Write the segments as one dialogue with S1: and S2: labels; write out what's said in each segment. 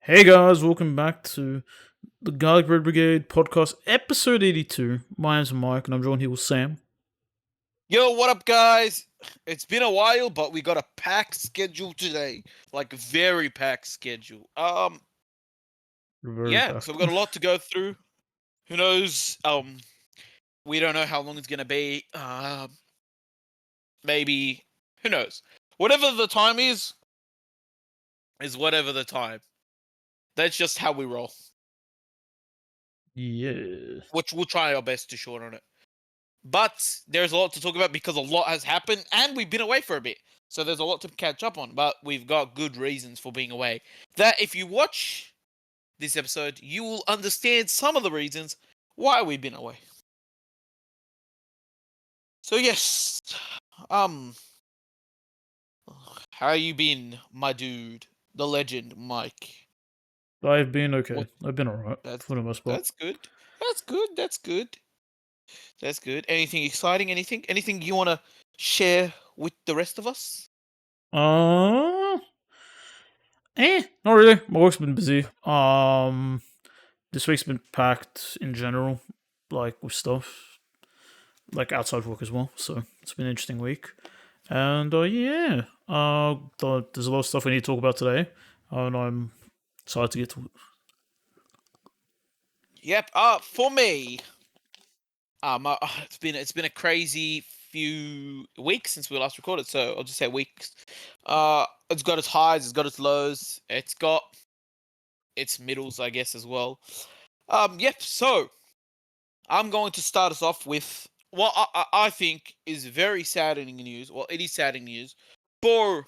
S1: Hey guys, welcome back to the Garlic Bread Brigade podcast, episode 82. My name's Mike, and I'm joined here with Sam.
S2: Yo, what up, guys? It's been a while, but we got a packed schedule today. Like, very packed schedule.
S1: Very
S2: Yeah, so
S1: packed.
S2: we've got a lot to go through. Who knows? We don't know how long it's gonna be. Maybe, who knows? Whatever the time is whatever the time. That's just how we roll.
S1: Yeah.
S2: Which we'll try our best to shorten it. But there's a lot to talk about because a lot has happened, and we've been away for a bit. So there's a lot to catch up on, but we've got good reasons for being away. That if you watch this episode, you will understand some of the reasons why we've been away. So yes, um, how you been, my dude, the legend, Mike?
S1: I've been okay.
S2: What?
S1: I've been alright,
S2: That's
S1: for the most part.
S2: that's good. That's good. That's good. That's good. Anything exciting? Anything you want to share with the rest of us?
S1: Uh, not really. My work's been busy. This week's been packed in general, like with stuff, like outside work as well. So it's been an interesting week. And yeah, there's a lot of stuff we need to talk about today, and I'm excited to get to it.
S2: Yep. For me, it's been a crazy few weeks since we last recorded, so I'll just say weeks. It's got its highs, it's got its lows, it's got its middles, I guess, as well. Yep. So I'm going to start us off with what I think is very saddening news. Well, it is saddening news for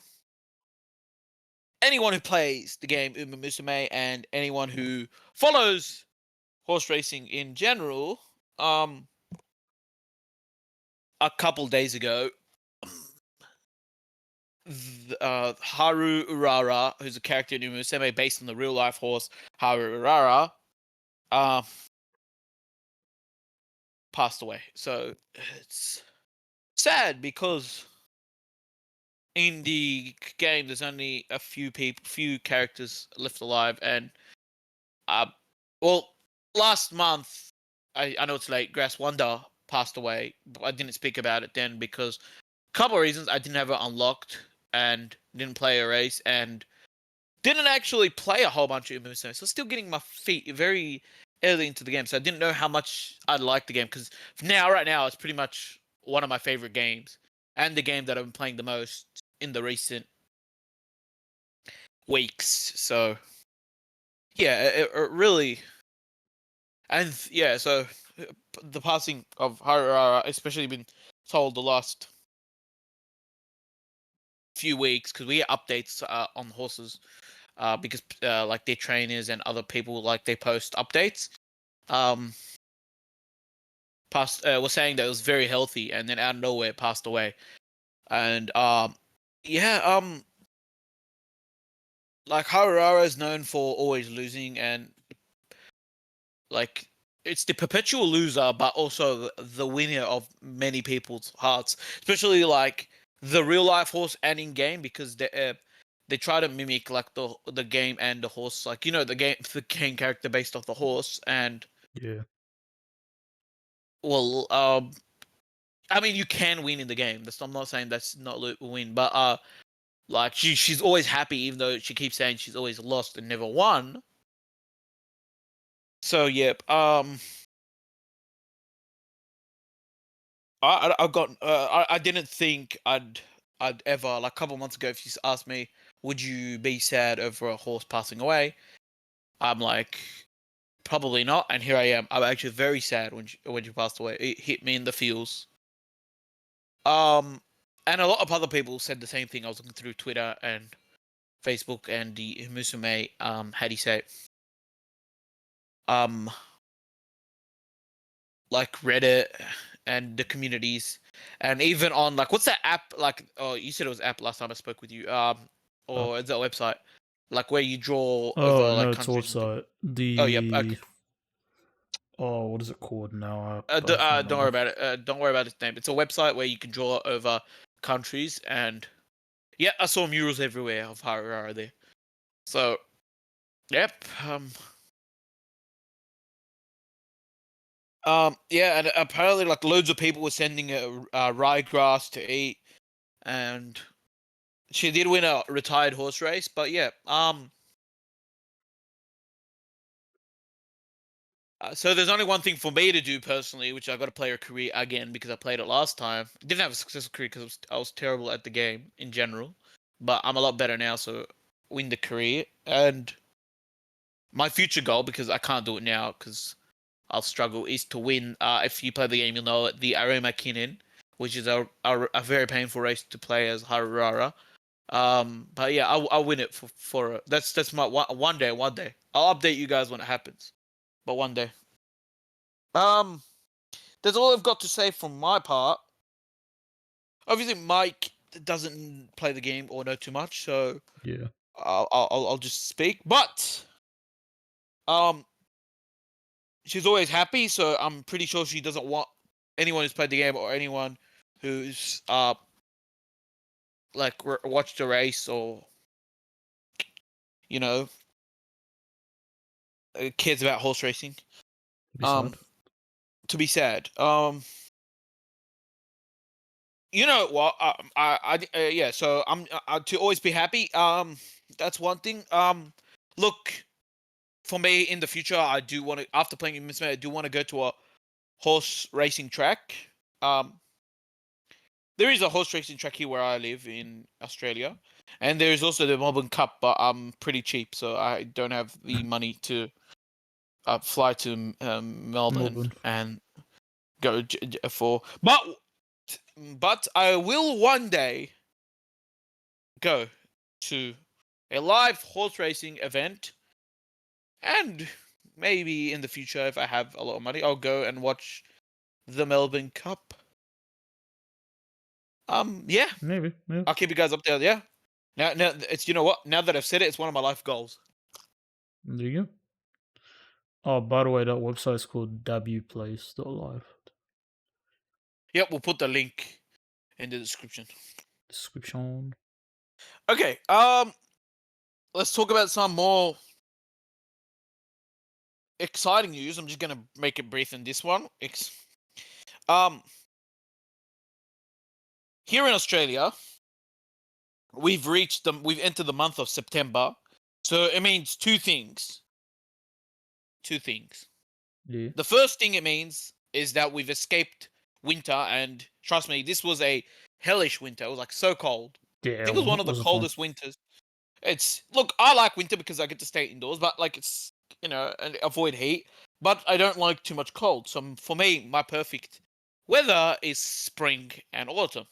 S2: anyone who plays the game Uma Musume and anyone who follows horse racing in general. A couple days ago, Haru Urara, who's a character in Umuseme based on the real life horse Haru Urara, uh, passed away. So it's sad because in the game there's only a few characters left alive, and uh, well, last month I know it's late. Grass Wonder passed away, but I didn't speak about it then because a couple of reasons. I didn't have it unlocked and didn't play a race and didn't actually play a whole bunch of Ubisoft, so still getting my feet very early into the game. So I didn't know how much I liked the game because right now, it's pretty much one of my favorite games and the game that I've been playing the most in the recent weeks. So yeah, it really, and yeah, so the passing of Harara, especially been told the last few weeks because we get updates on horses because like their trainers and other people like they post updates. Um, was saying that it was very healthy, and then out of nowhere passed away. And yeah, like Harurara is known for always losing, and like it's the perpetual loser, but also the winner of many people's hearts, especially like the real life horse and in game because they try to mimic like the game and the horse, like the game character based off the horse, and
S1: Yeah.
S2: well, I mean you can win in the game. I'm not saying that's not a win, but like she's always happy even though she keeps saying she's always lost and never won. So yep, I got I didn't think I'd ever, like a couple months ago if you asked me would you be sad over a horse passing away, I'm like probably not, and here I am. I'm actually very sad when she passed away. It hit me in the feels. Um, and a lot of other people said the same thing. I was looking through Twitter and Facebook and the Musume how do you say it? Um like Reddit and the communities, and even on like what's that app like? Oh, you said it was app last time I spoke with you.
S1: Oh,
S2: Or is that website like where you draw over like
S1: no, it's a
S2: countries and things?
S1: website.
S2: Oh, yep.
S1: What is it called now? I can't
S2: Don't worry
S1: remember.
S2: about it. Don't worry about its name. It's a website where you can draw over countries, and yeah, I saw murals everywhere of Harare there. So Yep. Yeah, and apparently, like loads of people were sending ryegrass to eat, and she did win a retired horse race. But yeah, so there's only one thing for me to do personally, which I got to play a career again because I played it last time. Didn't have a successful career because I was terrible at the game in general, but I'm a lot better now. So win the career and my future goal, because I can't do it now because I'll struggle, is to win. If you play the game, you'll know it. The Aroma Kinin, which is a very painful race to play as Harurara. But yeah, I'll win it for that's my one day. One day, I'll update you guys when it happens. But one day. Um, that's all I've got to say from my part. Obviously, Mike doesn't play the game or know too much, so
S1: Yeah.
S2: I'll just speak. But um, she's always happy, so I'm pretty sure she doesn't want anyone who's played the game or anyone who's like watched a race or you know cares about horse racing
S1: Be
S2: um
S1: sad.
S2: to be sad. You know what? Yeah. So I'm to always be happy. That's one thing. Look, for me in the future, I do want to, after playing in Miss May, I do want to go to a horse racing track. Um, there is a horse racing track here where I live in Australia, and there is also the Melbourne Cup, but I'm pretty cheap, so I don't have the money to fly to Melbourne
S1: Melbourne.
S2: and go for. But I will one day go to a live horse racing event, and maybe in the future, if I have a lot of money, I'll go and watch the Melbourne Cup. Yeah,
S1: Maybe. Yeah.
S2: I'll keep you guys up there. Yeah. Now, it's, you know what? Now that I've said it, it's one of my life goals.
S1: There you go. Oh, by the way, that website's called wplace.live.
S2: Yep, we'll put the link in the description.
S1: Description.
S2: Okay. Let's talk about some more exciting news. I'm just gonna make it brief in this one. Um, Here in Australia, we've entered the month of September, so it means two things. Two things.
S1: Yeah.
S2: The first thing it means is that we've escaped winter, and trust me, this was a hellish winter. It was like so cold. I
S1: Yeah,
S2: think it was one
S1: it
S2: of the
S1: wasn't fun.
S2: coldest winters. It's look, I like winter because I get to stay indoors, but like it's and avoid heat. But I don't like too much cold. So for me, my perfect weather is spring and autumn.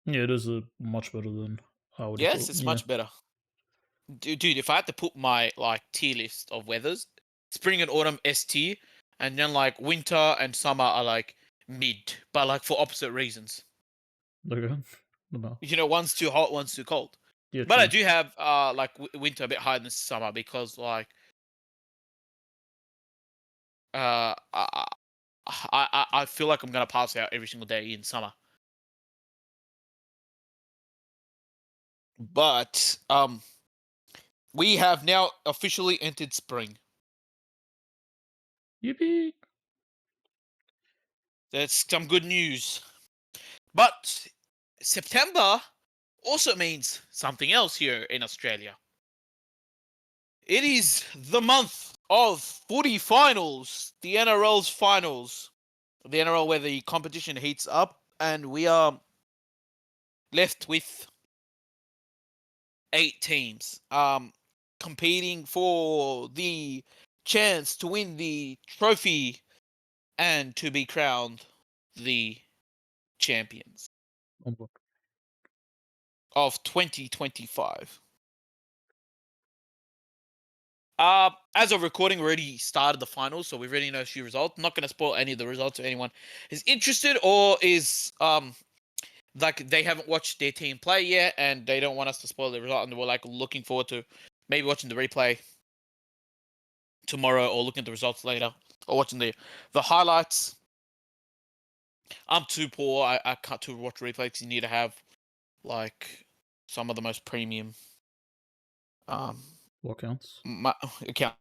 S1: Yeah, it is much better than I would have
S2: Yes,
S1: thought.
S2: it's
S1: Yeah.
S2: much better. Dude, if I had to put my like tier list of weathers, spring and autumn S tier, and then like winter and summer are like mid, but like for opposite reasons.
S1: Okay. No.
S2: One's too hot, one's too cold.
S1: Yeah,
S2: But I
S1: true.
S2: do have like winter a bit higher than summer because like I feel like I'm gonna pass out every single day in summer. But we have now officially entered spring.
S1: Yippee!
S2: That's some good news. But September also means something else here in Australia. It is the month of footy finals, the NRL's finals. The NRL where the competition heats up, and we are left with 8 teams competing for the chance to win the trophy and to be crowned the champions
S1: Oh,
S2: of 2025. As of recording, we already started the finals, so we already know a few results. I'm not going to spoil any of the results if anyone is interested or is like they haven't watched their team play yet and they don't want us to spoil the result, and we're like looking forward to maybe watching the replay tomorrow or looking at the results later or watching the highlights. I'm too poor. I can't to watch replay because you need to have like some of the most premium
S1: What counts?
S2: My account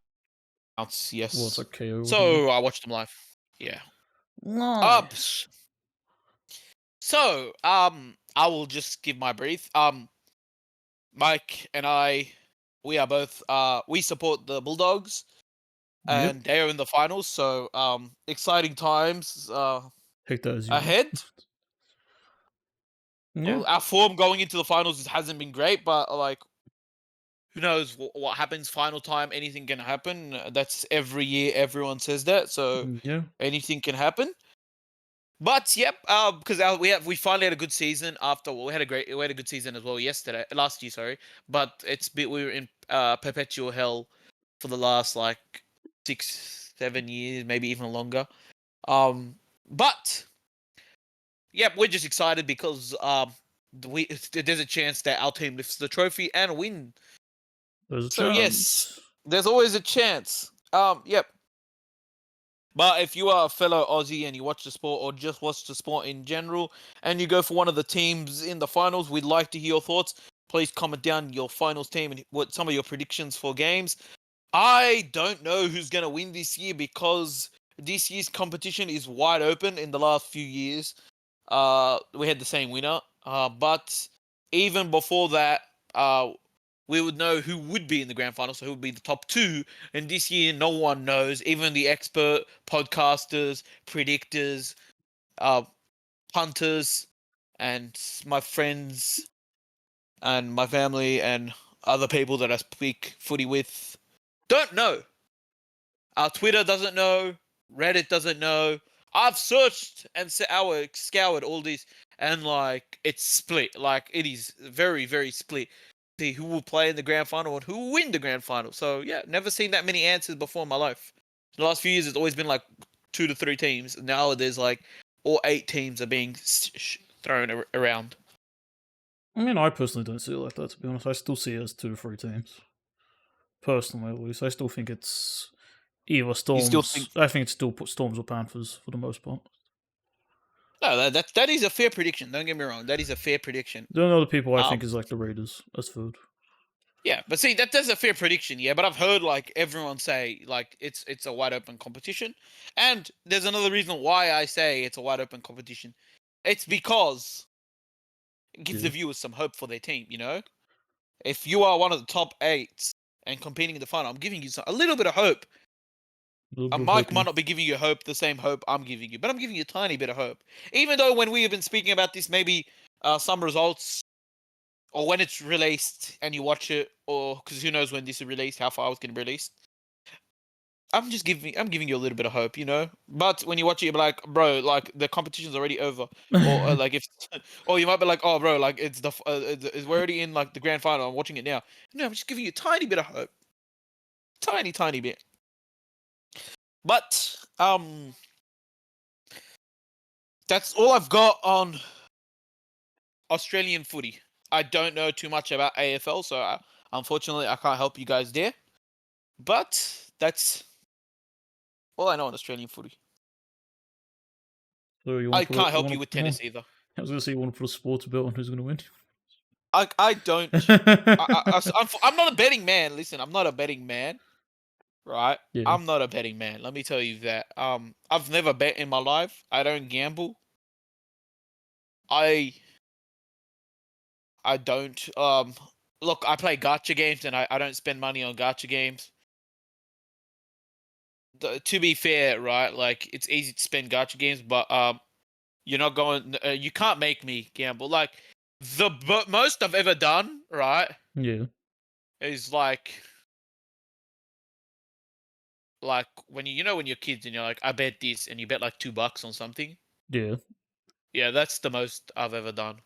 S2: counts,
S1: Well, it's
S2: yes.
S1: like KO or something.
S2: So I watched them live. Yeah.
S1: Nice.
S2: So I will just give my brief. Mike and I, we are both we support the Bulldogs,
S1: Yep.
S2: and they are in the finals. So exciting times
S1: Take that as you will.
S2: ahead.
S1: Yeah.
S2: Our form going into the finals hasn't been great, but like who knows what happens final time? Anything can happen. That's every year. Everyone says that, so
S1: Yeah.
S2: anything can happen. But yep, because we finally had a good season after we had a good season as well last year, sorry. But we were in perpetual hell for the last like 6 7 years, maybe even longer. But yep, we're just excited because there's a chance that our team lifts the trophy and win.
S1: There's a
S2: So yes,
S1: chance.
S2: there's always a chance. Yep. But if you are a fellow Aussie and you watch the sport or just watch the sport in general and you go for one of the teams in the finals, we'd like to hear your thoughts. Please comment down your finals team and what some of your predictions for games. I don't know who's going to win this year because this year's competition is wide open. In the last few years, we had the same winner. But even before that, we would know who would be in the grand final, so who would be the top two. And this year, no one knows. Even the expert podcasters, predictors, uh, punters, and my friends and my family and other people that I speak footy with don't know. Our Twitter doesn't know. Reddit doesn't know. I've searched and scoured all these, and like it's split. Like it is very, very split. See who will play in the grand final and who will win the grand final. So yeah, never seen that many answers before in my life. The last few years, it's always been like 2 to 3 teams. Now there's like all 8 teams are being thrown around.
S1: I mean, I personally don't see it like that, to be honest. I still see it as 2 to 3 teams. Personally, at least. I still think it's either
S2: You still think?
S1: Storms. I think it's still Storms or Panthers for the most part.
S2: No, that is a fair prediction. Don't get me wrong. That is a fair prediction.
S1: The only other people I think
S2: Um,
S1: is like the Raiders as food.
S2: Yeah, but see that's a fair prediction, yeah. But I've heard like everyone say like it's a wide open competition, and there's another reason why I say it's a wide open competition. It's because it gives
S1: Yeah.
S2: the viewers some hope for their team. You know, if you are one of the top eights and competing in the final, I'm giving you a little bit of hope.
S1: A little bit of
S2: Mike might
S1: hoping.
S2: not be giving you hope, the same hope I'm giving you, but I'm giving you a tiny bit of hope. Even though when we have been speaking about this, maybe some results or when it's released and you watch it, or because who knows when this is released, how far it's going to be released. I'm giving you a little bit of hope, you know. But when you watch it, you're like, bro, like the competition's already over, or like if, or you might be like, oh, bro, like we're already in like the grand final. I'm watching it now. No, I'm just giving you a tiny bit of hope, tiny bit. But that's all I've got on Australian footy. I don't know too much about AFL, so unfortunately I can't help you guys there. But that's all I know on Australian footy.
S1: So you
S2: I
S1: want to
S2: can't
S1: put? You
S2: help
S1: want
S2: you with
S1: to? Oh,
S2: tennis either.
S1: I was gonna say you want to put a sports bet on who's gonna win.
S2: I don't. I'm not a betting man. Listen, I'm not a betting man, right?
S1: Yeah.
S2: I'm not a betting man. Let me tell you that. I've never bet in my life. I don't gamble. I I don't. Look, I play gacha games and I don't spend money on gacha games. To be fair, right? Like it's easy to spend gacha games, but you're not going. You can't make me gamble. Like the most I've ever done, right,
S1: Yeah.
S2: is like when you know when you're kids and you're like, I bet this, and you bet like $2 on something.
S1: Yeah.
S2: Yeah, that's the most I've ever done.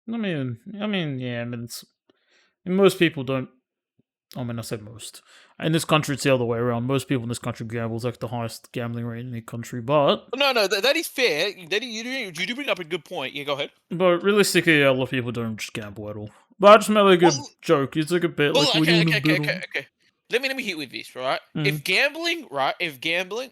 S1: Yeah. I mean, most people don't. I mean, I said most. In this country, it's the other way around. Most people in this country gamble. It's like the highest gambling rate in the country.
S2: No, that is fair. You do bring up a good point. Yeah, go ahead.
S1: But realistically, a lot of people don't just gamble at all. But I just made like a
S2: Well,
S1: joke. It's like a bit like, we
S2: okay,
S1: doing a bit on.
S2: okay. Let me hit with this, right?
S1: Mm,
S2: If gambling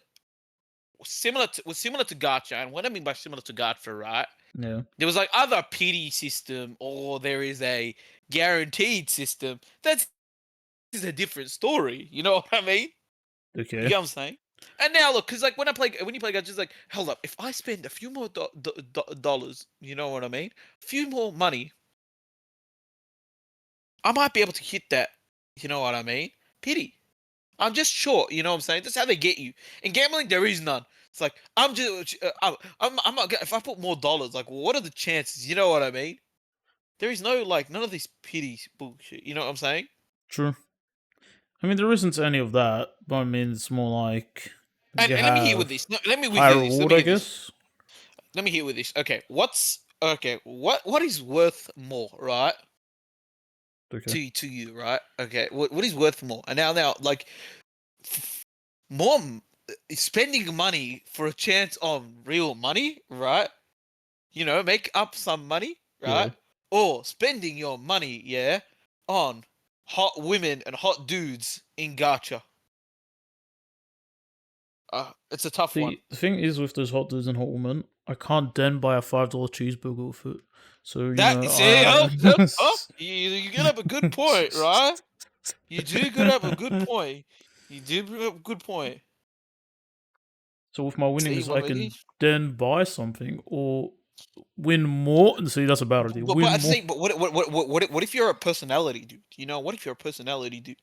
S2: was similar to gacha, and what I mean by similar to gacha, right?
S1: yeah.
S2: There was like either a pity system or there is a guaranteed system. That's is a different story. You know what I mean? You
S1: Okay.
S2: get what I'm saying? And now look, because like when you play games, it's like, hold up, if I spend a few more dollars, you know what I mean? A few more money, I might be able to hit that. You know what I mean? Pity. I'm just short. You know what I'm saying? That's how they get you. In gambling, there is none. It's like I'm just, I'm not. If I put more dollars, like, what are the chances? You know what I mean? There is no like none of this pity bullshit. You know what I'm saying?
S1: True. I mean, there isn't any of that, but I mean, it's more like you
S2: And let me hit with
S1: have
S2: this. No, let me with
S1: high
S2: this. Let
S1: reward,
S2: me
S1: I
S2: hit this.
S1: guess.
S2: Let me hit with this. Okay, what is worth more, right?
S1: Okay.
S2: To you, right? Okay, what is worth more? And now like more spending money for a chance on real money, right? You know, make up some money,
S1: Yeah.
S2: right? Or spending your money, yeah, on hot women and hot dudes in gacha. It's a tough one.
S1: The thing is with those hot dudes and hot women, I can't then buy a $5 cheeseburger with it. So
S2: That see,
S1: I.
S2: you get up a good point, right? You do get up a good point. You do bring up a good point.
S1: So with my
S2: See,
S1: winnings, I
S2: what
S1: can then buy something or win more. See, that's a bad idea.
S2: but
S1: Win
S2: I
S1: more
S2: think, but what if you're a personality, dude? You know, what if you're a personality, dude?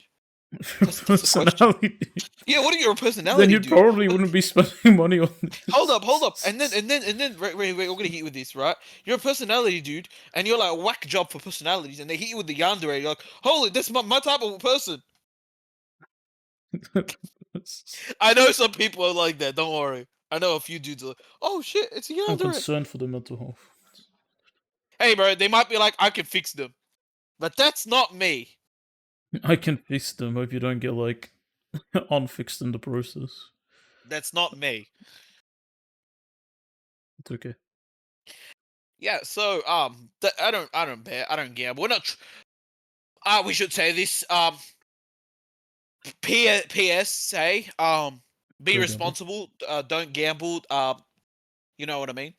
S2: That's the question.
S1: personality.
S2: Yeah, what if you're a
S1: Then
S2: personality,
S1: you
S2: dude?
S1: probably wouldn't be spending money on
S2: Hold up, and
S1: this.
S2: then, wait, we're gonna hit you with this, right? You're a personality, dude, and you're like a whack job for personalities, and they hit you with the yandere. You're like, holy, that's my type of person. I know some people are like that. Don't worry. I know a few dudes are like, oh shit, it's a
S1: I'm
S2: yandere.
S1: concerned for their mental health.
S2: Hey, bro, they might be like, I can fix them, but that's not me.
S1: I can fix them. Hope you don't get like unfixed in the process.
S2: That's not me.
S1: It's okay.
S2: Yeah. So I don't bet. I don't gamble. We're not. We should say this. P.S. Say be
S1: Don't gamble.
S2: responsible. Don't gamble. You know what I mean.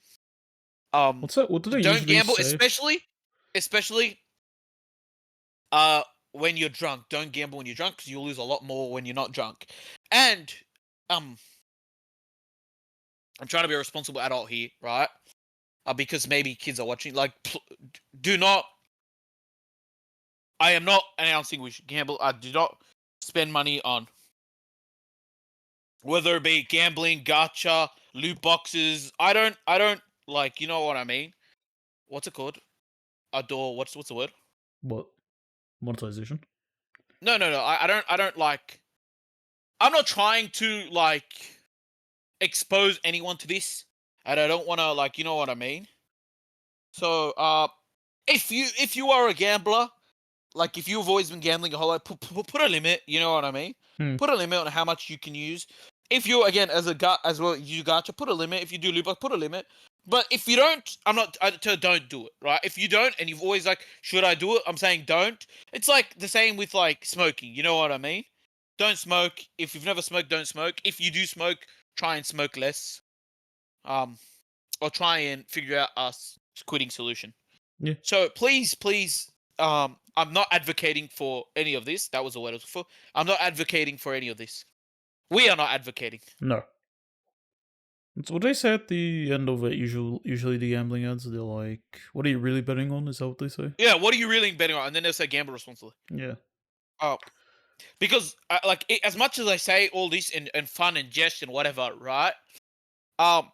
S1: What's that? What do they
S2: Don't
S1: usually
S2: gamble,
S1: say?
S2: especially when you're drunk. Don't gamble when you're drunk because you'll lose a lot more when you're not drunk. And um, I'm trying to be a responsible adult here, right? Because maybe kids are watching. Like, do not. I am not announcing we should gamble. I do not spend money on whether it be gambling, gacha, loot boxes. I don't like. You know what I mean? What's it called? Adore. What's the word?
S1: What? Monetization?
S2: No. I don't like. I'm not trying to like expose anyone to this, and I don't want to like. You know what I mean? So, if you are a gambler, like if you've always been gambling your whole life, put a limit. You know what I mean?
S1: Hmm.
S2: Put a limit on how much you can use. If you again as well you gacha, put a limit. If you do loot box, put a limit. But if you don't, don't do it, right? If you don't, and you've always like, should I do it? I'm saying don't. It's like the same with like smoking. You know what I mean? Don't smoke. If you've never smoked, don't smoke. If you do smoke, try and smoke less. Um, or try and figure out a quitting solution.
S1: Yeah.
S2: So please, I'm not advocating for any of this. That was the word I was for. I'm not advocating for any of this. We are not advocating.
S1: No. That's what they say at the end of it. Usually the gambling ads, they're like, "What are you really betting on?" Is that what they say?
S2: Yeah, what are you really betting on? And then they'll say gamble responsibly.
S1: Yeah.
S2: Oh, because as much as I say all this in fun and jest and whatever, right? Um,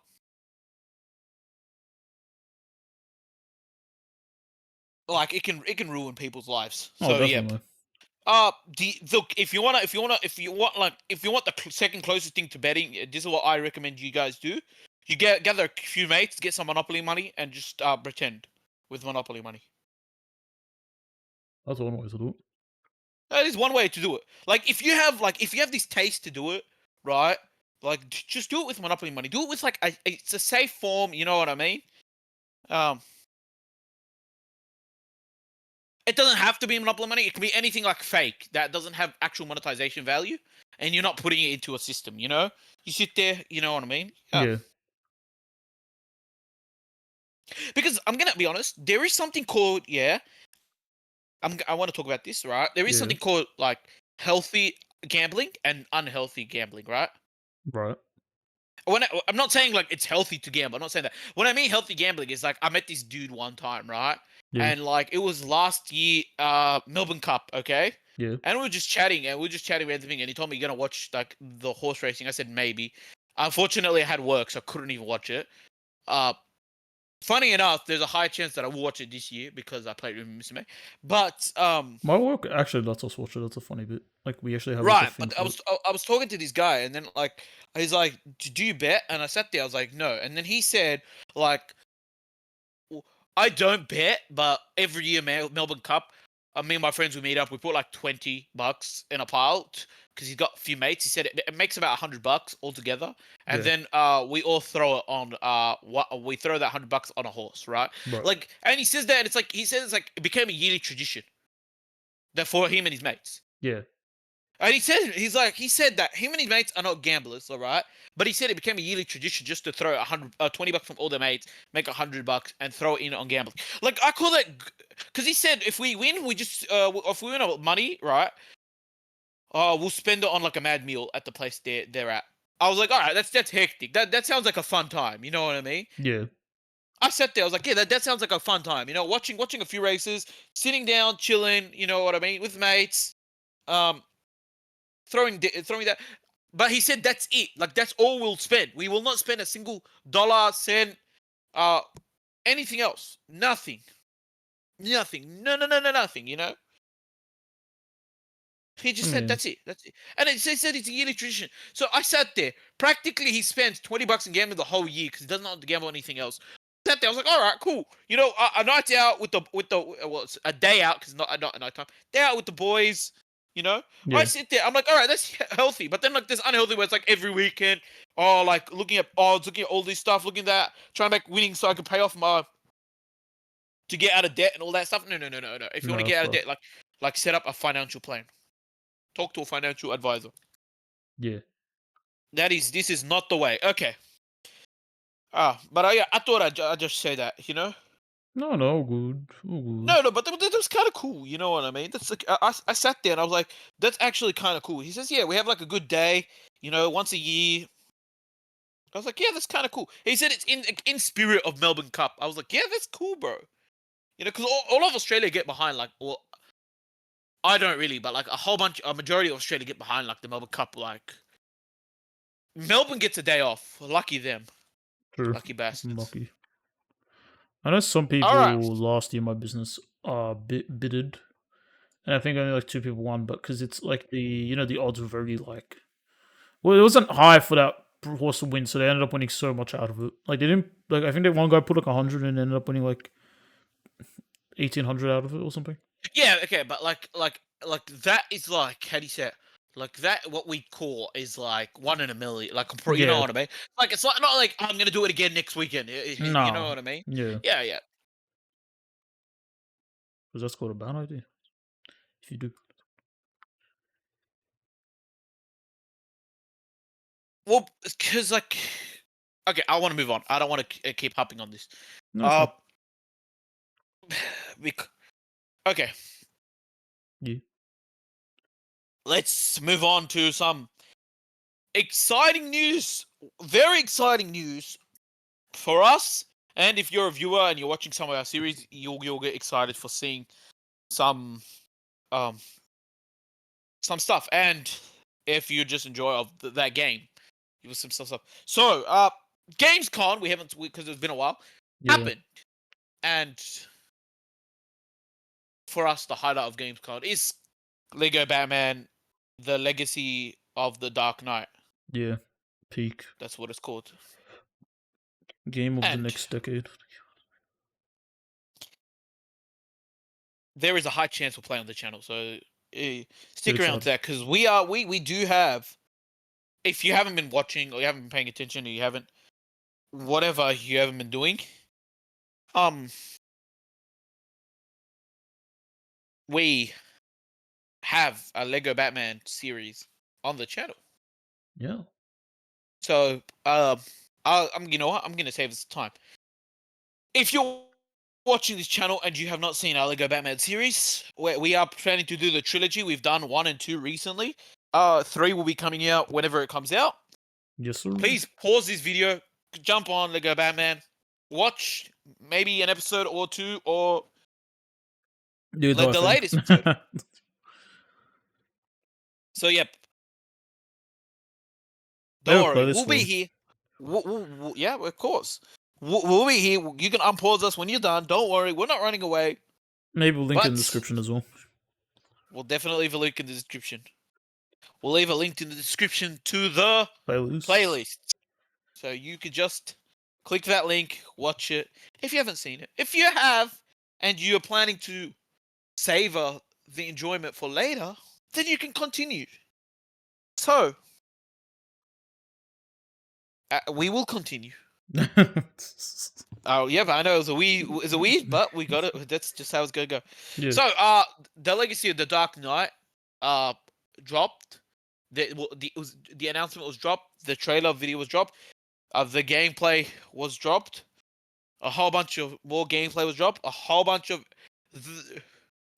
S2: like it can ruin people's lives.
S1: Oh,
S2: So yep.
S1: definitely.
S2: Look, if you want the second closest thing to betting, this is what I recommend you guys do. You gather a few mates, get some Monopoly money, and just pretend with Monopoly money.
S1: That's one way to do it.
S2: That is one way to do it. Like if you have this taste to do it, right? Like just do it with Monopoly money. Do it with like it's a safe form. You know what I mean? Um, it doesn't have to be Monopoly money. It can be anything like fake that doesn't have actual monetization value, and you're not putting it into a system. You know, you sit there. You know what I mean?
S1: Yeah.
S2: Because I'm gonna be honest, there is something called I want to talk about this, right? There is
S1: Yeah.
S2: something called like healthy gambling and unhealthy gambling, right?
S1: Right.
S2: I'm not saying like it's healthy to gamble. I'm not saying that. When I mean healthy gambling is like I met this dude one time, right?
S1: Yeah.
S2: And like it was last year, Melbourne Cup, okay?
S1: Yeah.
S2: And we were just chatting and we were just chatting about everything. And he told me you're gonna watch like the horse racing. I said maybe. Unfortunately, I had work, so I couldn't even watch it. Uh, Funny enough, there's a high chance that I will watch it this year because I played with Mr. May. But
S1: My work actually lets us watch it. That's a funny bit. Like we actually have like a
S2: right,
S1: thing
S2: but I
S1: for it.
S2: was I was talking to this guy, and then like he's like, "Do you bet?" And I sat there, I was like, "No." And then he said, like, "Well, I don't bet, but every year Melbourne Cup, me and my friends we meet up. We put like $20 in a pile because he's got a few mates. He said it makes about $100 altogether, and
S1: Yeah.
S2: then we all throw it on what we throw that $100 on a horse, right?
S1: Right.
S2: Like, and he says that and it's like he says it's like it became a yearly tradition that for him and his mates.
S1: Yeah.
S2: And he said that him and his mates are not gamblers, all right. But he said it became a yearly tradition just to throw $20 from all their mates, make $100, and throw it in on gambling. Like I call that because he said if we win, we just if we win our money, right? We'll spend it on like a mad meal at the place they're at. I was like, all right, that's hectic. That sounds like a fun time. You know what I mean?
S1: Yeah.
S2: I sat there. I was like, yeah, that sounds like a fun time. You know, watching a few races, sitting down, chilling. You know what I mean, with mates. Um, throwing that. But he said that's it. Like that's all we'll spend. We will not spend a single dollar, cent, uh, anything else. Nothing. Nothing. No, no, no, no, nothing. You know. He
S1: I
S2: just said
S1: mean,
S2: that's it. That's it. And it said it's a yearly tradition. So I sat there. Practically, he spends $20 in gambling the whole year because he doesn't want to gamble on anything else. Sat there. I was like, all right, cool. You know, a night out with the well, it's a day out because not a night time. Day out with the boys. You know, I
S1: yeah.
S2: sit there. I'm like, all right, that's healthy. But then like there's unhealthy where it's like every weekend. Oh, like looking at odds, looking at all this stuff, looking at that, trying to make winning so I can pay off my to get out of debt and all that stuff. No, no, no, no, no. If you want to
S1: No,
S2: get out of
S1: fuck.
S2: debt, like set up a financial plan. Talk to a financial advisor.
S1: Yeah.
S2: This is not the way. Okay. But yeah, I thought I'd just say that, you know?
S1: No, no, all good. All good.
S2: No, but that was kind of cool, you know what I mean? That's like, I sat there and I was like, that's actually kind of cool. He says, yeah, we have like a good day, you know, once a year. I was like, yeah, that's kind of cool. He said it's in spirit of Melbourne Cup. I was like, yeah, that's cool, bro. You know, because all of Australia get behind, like, well, I don't really, but like a majority of Australia get behind like the Melbourne Cup. Like, Melbourne gets a day off. Lucky them.
S1: True.
S2: Lucky bastards.
S1: Lucky. I know some
S2: All right.
S1: people last year in my business bidded, and I think only like two people won, but because it's like the odds were very like, well, it wasn't high for that horse to win, so they ended up winning so much out of it. Like they didn't like I think that one guy put like 100 and ended up winning like 1800 out of it or something.
S2: Yeah, okay, but like that is like how do you say it? Like that, what we call is like one in a million. Like you know
S1: Yeah.
S2: what I mean? Like it's like not like I'm gonna do it again next weekend. You know
S1: Nah.
S2: what I mean?
S1: Yeah.
S2: Yeah, yeah.
S1: Because that's called a bad idea. If you do.
S2: Well, because like, okay, I want to move on. I don't want to keep hopping on this.
S1: No, it's
S2: Uh,
S1: fine.
S2: okay,
S1: Yeah.
S2: let's move on to some exciting news. Very exciting news for us. And if you're a viewer and you're watching some of our series, you'll get excited for seeing some um some stuff. And if you just enjoy of that game, give us some stuff. So, Gamescom, we haven't because it's been a while,
S1: Yeah.
S2: happened, and for us, the highlight of Gamescom is Lego Batman: The Legacy of the Dark Knight.
S1: Yeah. Peak.
S2: That's what it's called.
S1: Game of the
S2: And
S1: next decade.
S2: there is a high chance we'll play on the channel, so
S1: Get
S2: stick around to
S1: excited.
S2: that because we do have. If you haven't been watching or you haven't been paying attention or you haven't whatever you haven't been doing, um, we have a Lego Batman series on the channel.
S1: Yeah.
S2: So, I'm you know what? I'm gonna save us time. If you're watching this channel and you have not seen our Lego Batman series, we are planning to do the trilogy. We've done 1 and 2 recently. 3 will be coming out whenever it comes out.
S1: Yes, sir.
S2: Please pause this video, jump on Lego Batman, watch maybe an episode or 2, or
S1: Do the
S2: the
S1: thing.
S2: latest episode. So yep, don't
S1: Never
S2: worry,
S1: play this
S2: we'll be
S1: one.
S2: here. Yeah, of course. We'll be here. You can unpause us when you're done. Don't worry, we're not running away.
S1: Maybe we'll link in the
S2: But
S1: description as well.
S2: we'll definitely leave a link in the description. We'll leave a link in the description to the playlist. So you could just click that link, watch it if you haven't seen it. If you have, and you're planning to savor the enjoyment for later, then you can continue. So, we will continue. Oh yeah, but I know it was a weird, but we got it. That's just how it's gonna go.
S1: Yeah.
S2: So, the Legacy of the Dark Knight, dropped. The announcement was dropped. The trailer video was dropped. The gameplay was dropped. A whole bunch of more gameplay was dropped. A whole bunch of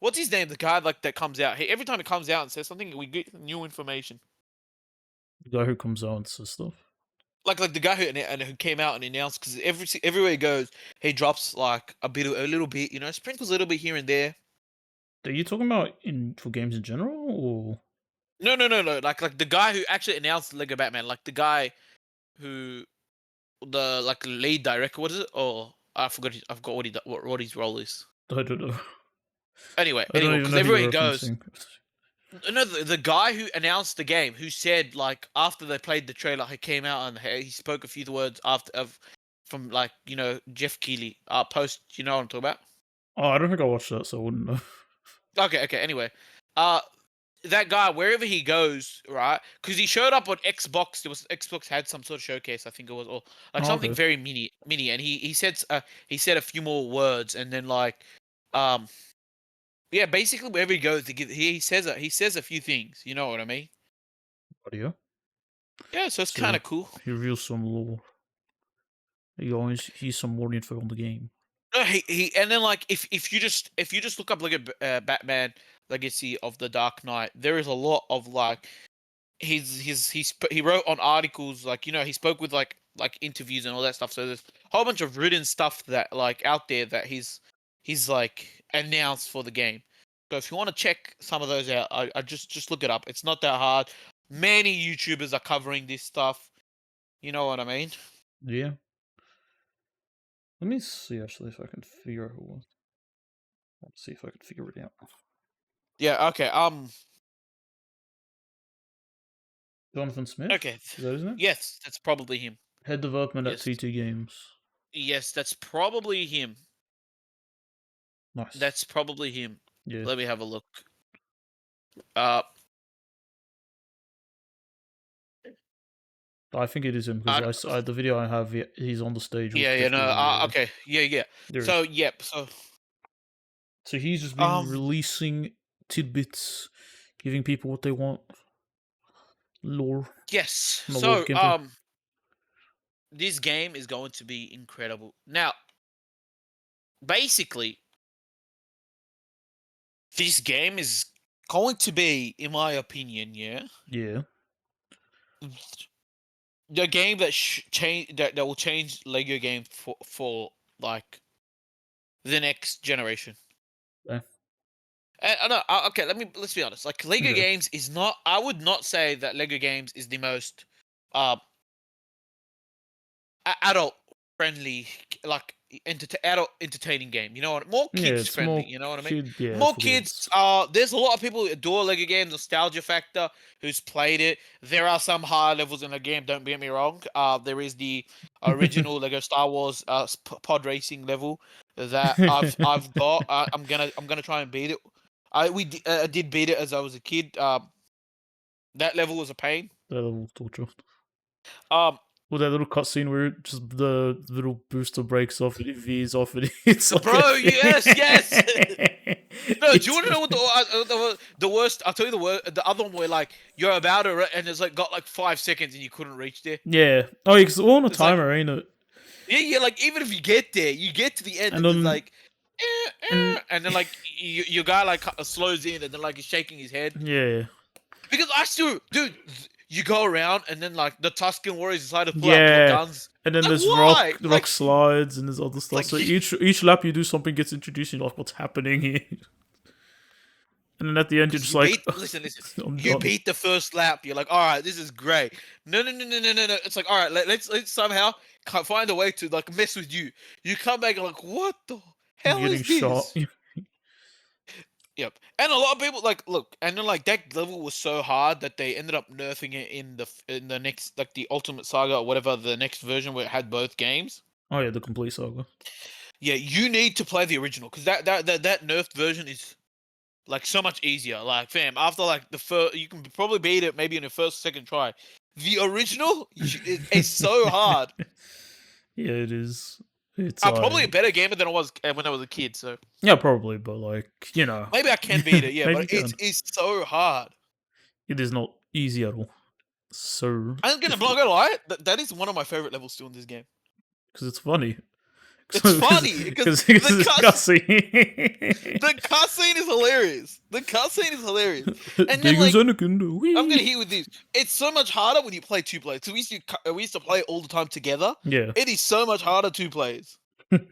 S2: what's his name? The guy that comes out. Every time it comes out and says something, we get new information.
S1: The guy who comes out and says stuff.
S2: Like the guy who came out and announced, because everywhere he goes, he drops like a little bit, sprinkles a little bit here and there.
S1: Are you talking about for games in general, or?
S2: No. Like the guy who actually announced Lego Batman, like the guy who the lead director. What is it? Oh, I forgot. I forgot what his role is.
S1: I don't know.
S2: Anyway,
S1: I don't even
S2: because
S1: know who
S2: everywhere he
S1: you're
S2: goes.
S1: referencing.
S2: No, the guy who announced the game, who said after they played the trailer, he came out and he spoke a few words from Jeff Keighley post. You know what I'm talking about?
S1: Oh, I don't think I watched that, so I wouldn't know.
S2: Okay. Anyway, that guy, wherever he goes, right? Because he showed up on Xbox. Xbox had some sort of showcase, I think it was, or something
S1: Okay.
S2: very mini. And he said a few more words, and then yeah, basically wherever he goes, he says a few things. You know what I mean?
S1: Audio.
S2: Yeah, so it's
S1: So
S2: kind of cool.
S1: he reveals some lore. He's some more info on the game.
S2: No, he and then if you just look up Batman Legacy of the Dark Knight, there is a lot of he wrote on articles, he spoke with interviews and all that stuff. So there's a whole bunch of written stuff that out there that he's announced for the game. So if you want to check some of those out, I just look it up. It's not that hard. Many YouTubers are covering this stuff. You know what I mean?
S1: Yeah. Let me see actually if I can figure out who it was. Let's see if I can figure it out.
S2: Yeah. Okay.
S1: Jonathan Smith?
S2: Okay.
S1: Is that his name?
S2: Yes, that's probably him.
S1: Head development
S2: Yes.
S1: at TT Games.
S2: Yes, that's probably him.
S1: Nice.
S2: That's probably him.
S1: Yeah.
S2: Let me have a look.
S1: I think it is him because the video I have, he's on the stage. With
S2: okay, yeah. So, yep.
S1: So he's just been releasing tidbits, giving people what they want. Lore.
S2: Yes.
S1: So
S2: this game is going to be incredible. Now, basically, this game is going to be, in my opinion,
S1: yeah,
S2: the game that will change Lego games for the next generation.
S1: Yeah.
S2: No, okay. Let's be honest. Lego games is not. I would not say that Lego games is the most adult friendly, adult entertaining game. You know what? More kids friendly. You know what I mean? More kids. There's a lot of people who adore Lego games. Nostalgia factor. Who's played it? There are some high levels in the game. Don't get me wrong. There is the original Lego Star Wars pod racing level that I've got. I'm gonna try and beat it. I did beat it as I was a kid. That level was a pain.
S1: That level was torture. Well, that little cutscene where just the little booster breaks off and it veers off and it's
S2: yes. No, do you want to know what the worst? I'll tell you the worst. The other one where you're about to and it's got 5 seconds and you couldn't reach there.
S1: Yeah. Oh, because it's all on a timer, ain't it?
S2: Yeah. Even if you get there, you get to the end
S1: and
S2: then, and then like your guy like slows in, and then like he's shaking his head.
S1: Yeah.
S2: Because I still, dude, you go around and then like the Tuscan warriors decide to pull out
S1: Yeah.
S2: guns.
S1: And then
S2: Like
S1: there's
S2: why?
S1: rock slides and there's other stuff.
S2: Like
S1: So each lap you do something gets introduced and you're like, what's happening here? And then at the end you're
S2: because
S1: just
S2: you
S1: like,
S2: beat. Listen, listen.
S1: I'm
S2: You
S1: done.
S2: beat the first lap. You're like, all right, this is great. No, no, no, no, no, no, no. It's like, all right, let's somehow find a way to like mess with you. You come back and like, what the
S1: You're
S2: hell
S1: getting
S2: is
S1: shot.
S2: this? Yep. And a lot of people like look, and then like that level was so hard that they ended up nerfing it in the next like the Ultimate Saga or whatever the next version where it had both games.
S1: Oh yeah, the complete saga.
S2: Yeah, you need to play the original because that nerfed version is like so much easier. Like, fam, after like the first, you can probably beat it maybe in the first, second try. The original is so hard.
S1: Yeah, it is. It's
S2: I'm probably a
S1: like
S2: better gamer than I was when I was a kid, so
S1: yeah, probably, but like
S2: maybe I can beat it. Yeah,
S1: maybe
S2: but
S1: you can.
S2: it's so hard.
S1: It is not easy at all. So
S2: I'm not
S1: difficult
S2: gonna lie. That is one of my favorite levels still in this game.
S1: because it's funny.
S2: It's
S1: Because
S2: funny because the
S1: it's cussing.
S2: the cutscene is hilarious. The cutscene is hilarious. And then
S1: Big as
S2: like
S1: Anakin.
S2: I'm gonna
S1: Wee.
S2: hit you with this. It's so much harder when you play two players. So we used to play all the time together.
S1: Yeah.
S2: It is so much harder two players. And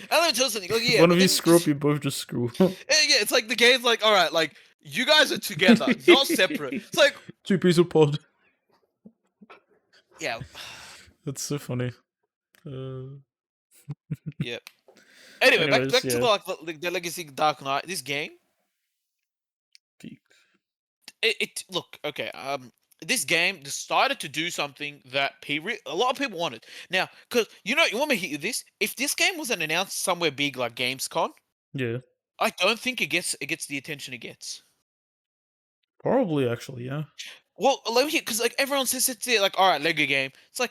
S2: let me tell you something. Like,
S1: If
S2: yeah,
S1: one
S2: but
S1: of you
S2: then
S1: screw up, you both just screw up.
S2: yeah, it's like the game's like, all right, like you guys are together, not separate. It's like,
S1: Two piece of pod.
S2: yeah,
S1: That's so funny. Uh,
S2: yeah. Anyway,
S1: anyways,
S2: back to
S1: yeah.
S2: the Legacy Dark Knight. This game,
S1: Peak.
S2: it look okay. This game decided to do something that a lot of people wanted. Now, because you want me to hit you this? If this game wasn't announced somewhere big like Gamescom,
S1: Yeah.
S2: I don't think it gets the attention it gets.
S1: Probably actually, yeah.
S2: Well, let me because like everyone sits there like, all right, Lego game. It's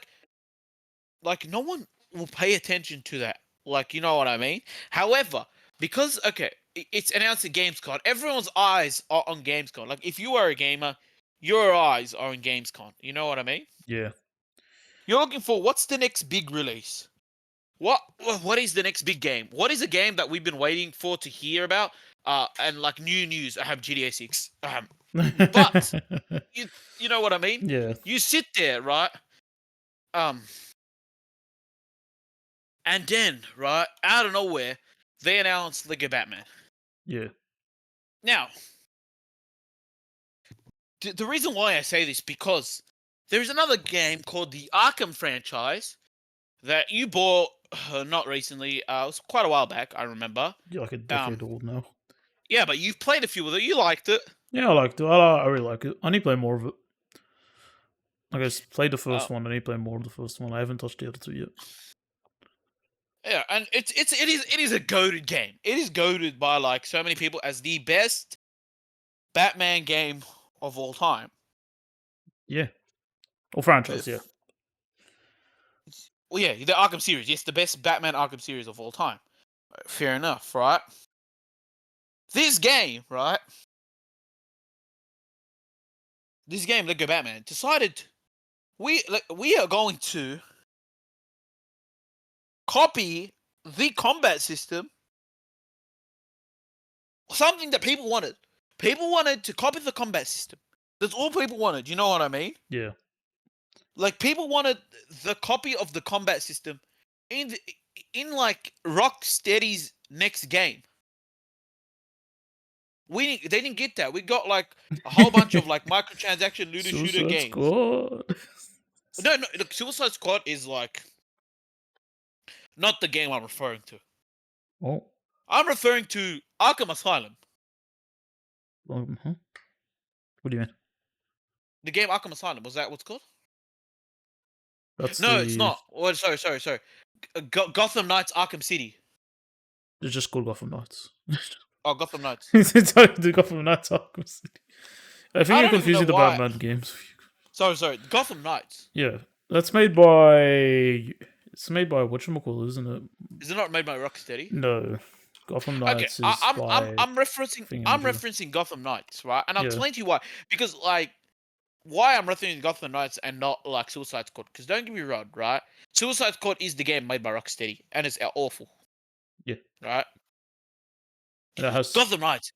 S2: like no one will pay attention to that. Like, you know what I mean? However, because okay, it's announced at Gamescom, everyone's eyes are on Gamescom. Like, if you are a gamer, your eyes are on Gamescom. You know what I mean?
S1: Yeah.
S2: You're looking for what's the next big release? What is the next big game? What is a game that we've been waiting for to hear about? And like new news, I have GTA 6. But you know what I mean?
S1: Yeah.
S2: You sit there, right? Um, and then right out of nowhere, they announced Lego Batman.
S1: Yeah.
S2: Now, the reason why I say this because there's another game called the Arkham franchise that you bought not recently. It was quite a while back. I remember.
S1: You're like a decade
S2: Um,
S1: old now.
S2: yeah, but you've played a few of it. You liked it.
S1: Yeah, I like it. I really like it. I need to play more of it. Like I played the
S2: Uh,
S1: first one. I need to play more of the first one. I haven't touched the other two yet.
S2: yeah, and it is a goated game. It is goated by like so many people as the best Batman game of all time.
S1: Yeah. Or franchise, yeah.
S2: Well, yeah, the Arkham series. Yes, the best Batman Arkham series of all time. Fair enough, right? This game, right? This game, Lego Batman, decided we are going to copy the combat system. Something that people wanted. People wanted to copy the combat system. That's all people wanted. You know what I mean?
S1: Yeah.
S2: Like people wanted the copy of the combat system in like Rocksteady's next game. They didn't get that. We got like a whole bunch of like microtransaction looter shooter
S1: Suicide
S2: games.
S1: Squad.
S2: No, look, Suicide Squad is like not the game I'm referring to.
S1: Oh.
S2: I'm referring to Arkham Asylum.
S1: Huh? What do you mean?
S2: The game Arkham Asylum, was that what's called?
S1: That's
S2: No, it's
S1: the.
S2: not. Oh, sorry. Gotham Knights Arkham City.
S1: It's just called Gotham Knights.
S2: Oh, Gotham Knights.
S1: It's like the Gotham Knights Arkham City. I think
S2: I
S1: you're
S2: don't even know
S1: confusing the
S2: why.
S1: Batman games.
S2: Sorry. Gotham Knights.
S1: Yeah, that's made by. It's made by whatchamacallit, isn't it?
S2: Is it not made by Rocksteady?
S1: No, Gotham
S2: Okay,
S1: Knights is by
S2: I'm referencing
S1: Thingamajig.
S2: Gotham Knights, right? And I'll
S1: Yeah,
S2: explain to you why. Because like why I'm referencing Gotham Knights and not like Suicide Squad. Because don't get me wrong, right? Suicide Squad is the game made by Rocksteady, and it's awful.
S1: Yeah,
S2: right?
S1: and that has
S2: Gotham Knights.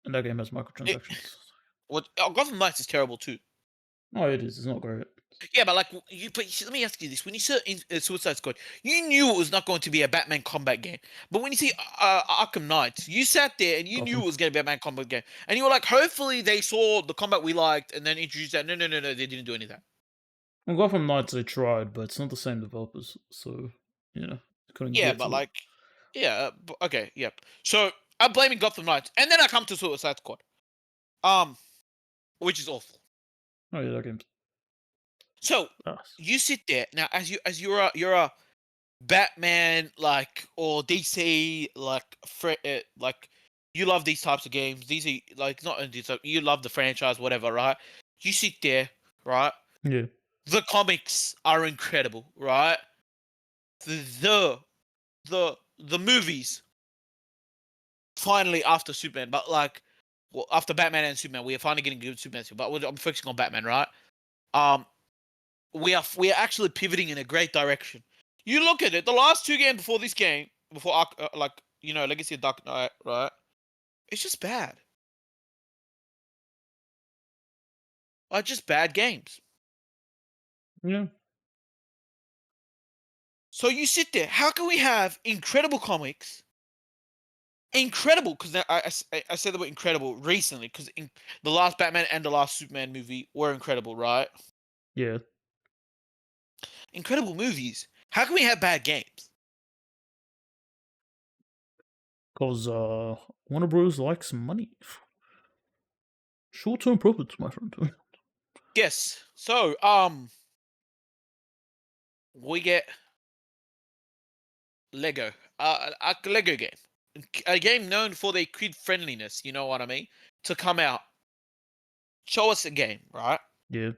S1: and that game has
S2: It,
S1: microtransactions.
S2: Gotham Knights is terrible too.
S1: Oh, it is. It's not great.
S2: Yeah, but like you, let me ask you this: when you saw Suicide Squad, you knew it was not going to be a Batman combat game. But when you see Arkham Knights, you sat there and you knew
S1: Gotham.
S2: it was going to be a Batman combat game, and you were like, hopefully they saw the combat we liked and then introduced that. No, no, no, no, they didn't do any of that.
S1: Well, Gotham Knights they tried, but it's not the same developers, so you know couldn't
S2: Yeah,
S1: get
S2: but
S1: to it.
S2: like, yeah, okay, yeah. So I'm blaming Gotham Knights, and then I come to Suicide Squad, um, which is awful.
S1: Oh yeah, that game's
S2: So
S1: ass.
S2: you sit there now as you're a Batman like or DC like you love these types of games. These are like not only these, you love the franchise, whatever, right? You sit there, right?
S1: Yeah,
S2: The comics are incredible, right? The the movies finally after Superman, but like well, after Batman and Superman, we are finally getting good Superman. But I'm focusing on Batman, right? Um, we are actually pivoting in a great direction. You look at it, the last two games before this game, before like Legacy of Dark Knight, right? It's just bad. Like just bad games.
S1: yeah.
S2: So you sit there. How can we have incredible comics? Incredible, because I said the word incredible recently, because the last Batman and the last Superman movie were incredible, right?
S1: Yeah,
S2: Incredible movies. How can we have bad games?
S1: because Warner Bros. Likes money. Short-term profits, my friend.
S2: Yes. So we get Lego, a Lego game, a game known for their kid friendliness. You know what I mean? To come out, show us a game, right?
S1: Yeah,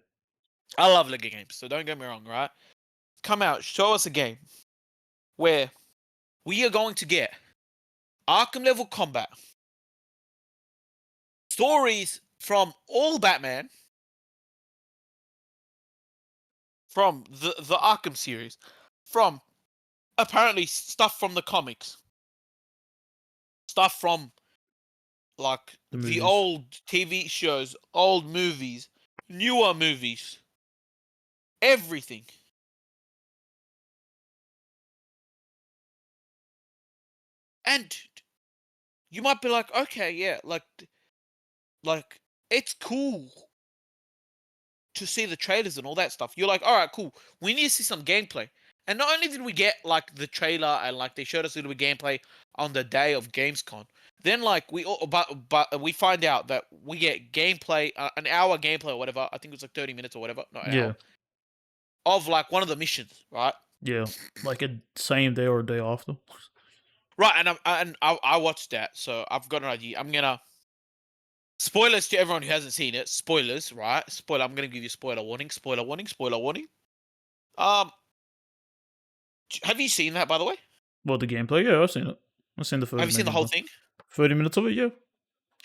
S2: I love Lego games, so don't get me wrong, right? Come out, show us a game where we are going to get Arkham level combat, stories from all Batman, from the Arkham series, from apparently stuff from the comics, stuff from like
S1: the
S2: the
S1: movies.
S2: old TV shows, old movies, newer movies, everything. And you might be like, okay, yeah, like it's cool to see the trailers and all that stuff. You're like, all right, cool. We need to see some gameplay. And not only did we get like the trailer and like they showed us a little bit of gameplay on the day of Gamescom, then like but we find out that we get gameplay, an hour gameplay or whatever. I think it was like 30 minutes or whatever, not an
S1: Yeah,
S2: hour of like one of the missions, right?
S1: yeah. Like a same day or a day after.
S2: Right, I watched that, so I've got an idea. I'm gonna spoilers to everyone who hasn't seen it. Spoilers, right? Spoiler. I'm gonna give you spoiler warning. Spoiler warning. Spoiler warning. Um, have you seen that by the way?
S1: Well, the gameplay, yeah, I've seen it. I've seen the
S2: Have
S1: first
S2: you seen the
S1: maybe
S2: whole thing?
S1: 30 minutes of it. Yeah,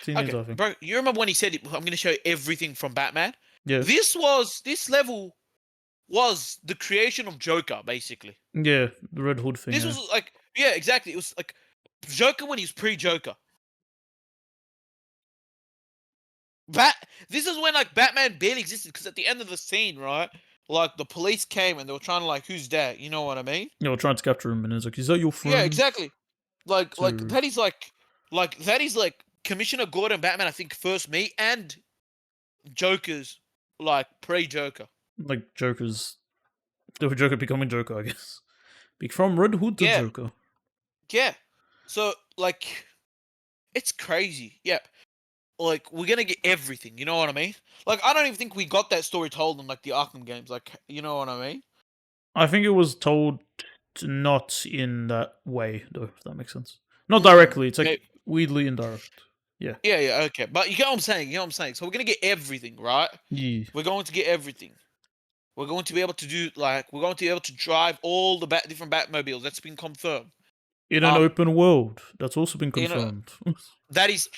S1: seen the
S2: Okay,
S1: entire thing.
S2: bro. You remember when he said, "I'm gonna show you everything from Batman."
S1: Yeah,
S2: This level was the creation of Joker, basically.
S1: yeah. The Red Hood thing.
S2: This
S1: Yeah,
S2: was like, yeah, exactly. It was like Joker when he was pre-Joker. Bat. This is when like Batman barely existed because at the end of the scene, right? Like the police came and they were trying to like, who's that? You know what I mean?
S1: yeah. We're trying to capture him, and it's like, is that your
S2: Yeah,
S1: friend?
S2: exactly. Like
S1: So,
S2: that is like that is like Commissioner Gordon Batman. I think first meet and Joker's like pre-Joker.
S1: like Joker's, the Joker becoming Joker, I guess. From Red Hood to
S2: Yeah,
S1: Joker.
S2: yeah. So like it's crazy. Yeah. Like we're gonna get everything. You know what I mean? Like I don't even think we got that story told in like the Arkham games. Like you know what I mean?
S1: I think it was told not in that way, though. If that makes sense. Not directly. It's like
S2: May-
S1: weirdly indirect. Yeah.
S2: Yeah, yeah, okay. But you get what I'm saying. You know what I'm saying. So we're gonna get everything, right?
S1: Yeah.
S2: We're going to get everything. We're going to be able to do like we're going to be able to drive all the different Batmobiles. That's been confirmed.
S1: In an
S2: Um,
S1: open world, that's also been
S2: you know
S1: confirmed.
S2: that is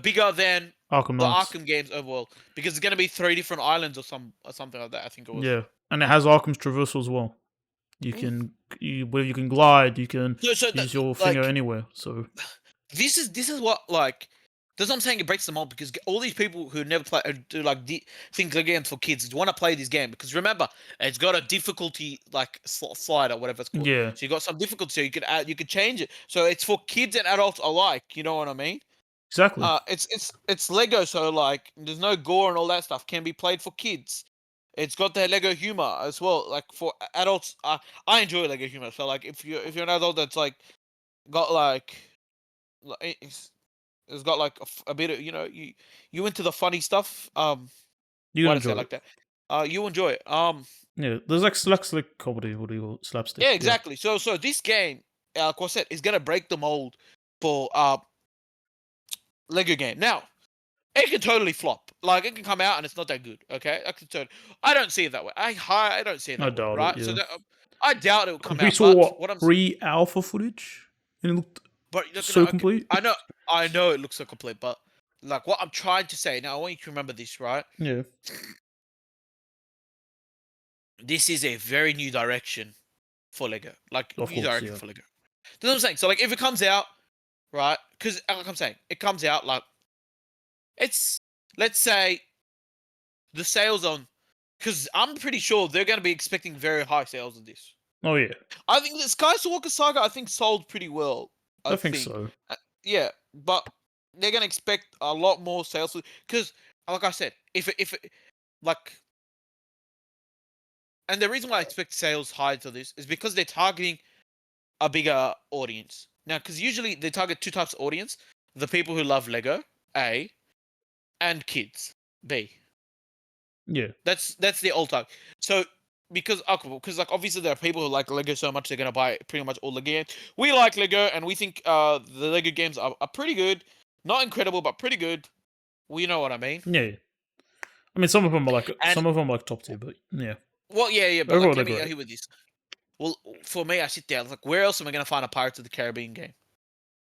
S2: bigger than
S1: Arkham
S2: the
S1: Knights.
S2: Arkham games overall because it's gonna be 3 different islands or something like that. I think it was.
S1: Yeah, and it has Arkham's traversal as well. You
S2: Mm.
S1: can where you can glide, you can
S2: So that,
S1: use your finger
S2: like
S1: anywhere. So
S2: this is what like. That's what I'm saying. It breaks the mold because all these people who never play do like think the games for kids want to play this game because remember it's got a difficulty like slider, whatever it's called.
S1: yeah,
S2: So you got some difficulty, so you could add, you could change it. So it's for kids and adults alike. You know what I mean?
S1: exactly.
S2: It's Lego, so like there's no gore and all that stuff. Can be played for kids. It's got the Lego humor as well. Like for adults, I enjoy Lego humor. So like if you're an adult that's like got it's got like a bit of you into the funny stuff.
S1: You
S2: Why
S1: can
S2: to say it
S1: enjoy it.
S2: like that? You enjoy it.
S1: Yeah, there's like slapstick comedy, what do you call it? Slapstick.
S2: Yeah,
S1: Yeah,
S2: exactly. So this game, like I said, is gonna break the mold for Lego game. Now it can totally flop. Like it can come out and it's not that good. Okay, I don't see it that way. I don't see it
S1: I
S2: that way.
S1: doubt it.
S2: Right.
S1: Yeah,
S2: I doubt it will come
S1: because we
S2: out.
S1: saw
S2: But
S1: what
S2: what I'm
S1: pre-alpha footage, and it looked
S2: but you're looking
S1: so
S2: at okay,
S1: complete.
S2: I know it looks so complete, but like what I'm trying to say now, I want you to remember this, right?
S1: Yeah,
S2: This is a very new direction for Lego. Like
S1: of
S2: new
S1: course.
S2: direction
S1: Yeah,
S2: for Lego. That's what I'm saying. So like if it comes out, right? Because like I'm saying, it comes out like it's let's say the sales on because I'm pretty sure they're gonna be expecting very high sales of this.
S1: oh yeah,
S2: I think the Skywalker Saga I think sold pretty well. I
S1: I think
S2: think.
S1: so.
S2: Yeah, but they're gonna expect a lot more sales because, like I said, like, and the reason why I expect sales high to this is because they're targeting a bigger audience now. Because usually they target two types of audience: the people who love Lego, A, and kids, B.
S1: Yeah,
S2: That's the old type. So because like obviously there are people who like Lego so much they're gonna buy pretty much all the games. We like Lego and we think the Lego games are pretty good, not incredible but pretty good. Well, you know what I mean.
S1: yeah. Yeah. I mean,
S2: And
S1: some of them are like top tier, but yeah,
S2: well, yeah, but
S1: overall
S2: like
S1: they're
S2: let me
S1: great.
S2: hear with this. Well, for me, I sit there like, where else am I gonna find a Pirates of the Caribbean game?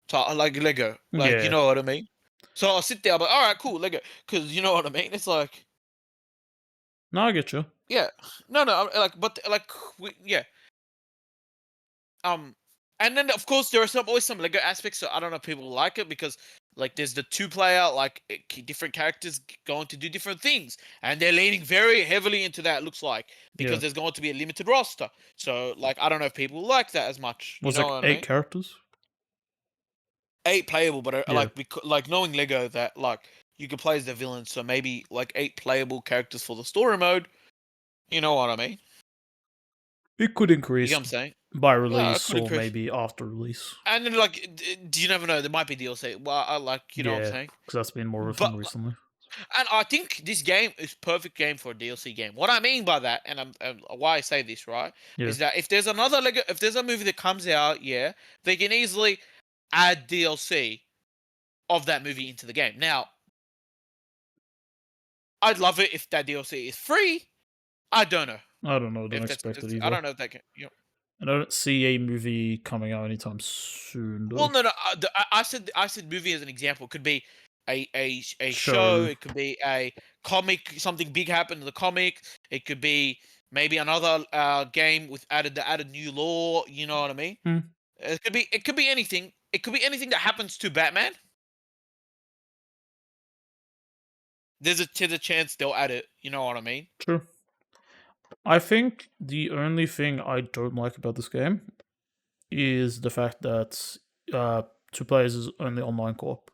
S2: So I like Lego, like you
S1: Yeah,
S2: know what I mean. So I'll sit there, I'm like, all right, cool, Lego, because you know what I mean. It's like,
S1: no, I get you.
S2: yeah, no, like, but like, yeah, um, and then of course there are always some Lego aspects. So I don't know if people like it because like there's the two-player, like different characters going to do different things, and they're leaning very heavily into that. Looks like
S1: Yeah,
S2: because there's going to be a limited roster. So like I don't know if people like that as much. You
S1: was
S2: know
S1: like
S2: what I
S1: eight
S2: mean?
S1: characters.
S2: 8 playable, but
S1: Yeah,
S2: like knowing Lego that like you could play as the villain, so maybe like 8 playable characters for the story mode. You know what I mean?
S1: it could
S2: You get
S1: increase
S2: what I'm saying?
S1: by
S2: Yeah, I
S1: release
S2: could
S1: or
S2: agree.
S1: maybe after release.
S2: And then like, do you never know? There might be DLC. Well, I like you know what I'm
S1: Yeah,
S2: saying.
S1: because that's been more of a
S2: But
S1: thing recently.
S2: and I think this game is perfect game for a DLC game. What I mean by that, and why I say this, right,
S1: Yeah,
S2: is that if there's another Lego, if there's a movie that comes out, yeah, they can easily add DLC of that movie into the game. Now, I'd love it if that DLC is free. I don't know
S1: I don't know. Don't
S2: if
S1: expect it
S2: I
S1: either.
S2: don't know if that can.
S1: I don't see a movie coming out anytime soon,
S2: Well,
S1: though.
S2: no. I said movie as an example. It could be a show.
S1: Show.
S2: It could be a comic. Something big happened in the comic. It could be maybe another game with added new lore. You know what I mean?
S1: Hmm,
S2: It could be anything. It could be anything that happens to Batman. There's a chance they'll add it. You know what I mean?
S1: true. I think the only thing I don't like about this game is the fact that uh, two players is only online co-op.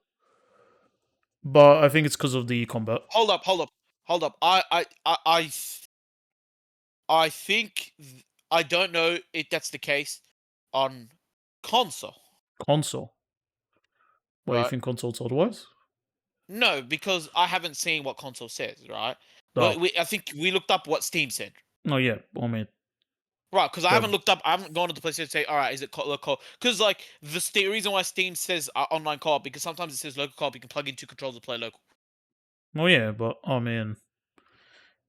S1: But I think it's because of the combat
S2: Hold up. I think I don't know if that's the case on console,
S1: console. Why you
S2: right?
S1: think console's otherwise?
S2: No, because I haven't seen what console says, right?
S1: Oh,
S2: I think we looked up what Steam said,
S1: no, yeah. I mean,
S2: right? Because I
S1: that,
S2: haven't looked up, I haven't gone to the PlayStation to say, all right, is it local? Because like reason why Steam says online co-op because sometimes it says local co-op, you can plug in two controllers to play local.
S1: well, yeah, but I mean,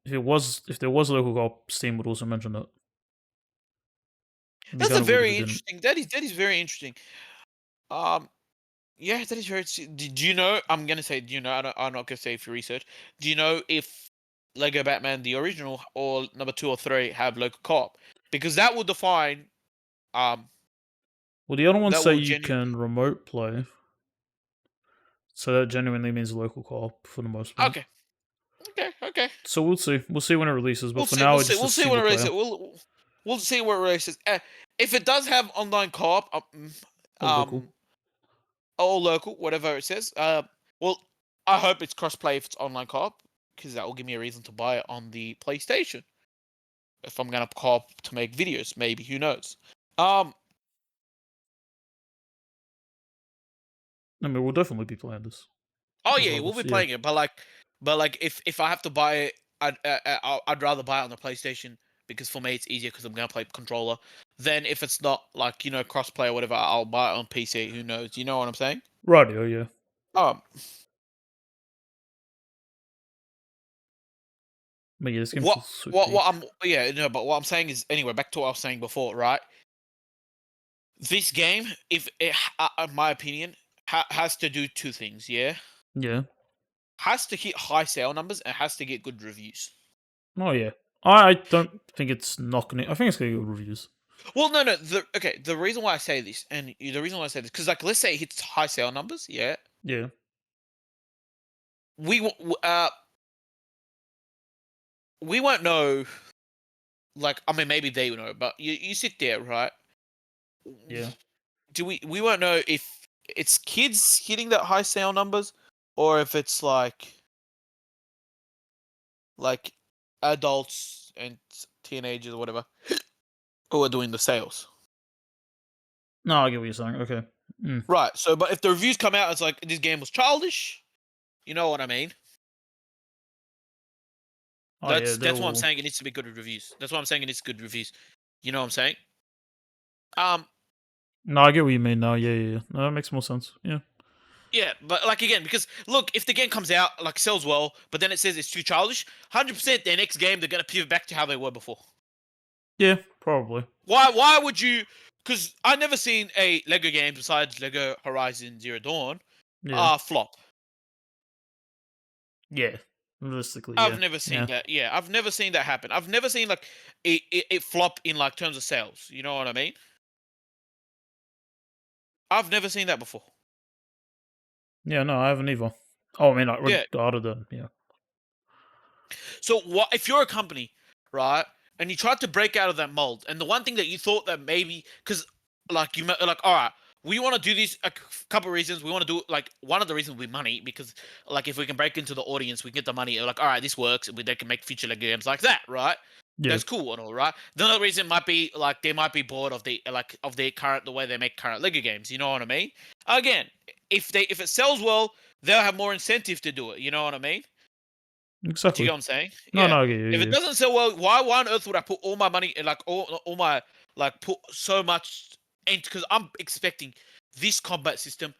S1: if there was a local co-op, Steam would also mention that. It'd be
S2: That's a
S1: kind of weird if it
S2: very
S1: didn't.
S2: interesting. That is very interesting. Um, yeah, that is very. Do you know? I'm gonna say, do you know? I'm not gonna say if you research. Do you know if Lego Batman the original or number 2 or 3 have local co-op? Because that will define Um,
S1: Well, the other ones
S2: that
S1: say
S2: will
S1: you
S2: genuinely.
S1: can remote play, so that genuinely means local co-op for the most part.
S2: Okay, okay.
S1: So we'll see. We'll see when it releases. But
S2: We'll
S1: for
S2: see.
S1: now,
S2: We'll
S1: it's
S2: see.
S1: just a
S2: We'll see when it
S1: single
S2: releases.
S1: player
S2: We'll see where it releases. If it does have online co-op,
S1: or local.
S2: um, or local, whatever it says. Well, I hope it's crossplay if it's online co-op, because that will give me a reason to buy it on the PlayStation if I'm gonna co-op to make videos. Maybe, who knows? Um.
S1: I mean, we'll definitely be playing this,
S2: Oh yeah, we'll
S1: regardless.
S2: be
S1: Yeah,
S2: playing it, but like if I have to buy it, I'd rather buy it on the PlayStation because for me it's easier because I'm gonna play controller. Then if it's not like crossplay or whatever, I'll buy it on PC. Who knows? You know what I'm saying?
S1: radio. Yeah,
S2: Um,
S1: but yeah, this game
S2: what
S1: feels so
S2: what
S1: deep.
S2: I'm yeah no, but what I'm saying is anyway. Back to what I was saying before, right? This game, if it, in my opinion, has to do two things. Yeah,
S1: Yeah.
S2: has to hit high sale numbers and has to get good reviews.
S1: Oh yeah. I don't think it's not gonna. I think it's gonna get good reviews.
S2: Well, no. The reason why I say this, and the reason why I say this, because like, let's say it hits high sale numbers, yeah,
S1: Yeah.
S2: we we won't know. Like, I mean, maybe they will know, but you sit there, right?
S1: Yeah.
S2: Do we won't know if it's kids hitting that high sale numbers, or if it's like adults and teenagers or whatever who are doing the sales.
S1: No, I get what you're saying. Okay. Mm.
S2: Right. So, but if the reviews come out, it's like this game was childish. You know what I mean?
S1: Oh yeah,
S2: That's what I'm
S1: they'll.
S2: saying. It needs to be good reviews. That's what I'm saying. It needs good reviews. You know what I'm saying? Um,
S1: No, I get what you mean now. Yeah. No, that makes more sense. Yeah.
S2: yeah, but like again, because look, if the game comes out like sells well, but then it says it's too childish, 100% their next game they're gonna pivot back to how they were before.
S1: Yeah, probably.
S2: Why would you? Because I never seen a Lego game besides Lego Horizon Zero Dawn,
S1: Yeah.
S2: flop.
S1: Yeah. Realistically,
S2: I've
S1: yeah.
S2: never seen
S1: Yeah.
S2: that. Yeah, I've never seen that happen. I've never seen like it flop in like terms of sales. You know what I mean? I've never seen that before.
S1: Yeah, no, I haven't either. Oh, I mean, like,
S2: Yeah.
S1: regarded them, yeah.
S2: So what if you're a company, right? And you tried to break out of that mold, and the one thing that you thought that maybe because like like all right, we want to do this a couple of reasons. We want to do like one of the reasons we money because like if we can break into the audience, we can get the money. Like all right, this works. They can make future Lego games like that, right?
S1: Yeah.
S2: That's cool and all, right? The other reason might be like they might be bored of the current the way they make current Lego games. You know what I mean? Again, if it sells well, they'll have more incentive to do it. You know what I mean? Do you
S1: Exactly.
S2: get what I'm saying?
S1: No,
S2: Yeah.
S1: no, I get you,
S2: If it
S1: yeah.
S2: doesn't sell well, why on earth would I put all my money in like all my like put so much into? Because I'm expecting this combat system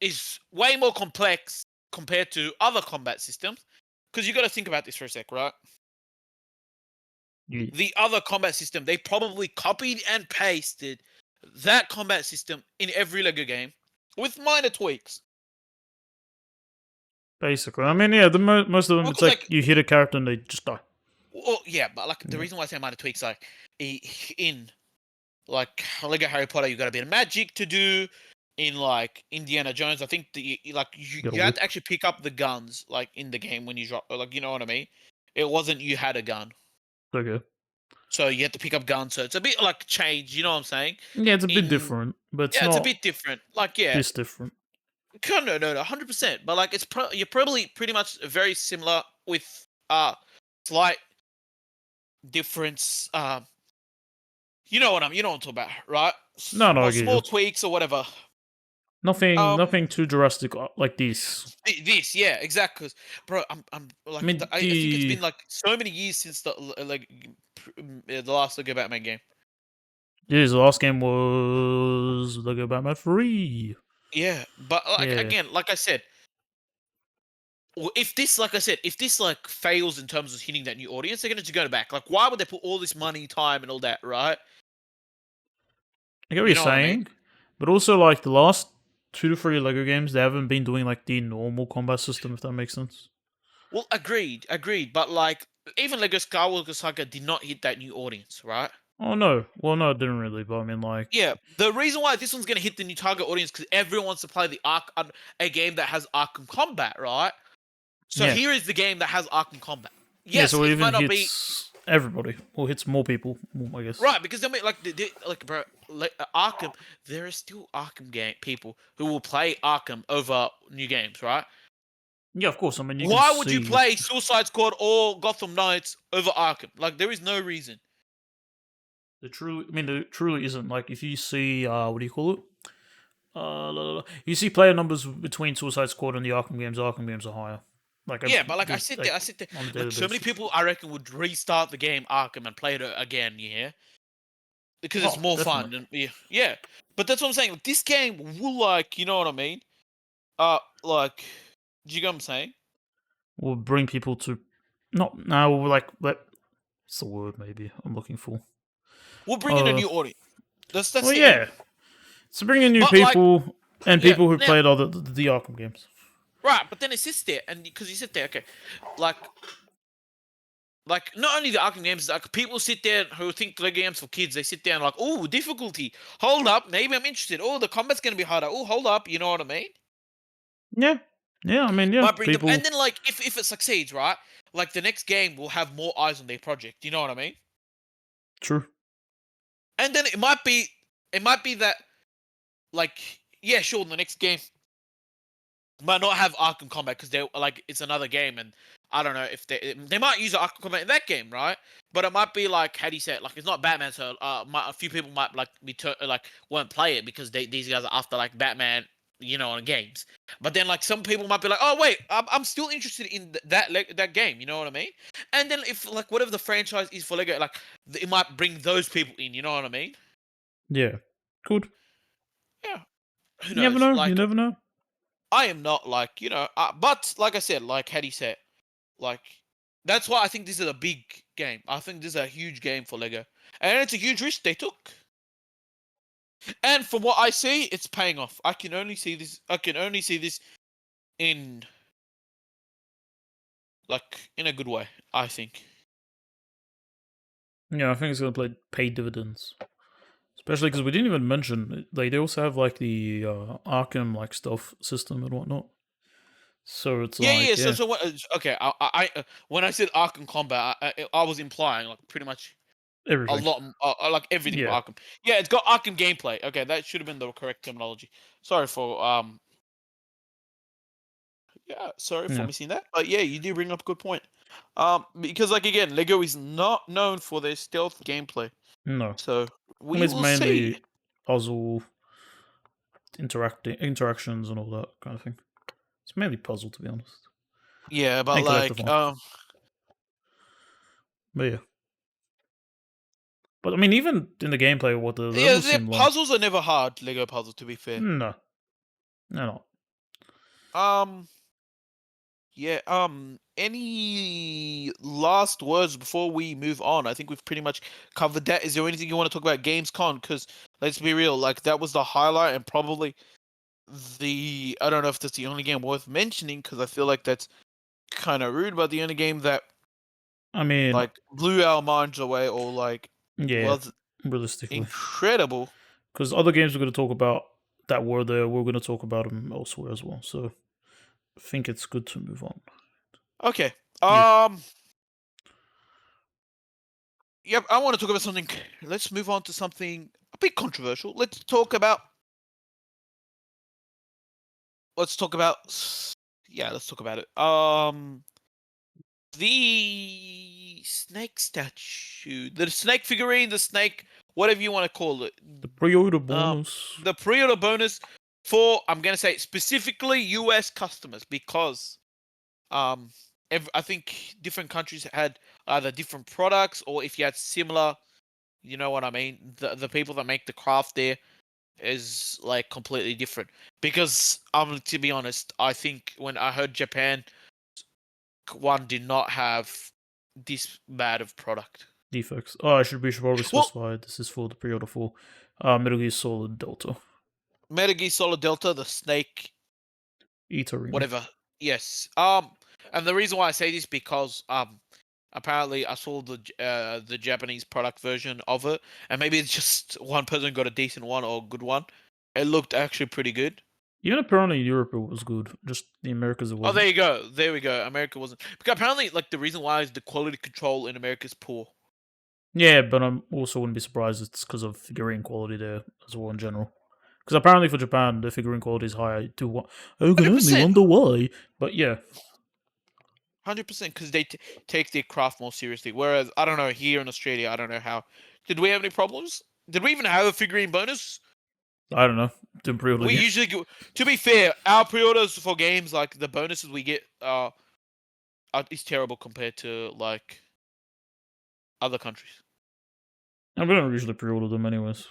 S2: is way more complex compared to other combat systems. Because you got to think about this for a sec, right?
S1: Yeah.
S2: The other combat system, they probably copied and pasted that combat system in every Lego game with minor tweaks.
S1: Basically. I mean, yeah, most of them, it's
S2: Because
S1: like
S2: like,
S1: you hit a character and they just die.
S2: well, yeah, but like the
S1: Yeah.
S2: reason why I say minor tweaks, like in like Lego Harry Potter, you got a bit of magic to do. In like Indiana Jones, I think like
S1: You got a
S2: you had to
S1: whip.
S2: actually pick up the guns like in the game when you drop, like you know what I mean. It wasn't you had a gun,
S1: Okay.
S2: so you had to pick up guns. So it's a bit like change. You know what I'm saying?
S1: Yeah, it's a bit
S2: In
S1: different, but it's
S2: Yeah, it's a
S1: not
S2: bit different. Like yeah,
S1: this different.
S2: no, 100%. But like you're probably pretty much very similar with slight difference. You know what I'm talking about, right?
S1: No, no,
S2: Or
S1: I get you.
S2: small tweaks or whatever.
S1: Nothing
S2: Um,
S1: too drastic like this.
S2: This, yeah, exactly. 'Cause, bro, I'm
S1: I
S2: like,
S1: mean,
S2: I think it's been like so many years since the last Lego Batman game.
S1: yeah, the last game was Lego Batman 3.
S2: Yeah, but like
S1: Yeah.
S2: again, like I said, if this, like I said, if this like fails in terms of hitting that new audience, they're gonna just go back. Like, why would they put all this money, time, and all that, right?
S1: I get what you're
S2: You know what I mean?
S1: saying, but also like the last 2 to 3 Lego games, they haven't been doing like the normal combat system, if that makes sense.
S2: Well, agreed. But like, even Lego Skywalker Saga did not hit that new audience, right?
S1: Oh no, well no, it didn't really. But I mean, like,
S2: Yeah, the reason why this one's gonna hit the new target audience because everyone wants to play a game that has Arkham Combat, right? So
S1: yeah,
S2: here is the game that has Arkham Combat.
S1: yeah.
S2: Yes,
S1: So it
S2: it
S1: even
S2: might not be
S1: hits everybody, or hits more people, I guess.
S2: right because I mean, like bro, like Arkham, there are still Arkham game people who will play Arkham over new games, right?
S1: Yeah, of course. I mean, you can
S2: Why would you
S1: see
S2: play Suicide Squad or Gotham Knights over Arkham? Like, there is no reason.
S1: the truly. I mean, there truly isn't. Like, if you see, what do you call it? You see player numbers between Suicide Squad and the Arkham games. Arkham games are higher. Like,
S2: Yeah, but like
S1: there's like
S2: I sit there,
S1: on a daily
S2: like so many
S1: basis.
S2: people I reckon would restart the game Arkham and play it again. You hear? Because it's
S1: Oh,
S2: more
S1: definitely.
S2: fun and yeah. But that's what I'm saying. Like, this game will you know what I mean? Like, do you get what I'm saying?
S1: Will bring people to not now. Like, what's the word? Maybe I'm looking for.
S2: We'll bring in a
S1: Uh,
S2: new audience. That's
S1: well,
S2: the aim.
S1: yeah. So bringing new
S2: But like,
S1: people and
S2: yeah,
S1: people who
S2: now
S1: played the Arkham games.
S2: right. But then it sits there, and because you sit there, okay, like not only the Arkham games, like people sit there who think the games for kids, they sit there and like, oh, difficulty. Hold up, maybe I'm interested. Oh, the combat's gonna be harder. Oh, hold up, you know what I mean?
S1: Yeah, yeah. I mean, yeah.
S2: Might bring them, and
S1: People.
S2: then like if it succeeds, right? Like the next game will have more eyes on their project. You know what I mean?
S1: True.
S2: And then it might be that like yeah, sure, the next game might not have Arkham Combat because they like it's another game, and I don't know if they might use Arkham Combat in that game, right? But it might be like how do you say it? Like it's not Batman, so a few people might like like won't play it because these guys are after like Batman, you know, on games. But then like some people might be like, oh wait, I'm still interested in that game, you know what I mean? And then if like whatever the franchise is for Lego, like it might bring those people in, you know what I mean?
S1: Yeah. Could.
S2: Yeah, who
S1: You never
S2: knows?
S1: know. You
S2: Like
S1: never know.
S2: I am not like but like I said, like how do you say it? Like that's why I think this is a big game. I think this is a huge game for Lego, and it's a huge risk they took. And from what I see, it's paying off. I can only see this. I can only see this in in a good way. I think.
S1: Yeah, I think it's gonna pay dividends. Especially because we didn't even mention like they also have like the Arkham like stealth system and whatnot. So it's
S2: Yeah, yeah.
S1: like
S2: So,
S1: yeah,
S2: so what? Okay. When I said Arkham Combat, I was implying like pretty much a
S1: everything.
S2: lot, like everything for
S1: Yeah,
S2: Arkham. Yeah, it's got Arkham gameplay. Okay, that should have been the correct terminology. Sorry for Yeah, sorry for
S1: yeah.
S2: missing that. But yeah, you do bring up a good point. Because like again, Lego is not known for their stealth gameplay.
S1: No,
S2: So
S1: I mean
S2: we
S1: it's
S2: will see.
S1: mainly puzzle interactions and all that kind of thing. It's mainly puzzle to be honest,
S2: Yeah, but
S1: and
S2: like
S1: collectathon. But yeah, but I mean even in the gameplay, what the
S2: yeah,
S1: levels
S2: their
S1: seem long.
S2: puzzles are never hard, Lego puzzles to be fair.
S1: No, no.
S2: Um yeah, any last words before we move on? I think we've pretty much covered that. Is there anything you want to talk about Gamescom? Because let's be real, like that was the highlight and probably I don't know if that's the only game worth mentioning because I feel like that's kind of rude, but the only game that
S1: I mean,
S2: like blew our minds away or like
S1: yeah,
S2: was
S1: realistically,
S2: incredible.
S1: because other games we're going to talk about that were there, we're going to talk about them elsewhere as well. So I think it's good to move on.
S2: Okay.
S1: Yeah.
S2: Yep, I want to talk about something. Let's move on to something a bit controversial. Let's talk about it. The snake statue, the snake figurine, the snake, whatever you want to call it.
S1: The pre-order
S2: Um,
S1: bonus.
S2: the pre-order bonus for I'm gonna say specifically US customers because um, I think different countries had either different products or if you had similar, you know what I mean. The people that make the craft there is like completely different because to be honest, I think when I heard Japan one did not have this bad of product.
S1: Defects. Oh, we should probably
S2: Well,
S1: specify this is for the pre-order for Metal Gear Solid Delta
S2: Metal Gear Solid Delta, the Snake,
S1: Eater remake.
S2: whatever. Yes. And the reason why I say this because Apparently, I saw the Japanese product version of it, and maybe it's just one person got a decent one or a good one. It looked actually pretty good.
S1: Even apparently in Europe it was good. Just the Americas it
S2: Oh, there
S1: wasn't.
S2: you go. There we go. America wasn't because apparently, like the reason why is the quality control in America is poor.
S1: Yeah, but I'm also wouldn't be surprised it's because of figurine quality there as well in general. Because apparently for Japan the figurine quality is higher too. I can
S2: Hundred
S1: only
S2: percent,
S1: wonder why. But yeah,
S2: 100%, because they take their craft more seriously. Whereas I don't know here in Australia, I don't know how. Did we have any problems? Did we even have a figurine bonus?
S1: I don't know. Didn't pre-order the
S2: We
S1: game.
S2: usually go. To be fair, our pre-orders for games like the bonuses we get is terrible compared to like other countries.
S1: And we don't usually pre-order them anyways.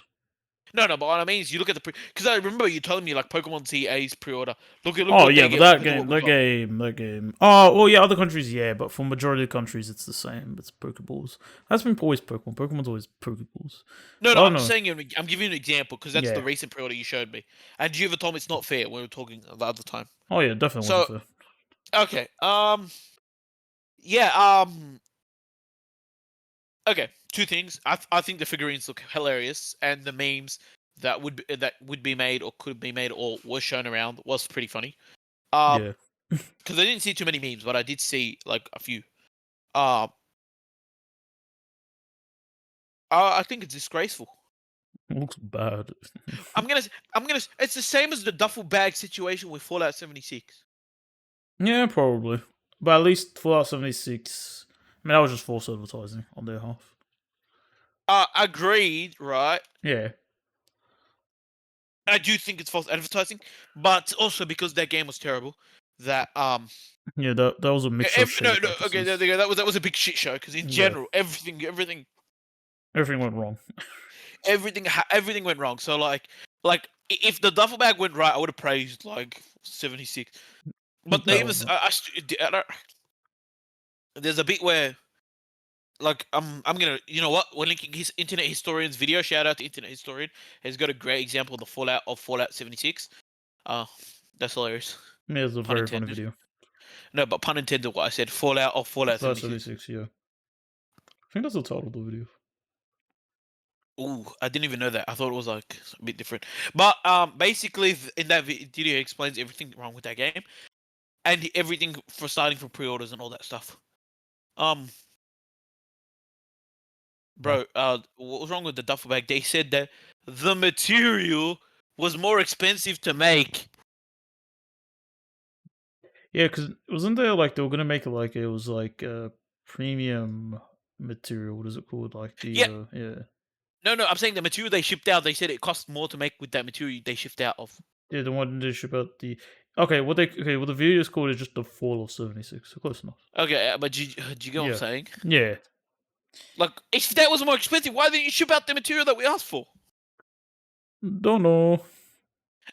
S2: No, no, but what I mean is you look at the because I remember you telling me like Pokemon CA's pre-order. Look
S1: Oh
S2: what
S1: yeah,
S2: they
S1: but
S2: get
S1: that
S2: compared to what
S1: game,
S2: we
S1: that
S2: got.
S1: game, that game. Oh well, yeah, other countries, yeah, but for majority of countries, it's the same. It's Pokeballs. That's been always Pokemon. Pokemon's always Pokeballs.
S2: No,
S1: But
S2: no,
S1: I don't
S2: I'm just
S1: know.
S2: saying. I'm giving you an example because that's the
S1: Yeah.
S2: recent pre-order you showed me, and you ever told me it's not fair when we were talking the other time.
S1: Oh yeah, definitely wasn't
S2: So
S1: fair.
S2: okay, yeah, okay. Two things. I think the figurines look hilarious, and the memes that would be made or could be made or were shown around was pretty funny.
S1: Yeah,
S2: Because I didn't see too many memes, but I did see like a few. Um, I think it's disgraceful.
S1: it looks bad.
S2: It's the same as the duffel bag situation with Fallout 76.
S1: Yeah, probably. But at least Fallout 76. I mean, that was just false advertising on their half.
S2: Agreed, right?
S1: Yeah,
S2: I do think it's false advertising, but also because that game was terrible. That
S1: yeah, that was a mixture of
S2: no,
S1: shady
S2: no, okay, there,
S1: practices.
S2: there you go. That was a big shit show because in
S1: Yeah,
S2: general,
S1: everything went wrong.
S2: everything went wrong. So like if the duffel bag went right, I would have praised like 76. But they
S1: That
S2: even
S1: one,
S2: I don't, there's a bit where like I'm gonna we're linking his internet historian's video. Shout out to internet historian. He's got a great example of the Fallout 76. Uh, that's hilarious.
S1: yeah, it's a
S2: Pun
S1: very funny
S2: intended.
S1: video.
S2: No, but pun intended. What I said. Fallout
S1: Fallout
S2: 76.
S1: 76, yeah. I think that's the title of the video.
S2: Ooh, I didn't even know that. I thought it was like a bit different. But basically in that video, he explains everything wrong with that game and everything for starting from pre-orders and all that stuff. Um,
S1: Wow.
S2: bro, what was wrong with the duffel bag? They said that the material was more expensive to make.
S1: Yeah, because wasn't there like they were gonna make it like it was like premium material? What is it called? Like the
S2: Yeah,
S1: yeah,
S2: no, I'm saying the material they shipped out. They said it cost more to make with that material they shipped out of.
S1: yeah, the one they ship out the. Okay, what the video is called is just the Fall of 76. So close enough.
S2: Okay, but do you get what I'm
S1: Yeah,
S2: saying?
S1: yeah.
S2: Like, if that was more expensive, why didn't you ship out the material that we asked for?
S1: Don't know.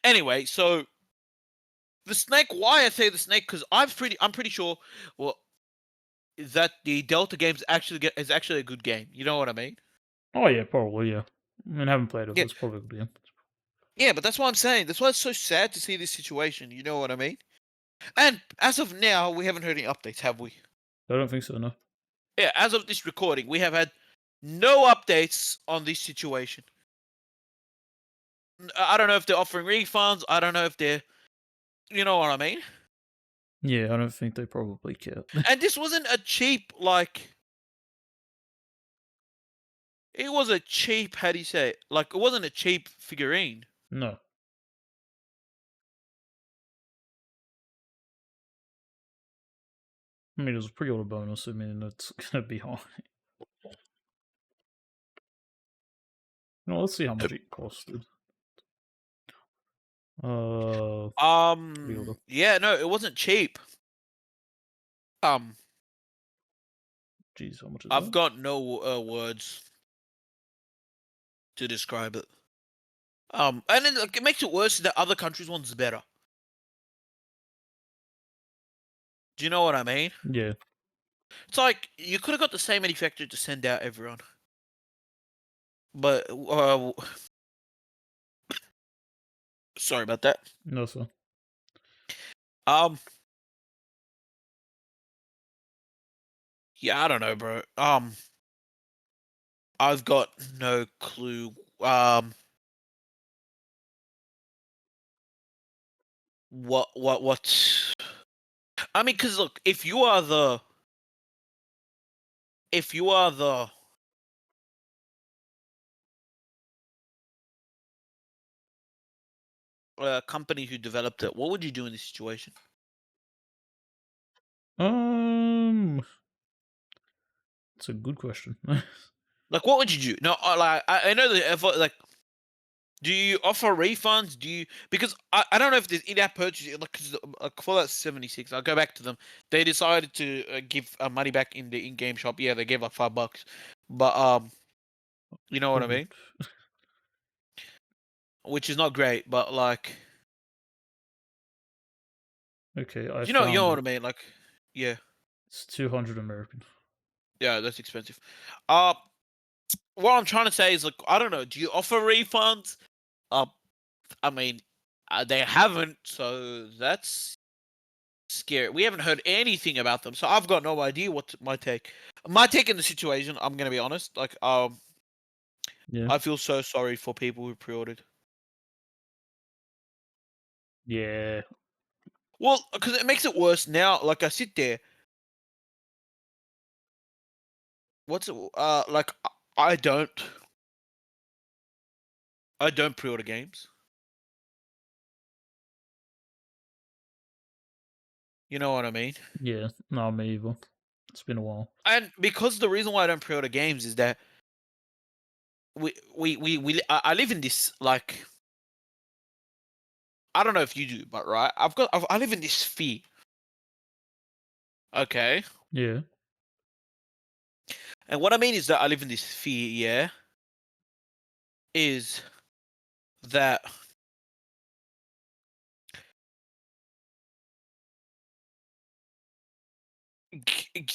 S2: Anyway, so the snake. Why I say the snake? Because I'm pretty sure. Well, that the Delta games is actually a good game. You know what I mean?
S1: Oh yeah, probably yeah. I mean, I haven't played it, but
S2: Yeah,
S1: it's probably a good game.
S2: yeah. But that's what I'm saying. That's why it's so sad to see this situation. You know what I mean? And as of now, we haven't heard any updates, have we?
S1: I don't think so. No.
S2: Yeah. As of this recording, we have had no updates on this situation. I don't know if they're offering refunds. I don't know if they're. You know what I mean?
S1: Yeah, I don't think they probably care.
S2: And this wasn't a cheap like. It was a cheap. How do you say it? Like it wasn't a cheap figurine.
S1: No. I mean, it was a pre-order bonus. I mean, it's gonna be high. No, let's see how much it costed. Pre-order.
S2: Yeah, no, it wasn't cheap. Um,
S1: Jeez, how much is
S2: I've
S1: that?
S2: got no words to describe it. And then like, it makes it worse that other countries' one's better. Do you know what I mean?
S1: Yeah.
S2: It's like you could have got the same manufacturer to send out everyone, but sorry about that.
S1: No, sir.
S2: Um, Yeah, I don't know, bro. I've got no clue. What? I mean, because look, if you are the company who developed it, what would you do in this situation?
S1: Um, it's a good question.
S2: Like, what would you do? No, like I know that if, like, do you offer refunds? Do you because I don't know if there's in-app purchase like, 'cause, Fallout 76. I'll go back to them. They decided to give money back in the in-game shop. Yeah, they gave like $5, but you know what I
S1: Good.
S2: mean? Which is not great, but like,
S1: Okay, I
S2: you know
S1: found
S2: what I
S1: it.
S2: mean? Like, yeah,
S1: It's 200 American.
S2: yeah, that's expensive. Uh, what I'm trying to say is like, I don't know. Do you offer refunds? Uh, I mean, they haven't, so that's scary. We haven't heard anything about them, so I've got no idea what my take. My take in the situation, I'm gonna be honest. Like,
S1: Yeah.
S2: I feel so sorry for people who pre-ordered.
S1: Yeah.
S2: Well, because it makes it worse now. Like, I sit there. What's it? Like, I don't, I don't pre-order games. You know what I mean?
S1: Yeah. No, me either. It's been a while.
S2: And because the reason why I don't pre-order games is that I live in this like I don't know if you do, but right, I live in this fear. Okay,
S1: Yeah.
S2: and what I mean is that I live in this fear. Yeah, is that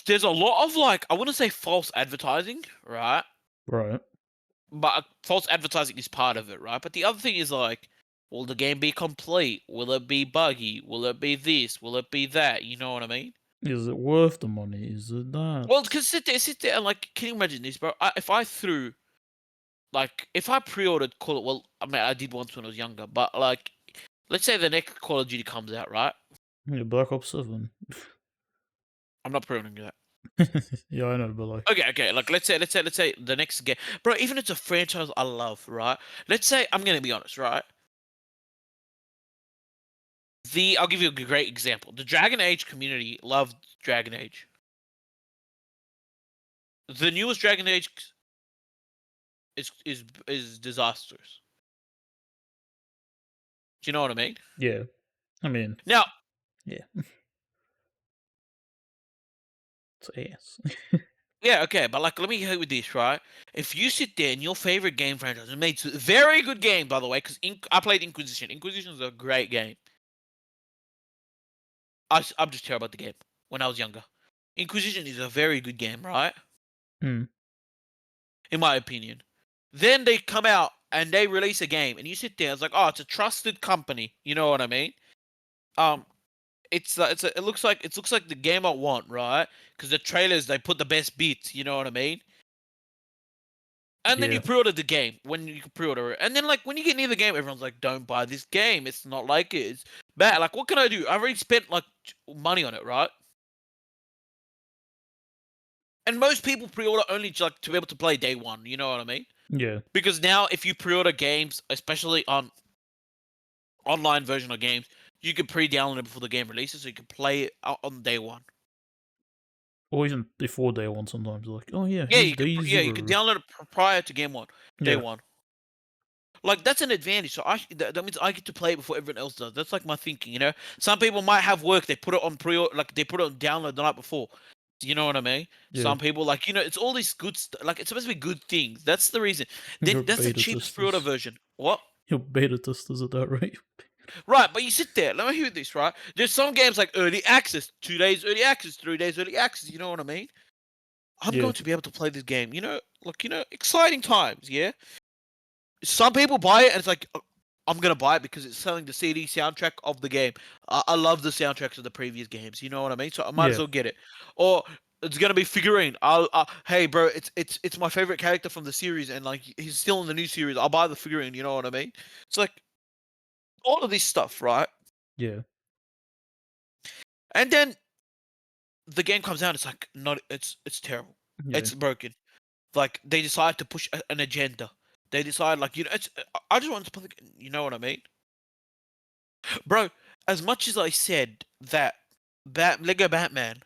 S2: there's a lot of like I wouldn't say false advertising, right?
S1: Right.
S2: But false advertising is part of it, right? But the other thing is like, will the game be complete? Will it be buggy? Will it be this? Will it be that? You know what I mean?
S1: Is it worth the money? Is it that?
S2: Well, because sit there, and like, can you imagine this, bro? If I threw, like, if I pre-ordered Call of, well, I mean, I did once when I was younger, but like, let's say the next Call of Duty comes out, right?
S1: Yeah, Black Ops 7.
S2: I'm not pre-ordering that.
S1: Yeah, I know, but like,
S2: Okay. Like, let's say the next game, bro. Even if it's a franchise I love, right? Let's say I'm gonna be honest, right? I'll give you a great example. The Dragon Age community loved Dragon Age. The newest Dragon Age is disastrous. Do you know what I mean?
S1: yeah. I mean,
S2: Now,
S1: yeah. It's ass.
S2: yeah, okay, but like, let me hit you with this, right? If you sit there and your favorite game franchise and made a very good game, by the way, because I played Inquisition. Inquisition is a great game. I'm just terrible at the game when I was younger. Inquisition is a very good game, right?
S1: Hmm.
S2: In my opinion. Then they come out and they release a game, and you sit there, it's like, oh, it's a trusted company. You know what I mean? Um, it looks like the game I want, right? Because the trailers they put the best bits. You know what I mean? And then
S1: Yeah.
S2: you pre-order the game when you can pre-order it. And then like when you get near the game, everyone's like, "Don't buy this game. It's not like it. It's bad." Like, what can I do? I've already spent like money on it, right? And most people pre-order only like to be able to play day one. You know what I mean?
S1: Yeah.
S2: Because now, if you pre-order games, especially on online version of games, you can pre-download it before the game releases, so you can play it on day one.
S1: Or even before day one sometimes. Like, oh yeah,
S2: Yeah,
S1: here's day
S2: you can
S1: 0.
S2: download it prior to game one, day
S1: Yeah.
S2: one. Like that's an advantage. So that means I get to play it before everyone else does. That's like my thinking, you know. Some people might have work, they put it on like they put it on download the night before. You know what I mean?
S1: Yeah.
S2: Some people like it's all these good like it's supposed to be good things. That's the reason. Then
S1: Your
S2: that's the
S1: beta
S2: cheapest pre-order
S1: testers.
S2: version. What?
S1: Your beta testers at that rate.
S2: Right, but you sit there. Let me hear this. Right, there's some games like early access, 2 days early access, 3 days early access. You know what I mean? I'm
S1: Yeah.
S2: going to be able to play this game. Exciting times. Yeah. Some people buy it and it's like, I'm gonna buy it because it's selling the CD soundtrack of the game. I love the soundtracks of the previous games. You know what I mean? So I might as
S1: Yeah.
S2: well get it. Or it's gonna be figurine. Hey bro, it's my favorite character from the series, and like he's still in the new series. I'll buy the figurine. You know what I mean? It's like all of this stuff, right?
S1: Yeah.
S2: And then the game comes out. It's like not. It's terrible.
S1: Yeah.
S2: It's broken. Like they decide to push an agenda. They decide like It's. I just want to play. You know what I mean, bro? As much as I said that Lego Batman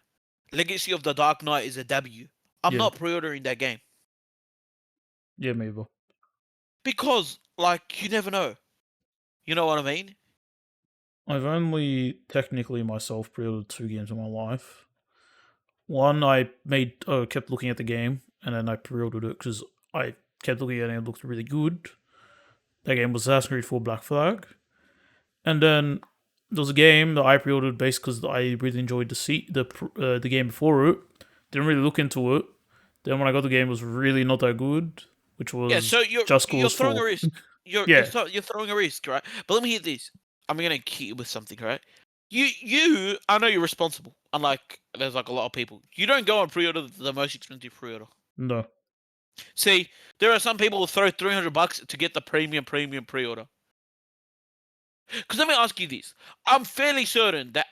S2: Legacy of the Dark Knight is a W, I'm
S1: Yeah.
S2: not pre-ordering that game
S1: Yeah, maybe.
S2: because like you never know. You know what I mean?
S1: I've only technically myself pre-ordered 2 games in my life. One I kept looking at the game, and then I pre-ordered it because I kept looking at it and it looked really good. That game was Assassin's Creed 4 Black Flag. And then there was a game that I pre-ordered based because I really enjoyed the game before it. Didn't really look into it. Then when I got the game, it was really not that good, which
S2: Yeah.
S1: was
S2: So
S1: Just
S2: you're
S1: Cause
S2: throwing a
S1: 4.
S2: risk.
S1: Yeah,
S2: You're throwing a risk, right? But let me hit this. I'm gonna key you with something, right? I know you're responsible. Unlike there's like a lot of people, you don't go and pre-order the most expensive pre-order.
S1: no,
S2: See, there are some people who throw $300 to get the premium pre-order. Because let me ask you this: I'm fairly certain that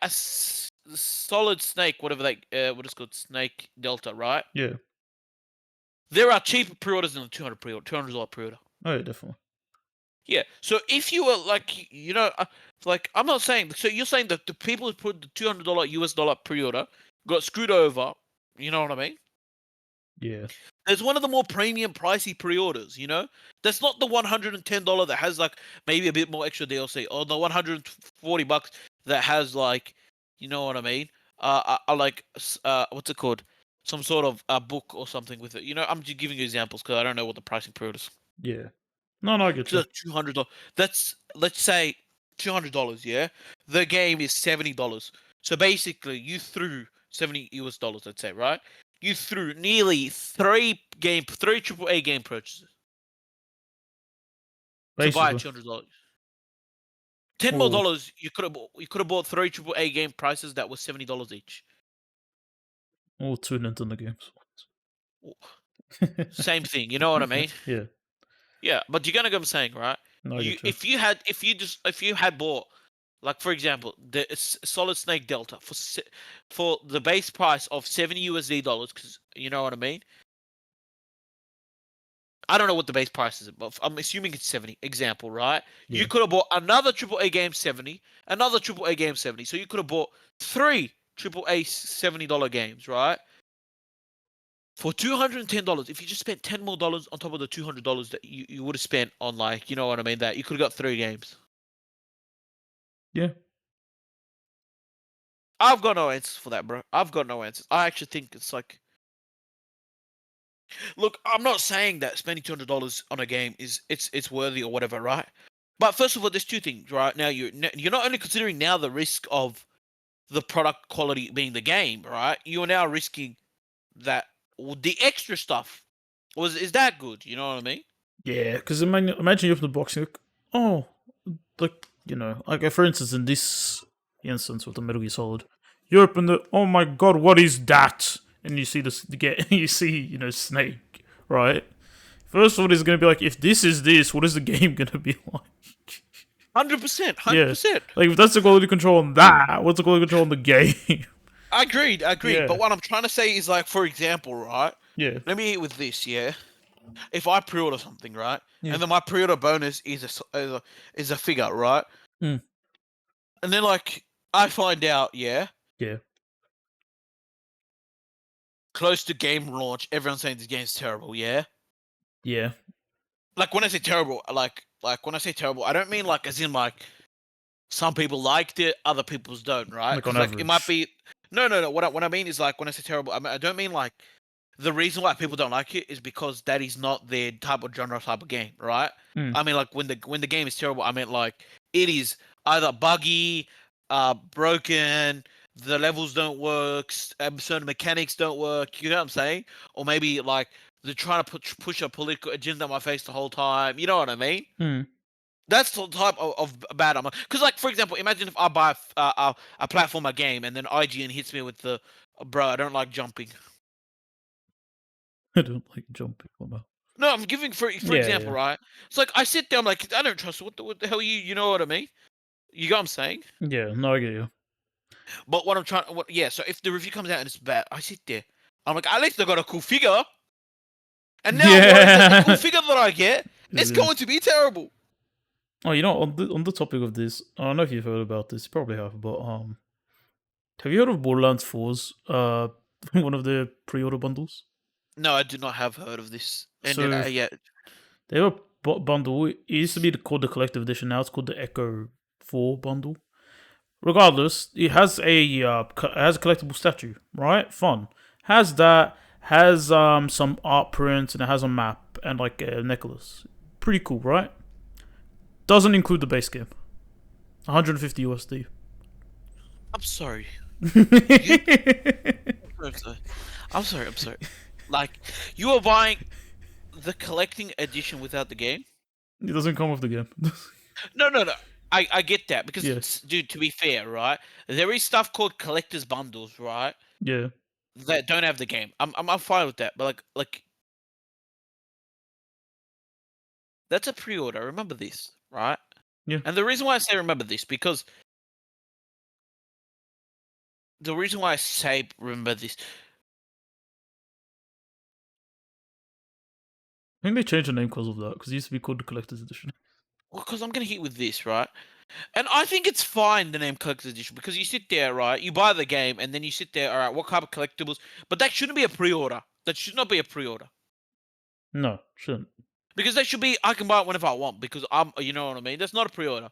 S2: Solid Snake, whatever what is called, Snake Delta, right?
S1: yeah,
S2: There are cheaper pre-orders than the $200 pre-order.
S1: oh yeah, definitely,
S2: Yeah. So if you were like, like I'm not saying. So you're saying that the people who put the $200 pre-order got screwed over. You know what I mean?
S1: yeah,
S2: There's one of the more premium, pricey pre-orders. That's not the $110 that has like maybe a bit more extra DLC, or the $140 that has like, you know what I mean? Like what's it called? Some sort of book or something with it. I'm just giving you examples because I don't know what the pricing pre-orders.
S1: yeah. No, no, I get
S2: So
S1: you.
S2: $200. That's let's say $200. Yeah, the game is $70. So basically, you threw $70 US. Let's say, right? You threw nearly three AAA game purchases to buy
S1: Basically,
S2: $200. Ten more
S1: well,
S2: dollars, you could have bought three AAA game prices that was $70 each.
S1: all 2 Nintendo games.
S2: Same thing, you know what I mean?
S1: Yeah,
S2: Yeah, but you're gonna go. I'm saying, right?
S1: no, I
S2: You
S1: get you.
S2: if you had bought, like for example, the Solid Snake Delta for the base price of $70 because you know what I mean. I don't know what the base price is, but I'm assuming it's 70. Example, right? You
S1: Yeah,
S2: could have bought another AAA game 70, another AAA game 70. So you could have bought three AAA $70 games, right? For $210. If you just spent $10 more on top of the $200 that you would have spent on, like, you know what I mean, that you could have got 3 games.
S1: yeah,
S2: I've got no answers for that, bro. I've got no answers. I actually think it's like, look, I'm not saying that spending $200 on a game it's worthy or whatever, right? But first of all, there's two things, right? Now you're not only considering now the risk of the product quality being the game, right? You are now risking that the extra stuff is that good? You know what I mean?
S1: yeah. Because imagine you open the box and you're like, oh, like for instance, in this instance with the Metal Gear Solid, you open it. Oh my god, what is that? And you see you see Snake, right? First of all, it's gonna be like, if this is this, what is the game gonna be like?
S2: 100%,
S1: Yeah,
S2: 100%.
S1: like if that's the quality control on that, what's the quality control on the game?
S2: I agreed.
S1: Yeah,
S2: But what I'm trying to say is, like, for example, right?
S1: yeah,
S2: Let me hit with this, yeah. If I pre-order something, right,
S1: yeah,
S2: and then my pre-order bonus is a figure, right,
S1: mm,
S2: and then like I find out, yeah,
S1: yeah,
S2: close to game launch, everyone's saying this game's terrible, yeah.
S1: yeah.
S2: Like when I say terrible, like when I say terrible, I don't mean like as in like some people liked it, other people's don't, right?
S1: Like on
S2: Because like it might
S1: average.
S2: be no. What I mean is like when I say terrible, I don't mean like the reason why people don't like it is because that is not their type of genre type of game, right?
S1: Mm,
S2: I mean, like when the game is terrible, I meant like it is either buggy, broken, the levels don't work, certain mechanics don't work. You know what I'm saying? Or maybe like they're trying to push a political agenda on my face the whole time. You know what I mean?
S1: mm,
S2: That's the type of bad I'm. Because, like, for example, imagine if I buy a platformer game and then IGN hits me with the, bro, I don't like jumping.
S1: I don't like jumping on that.
S2: No, I'm giving for
S1: Yeah,
S2: example,
S1: yeah,
S2: right? It's like I sit there, I'm like, I don't trust you. What the hell you know what I mean? You know what I'm saying?
S1: yeah. No, I get you.
S2: But what I'm trying, what yeah. So if the review comes out and it's bad, I sit there. I'm like, at least they got a cool figure. And now I'm worried that the cool
S1: Yeah.
S2: figure that I get is
S1: Yeah.
S2: going to be terrible.
S1: Oh, on the topic of this, I don't know if you've heard about this. You probably have, but have you heard of Borderlands 4's one of the pre-order bundles?
S2: No, I do not have heard of this. And
S1: So
S2: yeah,
S1: they have a bundle. It used to be called the Collective Edition. Now it's called the Echo 4 bundle. Regardless, it has a collectible statue, right? Fun. Has that. Has some art prints and it has a map and like a necklace. Pretty cool, right? Doesn't include the base game. 150 USD.
S2: I'm sorry. You, I'm sorry. I'm sorry. I'm sorry. Like you are buying the collecting edition without the game?
S1: It doesn't come with the game.
S2: No, no, no. I get that because,
S1: Yeah,
S2: dude, to be fair, right? There is stuff called collector's bundles, right?
S1: yeah,
S2: That don't have the game. I'm fine with that, but like that's a pre-order. Remember this, right?
S1: yeah.
S2: And the reason why I say remember this because the reason why I say remember this
S1: I think they changed the name because of that. Because it used to be called the Collector's Edition.
S2: because I'm gonna hit with this, right? And I think it's fine the name collector's edition because you sit there, right? You buy the game and then you sit there, all right, what kind of collectibles? But that shouldn't be a pre-order. That should not be a pre-order.
S1: No, shouldn't.
S2: Because that should be I can buy it whenever I want because you know what I mean? That's not a pre-order.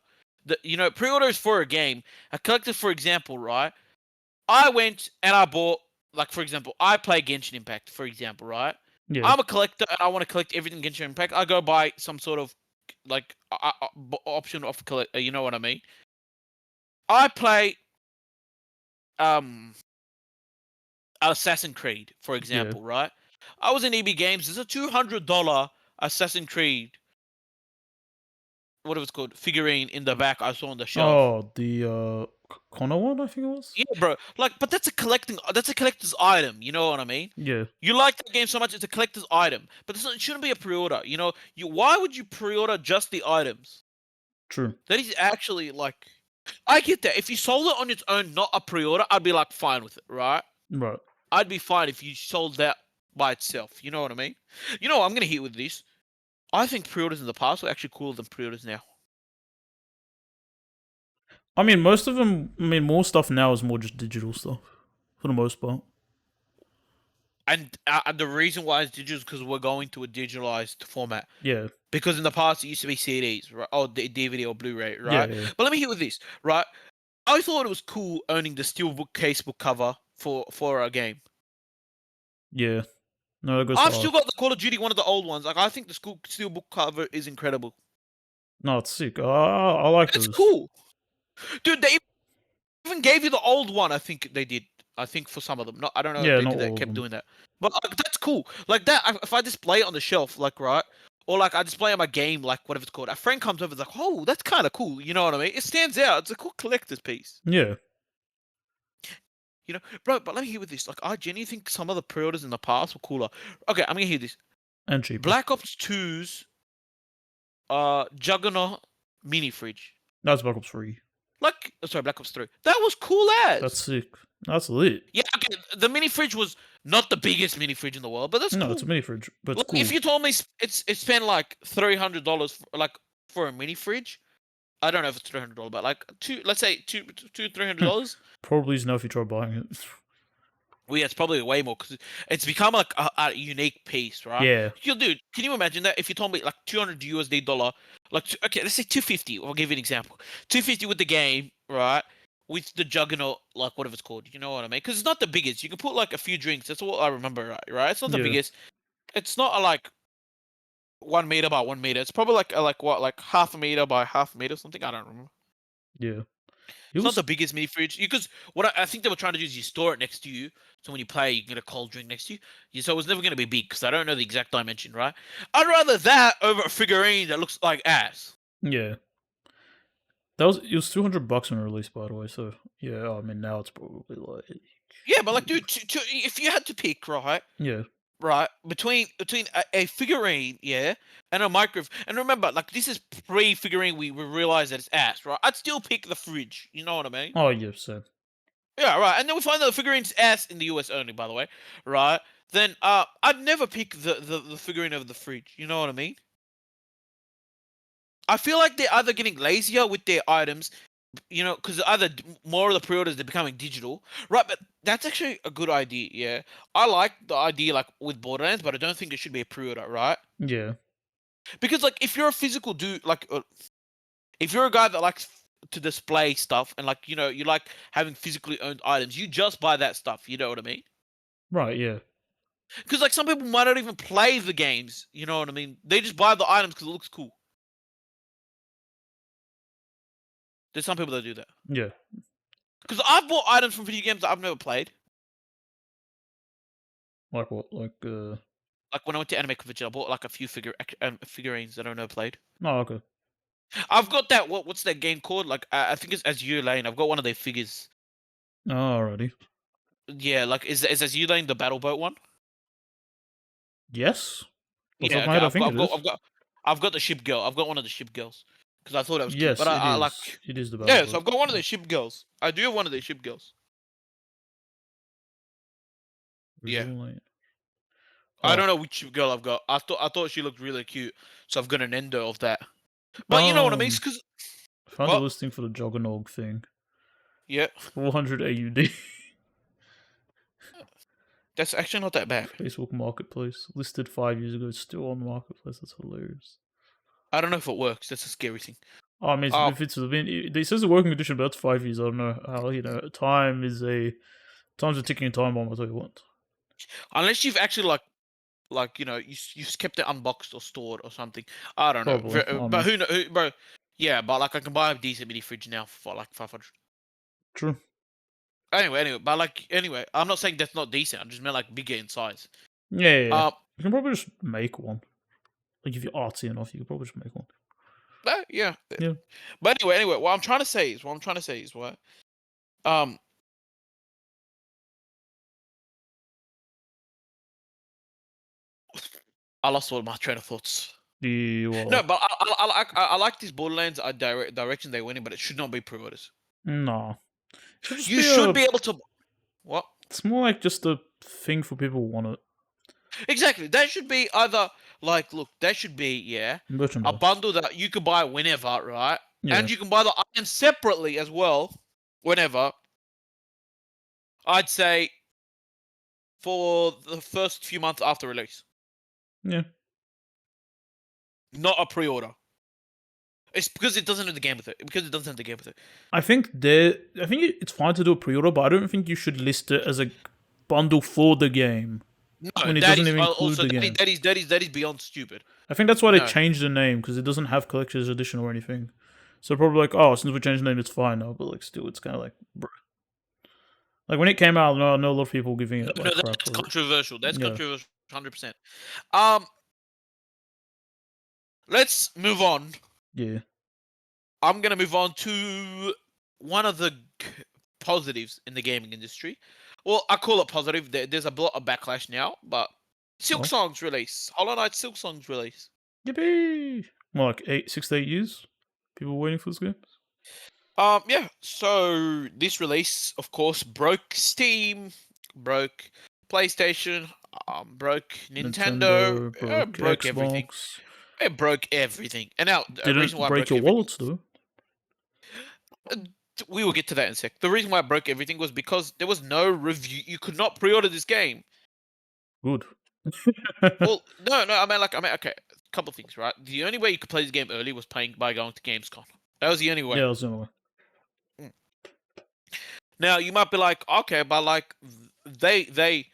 S2: Pre-order is for a game. A collector, for example, right? I went and I bought, like, for example, I play Genshin Impact, for example, right?
S1: Yeah,
S2: I'm a collector and I want to collect everything Genshin Impact. I go buy some sort of like option of collect. You know what I mean? I play um Assassin's Creed, for
S1: yeah.
S2: example, right? I was in EB Games. There's a $200 Assassin's Creed, what it was called, figurine in the back. I saw on the shelf.
S1: Oh, the Connor one, I think it was.
S2: Yeah, bro. Like, but that's a collector's item. You know what I mean?
S1: Yeah,
S2: You like the game so much, it's a collector's item. But it shouldn't be a pre-order. Why would you pre-order just the items?
S1: true.
S2: That is actually like, I get that. If you sold it on its own, not a pre-order, I'd be like fine with it, right?
S1: Right.
S2: I'd be fine if you sold that by itself. You know what I mean? I'm gonna hit with this. I think pre-orders in the past were actually cooler than pre-orders now.
S1: I mean, most of them. I mean, more stuff now is more just digital stuff for the most part.
S2: And the reason why it's digital is because we're going to a digitalized format.
S1: Yeah,
S2: Because in the past it used to be CDs, right? Or DVD or Blu-ray,
S1: yeah,
S2: right?
S1: yeah,
S2: But let me hit with this, right? I thought it was cool owning the steelbook casebook cover for a game.
S1: yeah. No, that goes
S2: I've
S1: hard.
S2: still got the Call of Duty, one of the old ones. Like I think the steelbook cover is incredible.
S1: No, it's sick. I like
S2: It's
S1: those.
S2: cool, dude. They even gave you the old one. I think they did. I think for some of them. I don't know if
S1: Yeah,
S2: they
S1: not
S2: did that.
S1: all of
S2: Kept
S1: them.
S2: doing that, but like, that's cool. Like that. If I display it on the shelf, like right, or like I display on my game, like whatever it's called. A friend comes over, is like, oh, that's kind of cool. You know what I mean? It stands out. It's a cool collector's piece.
S1: Yeah,
S2: Bro. But let me hear with this. Like I genuinely think some of the pre-orders in the past were cooler. Okay, I'm gonna hear this.
S1: and cheaper.
S2: Black Ops 2's Juggernaut mini fridge.
S1: That's Black Ops 3.
S2: Like, sorry, Black Ops 3. That was cool
S1: That's
S2: as.
S1: sick. That's lit.
S2: Yeah, okay. The mini fridge was not the biggest mini fridge in the world, but that's
S1: No, it's a
S2: cool.
S1: mini fridge, but it's
S2: Like, if
S1: cool.
S2: you told me it spent like $300 for a mini fridge, I don't know if it's $300, but like let's say $300.
S1: Probably is now if you try buying it.
S2: Well, yeah, it's probably way more because it's become like a unique piece, right?
S1: Yeah,
S2: Dude, can you imagine that if you told me like 200 USD dollar, like okay, let's say 250. I'll give you an example. 250 with the game, right? With the Juggernaut, like whatever it's called, you know what I mean? Because it's not the biggest. You can put like a few drinks. That's what I remember, right? It's not the
S1: yeah,
S2: biggest. It's not like 1 meter by 1 meter. It's probably like what, like half a meter by half a meter or something. I don't remember.
S1: yeah. It
S2: It's not
S1: was
S2: the biggest mini fridge. Because what I think they were trying to do is you store it next to you, so when you play, you can get a cold drink next to you. So it was never going to be big because I don't know the exact dimension, right? I'd rather that over a figurine that looks like ass.
S1: yeah. It was $200 when released, by the way. So yeah, I mean now it's probably like
S2: Yeah, but like, dude, if you had to pick, right?
S1: yeah,
S2: right? Between a figurine, yeah, and a microwave. And remember, like this is pre-figurine. We realize that it's ass, right? I'd still pick the fridge. You know what I mean?
S1: Oh yeah, so
S2: Yeah, right. And then we find that the figurine's ass in the US only, by the way, right? Then I'd never pick the figurine over the fridge. You know what I mean? I feel like they're either getting lazier with their items, because either more of the pre-orders they're becoming digital, right? But that's actually a good idea. Yeah, I like the idea like with Borderlands, but I don't think it should be a pre-order, right?
S1: yeah,
S2: Because like if you're a physical dude, like if you're a guy that likes to display stuff and like you like having physically owned items, you just buy that stuff. You know what I mean?
S1: right, yeah,
S2: Because like some people might not even play the games. You know what I mean? They just buy the items because it looks cool. There's some people that do that.
S1: yeah.
S2: Because I've bought items from video games that I've never played.
S1: Like what? Like
S2: Like when I went to Anime Convention, I bought like a few figurines that I never played.
S1: oh okay.
S2: I've got that. What's that game called? Like I think it's Azure Lane. I've got one of their figures.
S1: Alrighty.
S2: Yeah, like is Azure Lane the battle boat one?
S1: Yes. Off the top
S2: Yeah,
S1: of my
S2: okay.
S1: head, I
S2: I've
S1: think
S2: got
S1: it is.
S2: I've got the ship girl. I've got one of the ship girls because I thought that was cute. But
S1: Yes, it
S2: I
S1: is.
S2: like
S1: It is the battle
S2: yeah. So
S1: boat.
S2: I've got one of
S1: Yeah.
S2: their ship girls. I do have one of their ship girls. Yeah.
S1: Visual Lane.
S2: I
S1: Oh,
S2: don't know which ship girl I've got. I thought she looked really cute, so I've got an endo of that. But you know what I mean?
S1: um,
S2: Because
S1: I found a
S2: what?
S1: listing for the Juggernog thing.
S2: Yeah,
S1: 400 AUD.
S2: that's actually not that bad.
S1: Facebook Marketplace. Listed 5 years ago. Still on Marketplace. That's hilarious.
S2: I don't know if it works. That's a scary thing.
S1: Oh, I mean,
S2: Um,
S1: if it's been, it says a working condition, but that's 5 years. I don't know how, time's a ticking time bomb, I'll tell you what.
S2: unless you've actually like you've kept it unboxed or stored or something. I don't know.
S1: Probably. I don't
S2: But
S1: know.
S2: who know, bro? Yeah, but like I can buy a decent mini fridge now for like 500.
S1: True.
S2: Anyway, I'm not saying that's not decent. I just meant like bigger in size.
S1: Yeah, yeah, yeah.
S2: Uh,
S1: You can probably just make one. Like, if you're artsy enough, you could probably just make one.
S2: yeah.
S1: Yeah.
S2: But anyway, what I'm trying to say is what um I lost all my train of thoughts.
S1: The,
S2: No,
S1: well,
S2: but I like these Borderlands direction they went in, but it should not be pre-orders.
S1: nah. It should just
S2: You
S1: be
S2: should
S1: a.
S2: be able to what?
S1: It's more like just a thing for people who want it.
S2: Exactly. That should be either like look, that should be a
S1: Merchandise.
S2: bundle that you can buy whenever, right?
S1: Yeah.
S2: And you can buy the items separately as well, whenever. I'd say for the first few months after release,
S1: Yeah.
S2: not a pre-order. It's because it doesn't have the game with it. Because it doesn't have the game with it.
S1: I think it's fine to do a pre-order, but I don't think you should list it as a bundle for the game
S2: No,
S1: when it
S2: that
S1: doesn't
S2: is
S1: even include
S2: also
S1: the game.
S2: that is beyond stupid.
S1: I think that's why they
S2: No,
S1: changed the name because it doesn't have collector's edition or anything. So probably like, oh, since we changed the name, it's fine now. But like, still, it's kind of like, bruh. Like when it came out, I know a lot of people giving it
S2: no,
S1: like crap
S2: that's
S1: for it.
S2: controversial. That's
S1: Yeah,
S2: controversial, 100%. Um, let's move on.
S1: yeah.
S2: I'm gonna move on to one of the positives in the gaming industry. Well, I call it positive. There's a lot of backlash now, but Silk
S1: Well,
S2: Song's release, Hollow Knight Silk Song's release.
S1: yippee! More like 6 to 8 years. People waiting for this game.
S2: Yeah. So this release, of course, broke Steam, broke PlayStation, broke Nintendo,
S1: Nintendo broke
S2: broke everything.
S1: Xbox.
S2: It broke everything. And now the reason
S1: Didn't
S2: why it
S1: break
S2: broke
S1: your
S2: everything.
S1: wallets though.
S2: uh, We will get to that in a sec. The reason why I broke everything was because there was no review. You could not pre-order this game.
S1: Good.
S2: Well, no. Okay. A couple things, right? The only way you could play this game early was paying by going to Gamescom. That was the only way.
S1: Yeah, that's the only way.
S2: Mm. Now you might be like, okay, but like they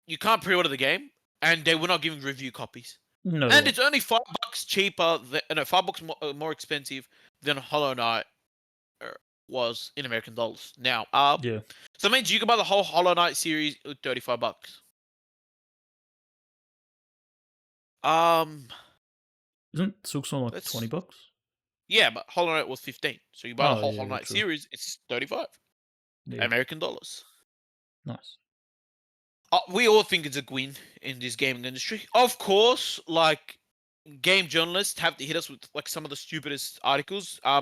S2: you can't pre-order the game, and they were not giving review copies,
S1: No, they
S2: and
S1: won't.
S2: it's only $5 cheaper. No, $5 more expensive than Hollow Knight was in American dollars. Now,
S1: Yeah.
S2: so that means you can buy the whole Hollow Knight series with $35. Um,
S1: Isn't Silksong like
S2: let's
S1: 20 bucks?
S2: yeah, but Hollow Knight was 15. So you buy the
S1: Oh
S2: whole
S1: yeah,
S2: Hollow
S1: yeah,
S2: Knight
S1: true.
S2: series, it's 35
S1: Yeah,
S2: American dollars.
S1: nice.
S2: We all think it's a win in this gaming industry. Of course, like game journalists have to hit us with like some of the stupidest articles.
S1: I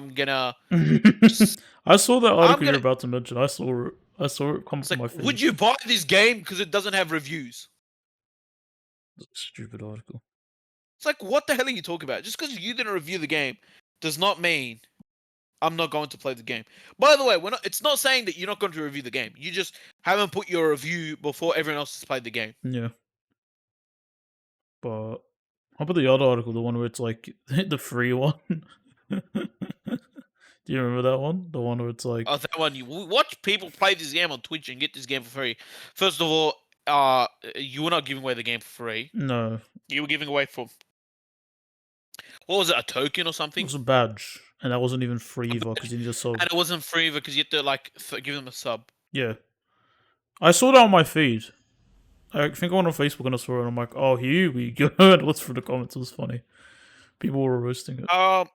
S1: saw that
S2: I'm
S1: article you're
S2: gonna.
S1: about to mention. I saw it. I saw it come up
S2: It's
S1: on
S2: like,
S1: my
S2: would
S1: feed.
S2: you buy this game because it doesn't have reviews?
S1: Stupid article.
S2: It's like, what the hell are you talking about? Just because you didn't review the game does not mean I'm not going to play the game. By the way, we're not. It's not saying that you're not going to review the game. You just haven't put your review before everyone else has played the game.
S1: Yeah, but how about the other article, the one where it's like the free one? Do you remember that one? The one where it's
S2: Oh,
S1: like,
S2: that one. You watch people play this game on Twitch and get this game for free. First of all, you were not giving away the game for free.
S1: no,
S2: You were giving away for what was it, a token or
S1: it
S2: something?
S1: was a badge, and that wasn't even free
S2: A
S1: either
S2: badge,
S1: because you need a
S2: and
S1: sub.
S2: it wasn't free because you had to like give them a sub.
S1: Yeah, I saw that on my feed. I think I went on Facebook and I saw it, and I'm like, oh, here we go. And looked through the comments. It was funny. People were roasting it.
S2: Um,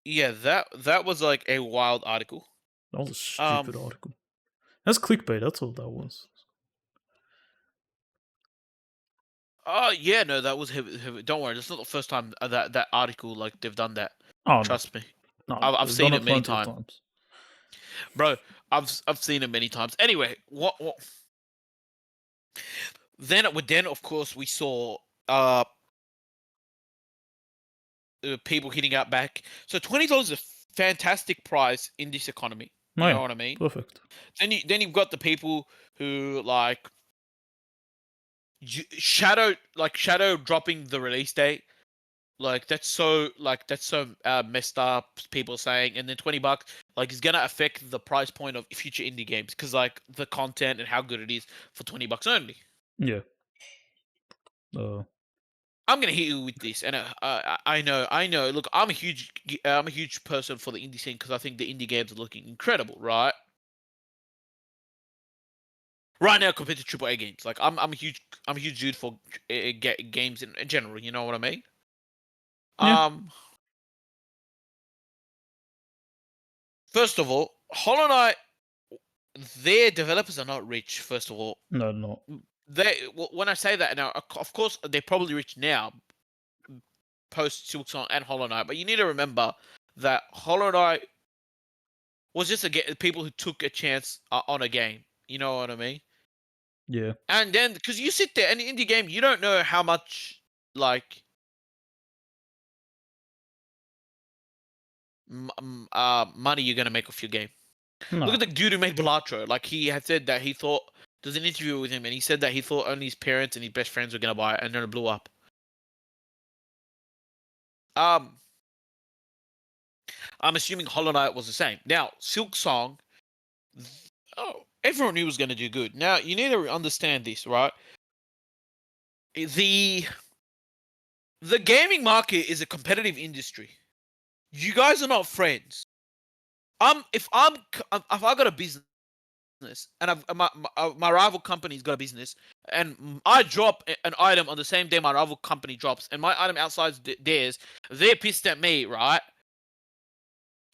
S2: yeah, that was like a wild article.
S1: That was a
S2: Um,
S1: stupid article. That's clickbait. That's all that was.
S2: oh yeah, no, that was heavy, heavy. Don't worry, that's not the first time that article like they've done that.
S1: Oh no,
S2: Trust me,
S1: no,
S2: I've
S1: they've done
S2: seen it
S1: it
S2: many
S1: plenty of
S2: times,
S1: times.
S2: bro. I've seen it many times. Anyway, what? Then of course we saw uh people hitting out back. So $20 is a fantastic price in this economy.
S1: Oh
S2: You know
S1: yeah,
S2: what I mean?
S1: perfect.
S2: Then you've got the people who like shadow dropping the release date. Like that's so messed up. People saying, and then $20 like is gonna affect the price point of future indie games because like the content and how good it is for $20 only.
S1: Yeah.
S2: I'm gonna hit you with this, and I know. Look, I'm a huge person for the indie scene because I think the indie games are looking incredible, right? Right now, compared to AAA games, like I'm a huge dude for games in general. You know what I mean?
S1: Yeah.
S2: Um, First of all, Hollow Knight, their developers are not rich. First of all,
S1: No, not.
S2: when I say that now, of course they're probably rich now, post Silksong and Hollow Knight, but you need to remember that Hollow Knight was just people who took a chance on a game. You know what I mean?
S1: Yeah.
S2: And then because you sit there and in the game, you don't know how much like money you're gonna make off your game. Look
S1: No.
S2: at the dude who made Balatro. Like he had said that he thought there's an interview with him, and he said that he thought only his parents and his best friends were gonna buy it, and then it blew up. Um, I'm assuming Hollow Knight was the same. Now, Silk Song, oh, everyone knew was gonna do good. Now you need to understand this, right? The the gaming market is a competitive industry. You guys are not friends. If I got a business and my rival company's got a business and I drop an item on the same day my rival company drops and my item outside theirs, they're pissed at me, right?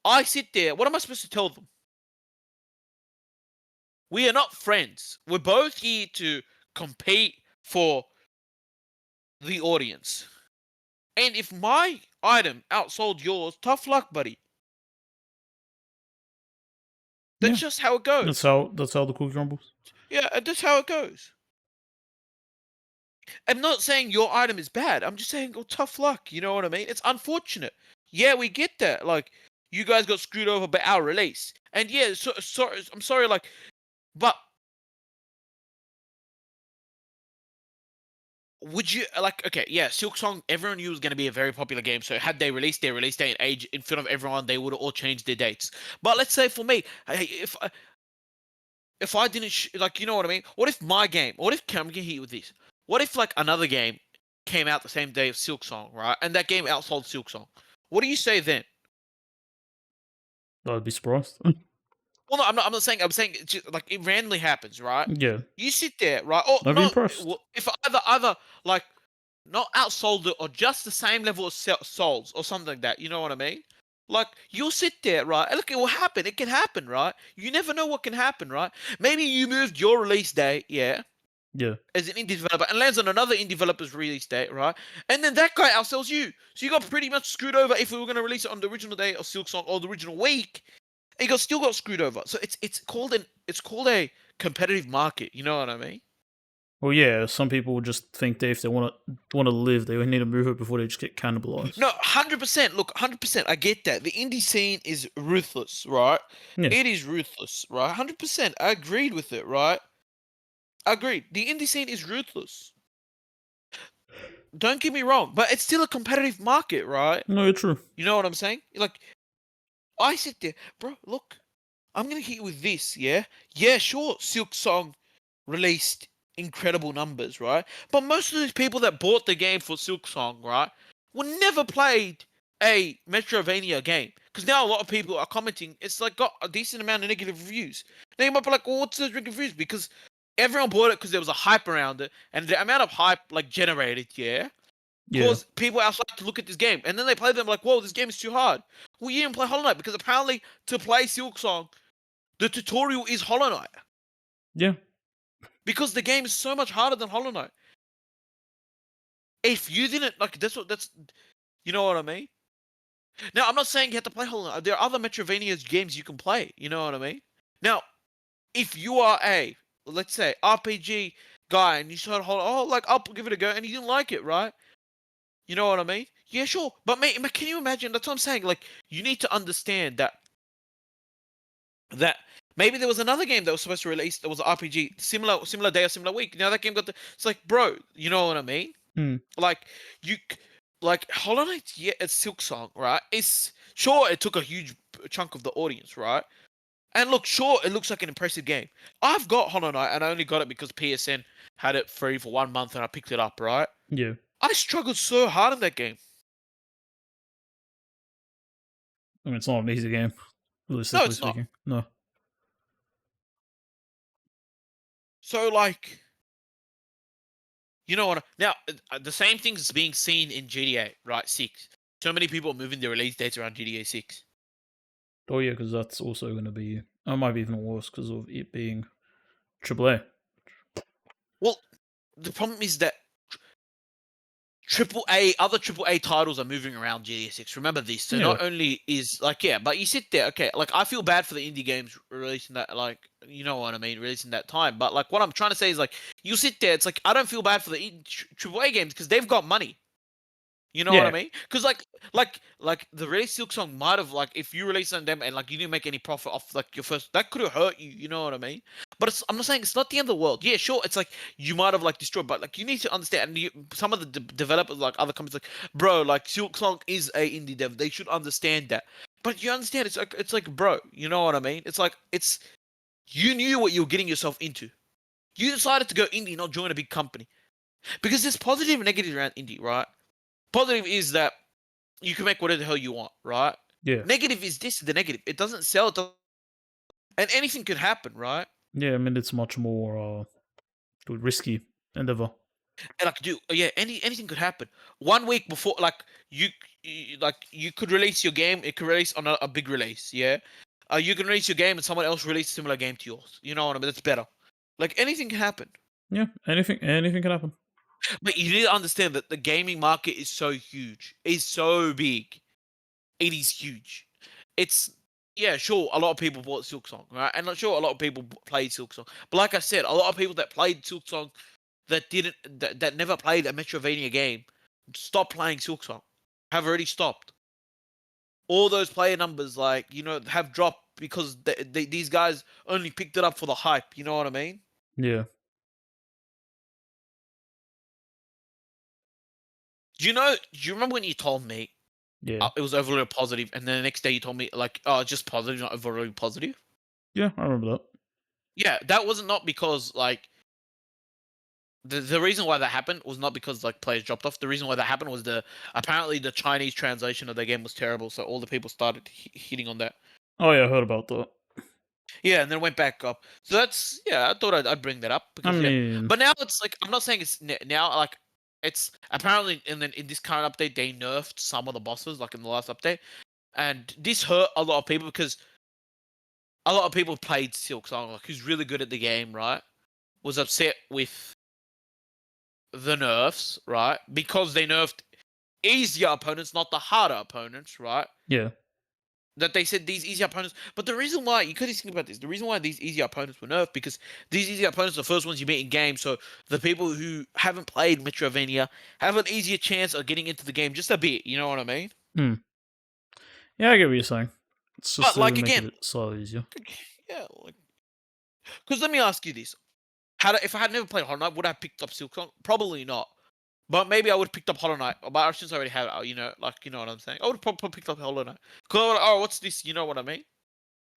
S2: I sit there. What am I supposed to tell them? We are not friends. We're both here to compete for the audience. And if my item outsold yours, tough luck, buddy.
S1: Yeah.
S2: That's just how it
S1: That's
S2: goes.
S1: how the cookie crumbles.
S2: Yeah, that's how it goes. I'm not saying your item is bad. I'm just saying, oh, tough luck. You know what I mean? It's unfortunate. Yeah, we get that. Like, you guys got screwed over by our release. And yeah, I'm sorry, like, but would you like? Okay, yeah, Silk Song. Everyone knew was going to be a very popular game. So had they released their release date and age in front of everyone, they would have all changed their dates. But let's say for me, if I didn't like, you know what I mean? What if my game? What if I'm gonna hit you with this? What if like another game came out the same day of Silk Song, right? And that game outsold Silk Song. What do you say then?
S1: I'd be surprised.
S2: Well, no, I'm not saying. I'm saying it's just, like it randomly happens, right?
S1: Yeah.
S2: You sit there, right? Or
S1: I'd be
S2: not.
S1: impressed.
S2: Well, if either like not outsold it or just the same level of souls or something like that. You know what I mean? Like, you'll sit there, right? And look, it will happen. It can happen, right? You never know what can happen, right? Maybe you moved your release date, yeah,
S1: Yeah.
S2: as an indie developer, and lands on another indie developer's release date, right? And then that guy outsells you. So you got pretty much screwed over if we were going to release it on the original day of Silk Song or the original week. And you still got screwed over. So it's called a competitive market. You know what I mean?
S1: Well, yeah. Some people just think that if they want to live, they need to move it before they just get cannibalized.
S2: No, 100%. Look, 100%. I get that. The indie scene is ruthless, right?
S1: Yeah.
S2: It is ruthless, right? 100%. I agreed with it, right? Agreed. The indie scene is ruthless. Don't get me wrong, but it's still a competitive market, right?
S1: No, you're true.
S2: You know what I'm saying? Like, I sit there, bro, look, I'm gonna hit you with this, yeah? Yeah, sure, Silk Song released incredible numbers, right? But most of these people that bought the game for Silk Song, right, were never played a Metrovania game. Because now a lot of people are commenting, it's like got a decent amount of negative reviews. Now you might be like, well, what's those negative reviews? Because everyone bought it because there was a hype around it, and the amount of hype like generated, yeah,
S1: Yeah.
S2: caused people outside to look at this game, and then they play them like, whoa, this game is too hard. Well, you didn't play Hollow Knight because apparently to play Silk Song, the tutorial is Hollow Knight
S1: Yeah.
S2: because the game is so much harder than Hollow Knight. If you didn't like, that's you know what I mean. Now, I'm not saying you have to play Hollow Knight. There are other Metrovania games you can play. You know what I mean. Now, if you are a, let's say, RPG guy and you start Hollow, oh, like I'll give it a go, and you didn't like it, right? You know what I mean? Yeah, sure. But mate, can you imagine? That's what I'm saying. Like, you need to understand that maybe there was another game that was supposed to release that was an RPG, similar day or similar week. Now that game got the. It's like, bro, you know what I mean?
S1: Hmm.
S2: Like you, like Hollow Knight, yeah, it's Silk Song, right? It's sure it took a huge chunk of the audience, right? And look, sure, it looks like an impressive game. I've got Hollow Knight, and I only got it because PSN had it free for 1 month, and I picked it up, right?
S1: Yeah.
S2: I struggled so hard in that game.
S1: I mean, it's not an easy game,
S2: No,
S1: realistically
S2: it's not.
S1: speaking. No.
S2: So like, you know what? Now the same thing is being seen in GTA, right? 6. So many people are moving their release dates around GTA 6.
S1: Oh yeah, because that's also going to be. It might be even worse because of it being AAA.
S2: Well, the problem is that triple A titles are moving around GTA 6. Remember this. So
S1: Yeah.
S2: not only is like, yeah, but you sit there, okay, like I feel bad for the indie games releasing that, like, you know what I mean, releasing that time. But like what I'm trying to say is like, you sit there, it's like I don't feel bad for the triple A games because they've got money. You know what I
S1: Yeah.
S2: mean? Because like the release Silk Song might have, like, if you release on them and like you didn't make any profit off like your first, that could have hurt you. You know what I mean? But I'm not saying it's not the end of the world. Yeah, sure, it's like you might have like destroyed, but like you need to understand. And some of the developers, like other companies, like, bro, like Silk Song is a indie dev. They should understand that. But you understand, it's like, bro, you know what I mean? It's like you knew what you were getting yourself into. You decided to go indie, not join a big company, because there's positive and negative around indie, right? Positive is that you can make whatever the hell you want, right?
S1: Yeah.
S2: Negative is this, the negative. It doesn't sell, and anything could happen, right?
S1: Yeah. I mean, it's much more risky endeavor.
S2: And like, dude, yeah, anything could happen. 1 week before, like you could release your game. It could release on a big release, yeah. You can release your game and someone else release a similar game to yours. You know what I mean? That's better. Like anything can happen.
S1: Yeah. Anything can happen.
S2: But you need to understand that the gaming market is so huge. It's so big. It is huge. It's, yeah, sure. A lot of people bought Silk Song, right? And I'm sure a lot of people played Silk Song. But like I said, a lot of people that played Silk Song that didn't that never played a Metrovania game stopped playing Silk Song. Have already stopped. All those player numbers, like, you know, have dropped because these guys only picked it up for the hype. You know what I mean?
S1: Yeah.
S2: Do you remember when you told me
S1: Yeah.
S2: it was overly positive, and then the next day you told me like, oh, it's just positive, not overly positive?
S1: Yeah. I remember that.
S2: Yeah, that wasn't not because like the reason why that happened was not because like players dropped off. The reason why that happened was apparently the Chinese translation of the game was terrible, so all the people started hitting on that.
S1: Oh yeah, I heard about that.
S2: Yeah, and then it went back up. So that's, yeah, I thought I'd bring that up
S1: I
S2: because, yeah.
S1: mean,
S2: But now it's like, I'm not saying it's now, like, it's apparently in this current update they nerfed some of the bosses like in the last update. and this hurt a lot of people because a lot of people played Silk Song, like who's really good at the game, right? Was upset with the nerfs, right? Because they nerfed easier opponents, not the harder opponents, right?
S1: Yeah.
S2: That they said these easy opponents, but the reason why you could think about this, the reason why these easy opponents were nerfed because these easy opponents are the first ones you meet in game. So the people who haven't played Metrovania have an easier chance of getting into the game just a bit. You know what I mean?
S1: Hmm. Yeah, I get what you're saying. It's just
S2: But
S1: to
S2: like
S1: make it
S2: again,
S1: a bit slightly easier.
S2: yeah. Because let me ask you this: if I had never played Hollow Knight, would I have picked up Silksong? Probably not. But maybe I would have picked up Hollow Knight. But since I already have it, you know what I'm saying. I would have probably picked up Hollow Knight. Cause oh, what's this? You know what I mean?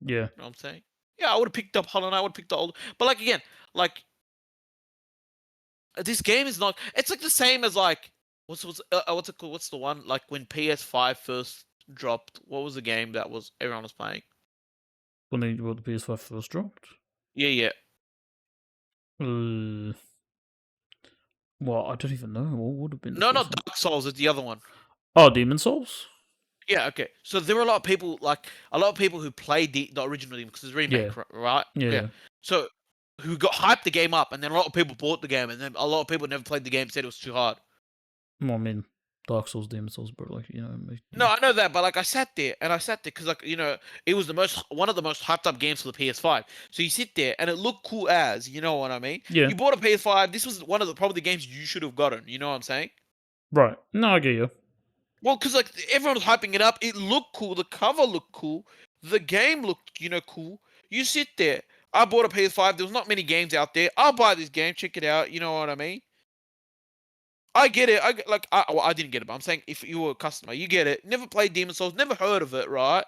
S1: Yeah.
S2: You know what I'm saying? Yeah, I would have picked up Hollow Knight. I would have picked up old. But like again, like this game is not. It's like the same as like what's it called? What's the one like when PS5 first dropped? What was the game that was everyone was playing?
S1: When the PS5 first dropped.
S2: Yeah, yeah.
S1: Uh, well, I don't even know. What would have been the
S2: No,
S1: first
S2: not
S1: one?
S2: Dark Souls. It's the other one.
S1: Oh, Demon Souls.
S2: Yeah, okay. So there were a lot of people, like a lot of people who played the original game because it's
S1: Yeah.
S2: remake, right?
S1: Yeah.
S2: Yeah.
S1: Yeah.
S2: So who got hyped the game up, and then a lot of people bought the game, and then a lot of people never played the game, said it was too hard.
S1: Well, I mean, Dark Souls, Demon Souls, but like
S2: No, I know that, but like I sat there because like it was one of the most hyped up games for the PS5. So you sit there and it looked cool as you know what I mean.
S1: yeah.
S2: You bought a PS5. This was one of the probably the games you should have gotten. You know what I'm saying?
S1: Right. No, I get you.
S2: Well, because like everyone was hyping it up, it looked cool. The cover looked cool. The game looked, cool. You sit there. I bought a PS5. There was not many games out there. I'll buy this game. Check it out. You know what I mean? I get it. I didn't get it, but I'm saying if you were a customer, you get it. Never played Demon Souls. Never heard of it, right?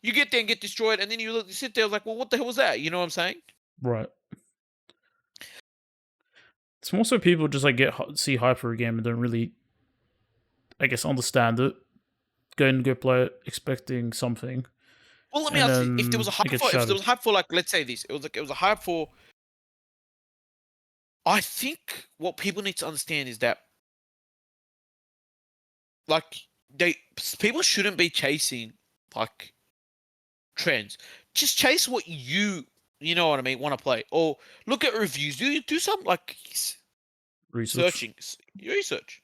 S2: You get there and get destroyed, and then you sit there like, well, what the hell was that? You know what I'm saying?
S1: Right. It's more so people just like see hype for a game and don't really, I guess, understand it. Go play it expecting something,
S2: Well, let me
S1: and
S2: ask you: if there was
S1: then
S2: a
S1: it
S2: hype
S1: gets
S2: for, if there
S1: shattered.
S2: was a hype for, like, let's say this, it was a hype for. I think what people need to understand is that like they people shouldn't be chasing like trends. Just chase what you know what I mean want to play, or look at reviews. Do some like
S1: Research.
S2: searching research.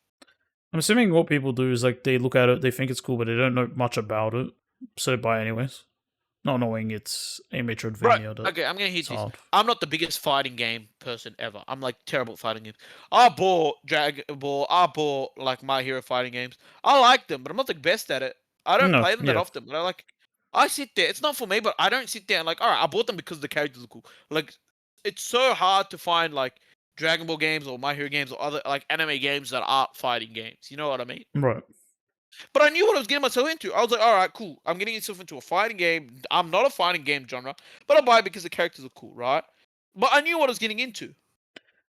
S1: I'm assuming what people do is like they look at it, they think it's cool, but they don't know much about it, so they buy it anyways. Not knowing it's a
S2: Right.
S1: Metroidvania that
S2: Okay, I'm gonna hit
S1: it's
S2: this.
S1: hard.
S2: I'm not the biggest fighting game person ever. I'm like terrible at fighting games. I bought Dragon Ball. I bought like My Hero fighting games. I like them, but I'm not the best at it. I don't
S1: No,
S2: play them that
S1: yeah,
S2: often, but I like. I sit there. It's not for me, but I don't sit there and like, all right, I bought them because the characters are cool. Like, it's so hard to find like Dragon Ball games or My Hero games or other like anime games that aren't fighting games. You know what I mean?
S1: right.
S2: But I knew what I was getting myself into. I was like, all right, cool. I'm getting myself into a fighting game. I'm not a fighting game genre, but I buy it because the characters are cool, right? But I knew what I was getting into.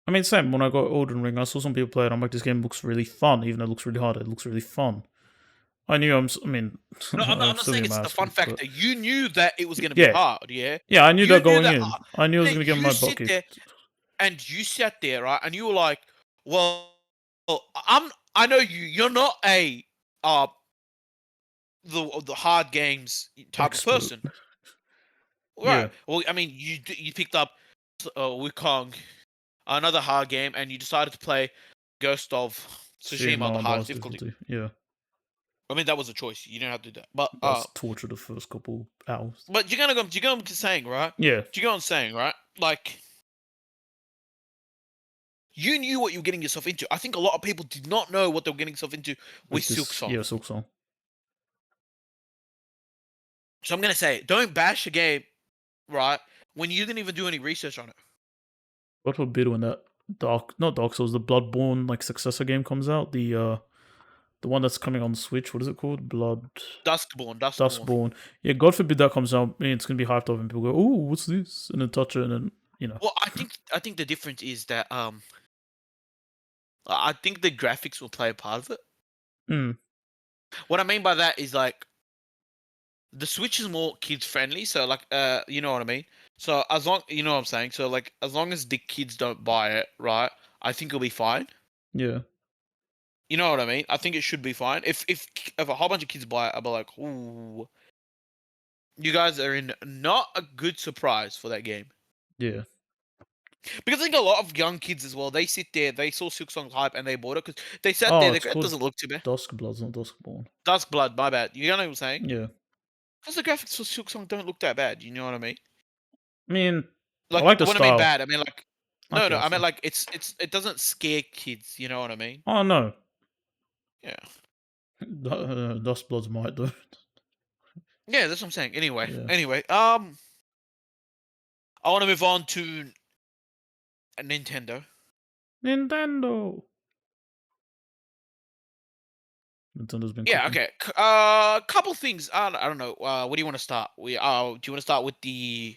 S1: I mean, same when I got Elden Ring, I saw some people play it. I'm like, this game looks really fun, even though it looks really hard. It looks really fun. I knew I mean,
S2: No, I'm not.
S1: I'm
S2: I'm not
S1: still
S2: saying
S1: getting
S2: it's
S1: my
S2: the
S1: ass
S2: fun
S1: kicked, but
S2: factor. You knew that it was going to be
S1: yeah,
S2: hard, yeah.
S1: yeah, I knew
S2: You
S1: that
S2: knew
S1: going
S2: that.
S1: in. I knew I was
S2: Then
S1: gonna get
S2: you
S1: my butt
S2: sit there
S1: kicked.
S2: and you sat there, right? And you were like, well, I'm. I know you. You're not a uh the hard games type of
S1: Expert.
S2: person, right?
S1: Yeah,
S2: Well, I mean, you picked up Wukong, another hard game, and you decided to play Ghost of
S1: shame
S2: Tsushima on the
S1: on the
S2: hardest
S1: highest
S2: difficulty.
S1: difficulty. Yeah,
S2: I mean, that was a choice. You don't have to do that. But
S1: that's torture the first couple hours.
S2: but you're gonna go saying, right?
S1: Yeah,
S2: You go on saying, right? Like you knew what you were getting yourself into. I think a lot of people did not know what they were getting themselves into with
S1: with
S2: Silk
S1: this,
S2: Song.
S1: yeah, Silk Song.
S2: So I'm gonna say, don't bash a game, right? When you didn't even do any research on it.
S1: What would be when that not Dark Souls, the Bloodborne like successor game comes out? The one that's coming on Switch. What is it called?
S2: Duskborn.
S1: Duskborn. Yeah, God forbid that comes out. I mean, it's gonna be hyped up, and people go, "Oh, what's this?" And then touch it, and then
S2: Well, I think the difference is that I think the graphics will play a part of it.
S1: mm,
S2: What I mean by that is like the Switch is more kids friendly, so like you know what I mean. So as long you know what I'm saying, so like as long as the kids don't buy it, right? I think it'll be fine.
S1: yeah,
S2: You know what I mean? I think it should be fine. If a whole bunch of kids buy it, I'll be like, ooh, you guys are in not a good surprise for that game.
S1: Yeah.
S2: Because I think a lot of young kids as well, they sit there, they saw Silk Song's hype and they bought it because they sat there,
S1: Oh,
S2: they
S1: it's
S2: go, it
S1: called
S2: doesn't look too bad.
S1: Duskbloods, not Duskborn.
S2: Dusk Blood, my bad. You know what I'm saying?
S1: Yeah.
S2: Because the graphics for Silk Song don't look that bad. You know what I mean?
S1: I mean, I
S2: Like
S1: like the
S2: when I mean
S1: style.
S2: bad, I mean like no,
S1: Okay,
S2: no,
S1: I
S2: I mean
S1: see.
S2: like it doesn't scare kids. You know what I mean?
S1: Oh no,
S2: Yeah,
S1: Duskbloods might do.
S2: yeah, that's what I'm saying.
S1: Yeah.
S2: Anyway, I want to move on to Nintendo.
S1: Nintendo. Nintendo's been
S2: Yeah,
S1: cooking.
S2: okay. Couple things. I don't know. What do you want to start? Do you want to start with the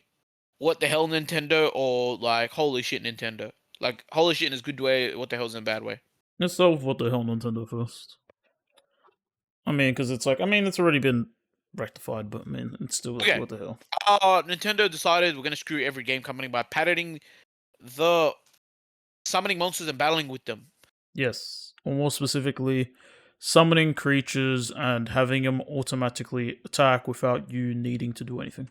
S2: what the hell Nintendo or like holy shit Nintendo? Like holy shit in a good way. What the hell's in a bad way?
S1: Let's start with what the hell Nintendo first. I mean, because it's like, I mean, it's already been rectified, but I mean, it's still like,
S2: Okay.
S1: what the hell?
S2: Nintendo decided we're gonna screw every game company by patenting the summoning monsters and battling with them.
S1: Yes. Or more specifically, summoning creatures and having them automatically attack without you needing to do anything.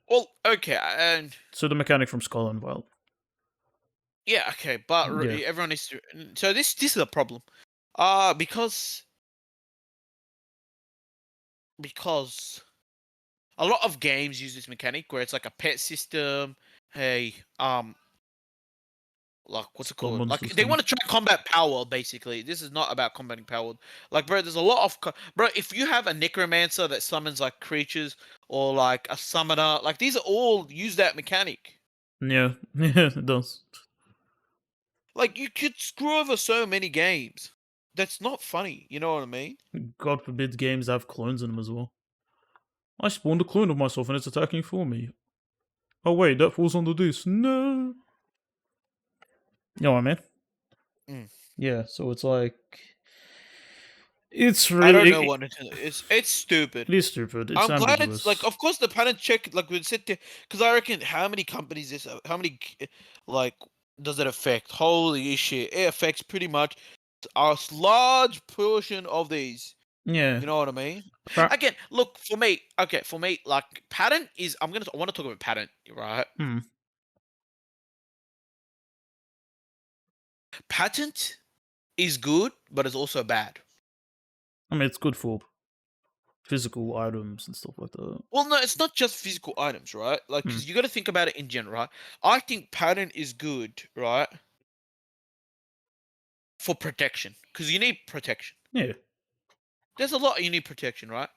S2: Well, okay, and
S1: So the mechanic from Skull and Wild.
S2: yeah, okay, but
S1: Yeah.
S2: everyone needs to. So this is a problem. Because because a lot of games use this mechanic where it's like a pet system. Hey, like what's it
S1: Skull
S2: called? Like
S1: monsters
S2: they
S1: thing.
S2: want to try combat power. Basically, this is not about combating power. Like, bro, there's a lot of bro. If you have a necromancer that summons like creatures or like a summoner, like these are all use that mechanic.
S1: Yeah. Yeah, it does.
S2: Like you could screw over so many games. That's not funny. You know what I mean?
S1: God forbid games have clones in them as well. I spawned a clone of myself and it's attacking for me. Oh wait, that falls under this. No. You know what I mean?
S2: Mm.
S1: Yeah, so it's like it's
S2: I don't
S1: really
S2: know what Nintendo is. It's stupid.
S1: it is stupid. It's
S2: I'm glad it's like,
S1: ambiguous.
S2: of course, the patent check like would sit there because I reckon how many companies this, how many like does it affect? Holy shit! It affects pretty much a large portion of these.
S1: Yeah.
S2: You know what I mean?
S1: Appar-
S2: Again, look for me. Okay, for me, like patent is. I want to talk about patent, right?
S1: hmm.
S2: Patent is good, but it's also bad.
S1: I mean, it's good for physical items and stuff like that.
S2: Well, no, it's not just physical items, right? Like,
S1: Hmm.
S2: because you got to think about it in general, right? I think patent is good, right, for protection because you need protection.
S1: Yeah.
S2: There's a lot you need protection, right?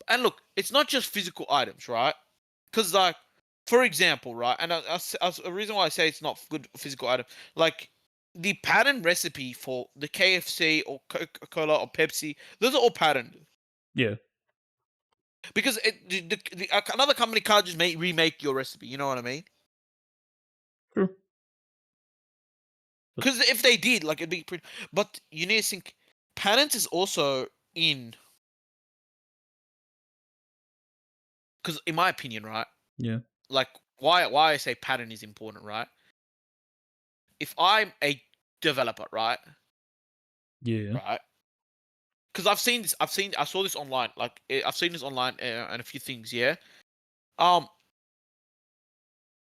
S2: And look, it's not just physical items, right? Because like, for example, right, and a reason why I say it's not good for physical item, like the pattern recipe for the KFC or Coca-Cola or Pepsi, those are all patterned
S1: Yeah.
S2: because another company can't just remake your recipe. You know what I mean?
S1: True. But
S2: Because if they did, like it'd be pretty. But you need to think, patent is also in. Because in my opinion, right,
S1: yeah.
S2: like why I say pattern is important, right? If I'm a developer, right,
S1: Yeah.
S2: right, because I've seen this, I saw this online, like I've seen this online and a few things, yeah. Um,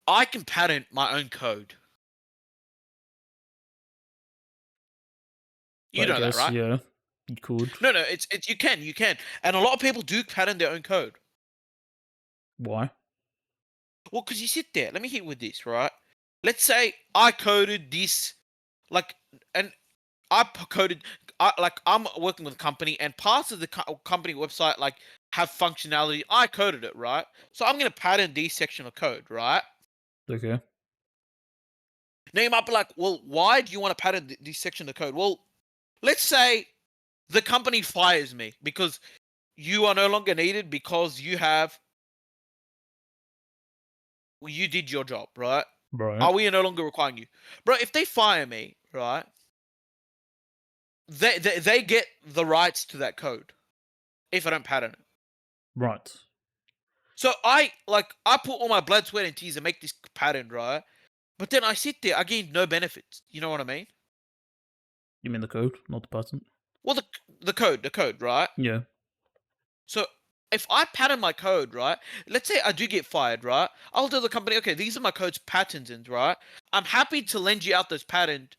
S2: I can pattern my own code. You
S1: I
S2: know that,
S1: guess,
S2: right?
S1: yeah. You could.
S2: No, it's you can, and a lot of people do pattern their own code.
S1: Why?
S2: Well, because you sit there. Let me hit with this, right? Let's say I coded this, like, and coded. I'm working with a company, and parts of the company website like have functionality. I coded it, right? So I'm gonna pattern this section of code, right?
S1: Okay.
S2: Now you might be like, well, why do you want to pattern this section of code? Well, let's say the company fires me because you are no longer needed because you did your job, right?
S1: Right.
S2: Are we no longer requiring you, bro? If they fire me, right? They get the rights to that code if I don't pattern it.
S1: Right.
S2: So I put all my blood, sweat, and tears and make this pattern, right? But then I sit there, I gain no benefits. You know what I mean?
S1: You mean the code, not the patent?
S2: Well, the code, right?
S1: Yeah.
S2: So if I pattern my code, right? Let's say I do get fired, right? I'll tell the company, okay, these are my code's patents, right? I'm happy to lend you out those patterns,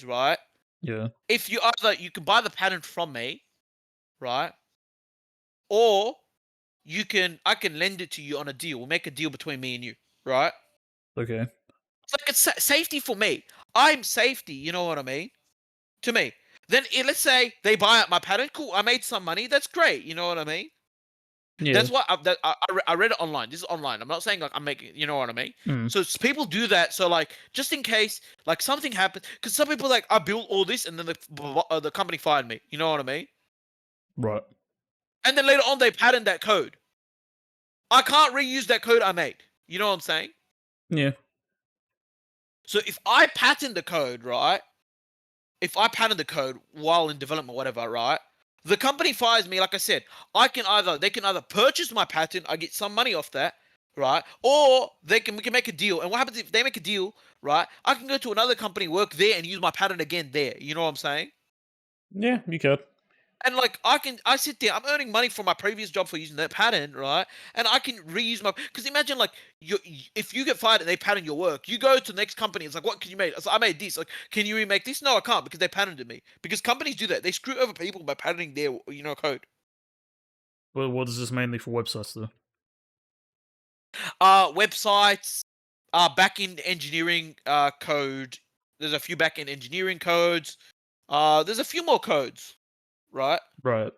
S2: right?
S1: Yeah.
S2: If you can buy the patent from me, right? Or I can lend it to you on a deal. We'll make a deal between me and you, right?
S1: Okay.
S2: It's like it's safety for me. I'm safety, you know what I mean? To me. Then let's say they buy out my patent. Cool, I made some money. That's great. You know what I mean?
S1: Yeah.
S2: That's why I read it online. This is online. I'm not saying like I'm making. You know what I mean?
S1: Mm.
S2: So people do that. So like just in case like something happens, because some people like I built all this and then the company fired me. You know what I mean?
S1: Right.
S2: And then later on they patent that code. I can't reuse that code I made. You know what I'm saying?
S1: Yeah.
S2: So if I patent the code, right? If I patent the code while in development, whatever, right? The company fires me, like I said, they can either purchase my patent, I get some money off that, right? Or we can make a deal. And what happens if they make a deal, right? I can go to another company, work there, and use my patent again there. You know what I'm saying?
S1: Yeah, you could.
S2: And like I sit there, I'm earning money from my previous job for using that pattern, right? And I can reuse my, because imagine like if you get fired and they pattern your work, you go to the next company. It's like, what can you make? I made this. Like, can you remake this? No, I can't because they patented me. Because companies do that. They screw over people by patenting their code.
S1: Well, what is this mainly for websites though?
S2: Websites, back end engineering code. There's a few back end engineering codes. There's a few more codes, right?
S1: Right.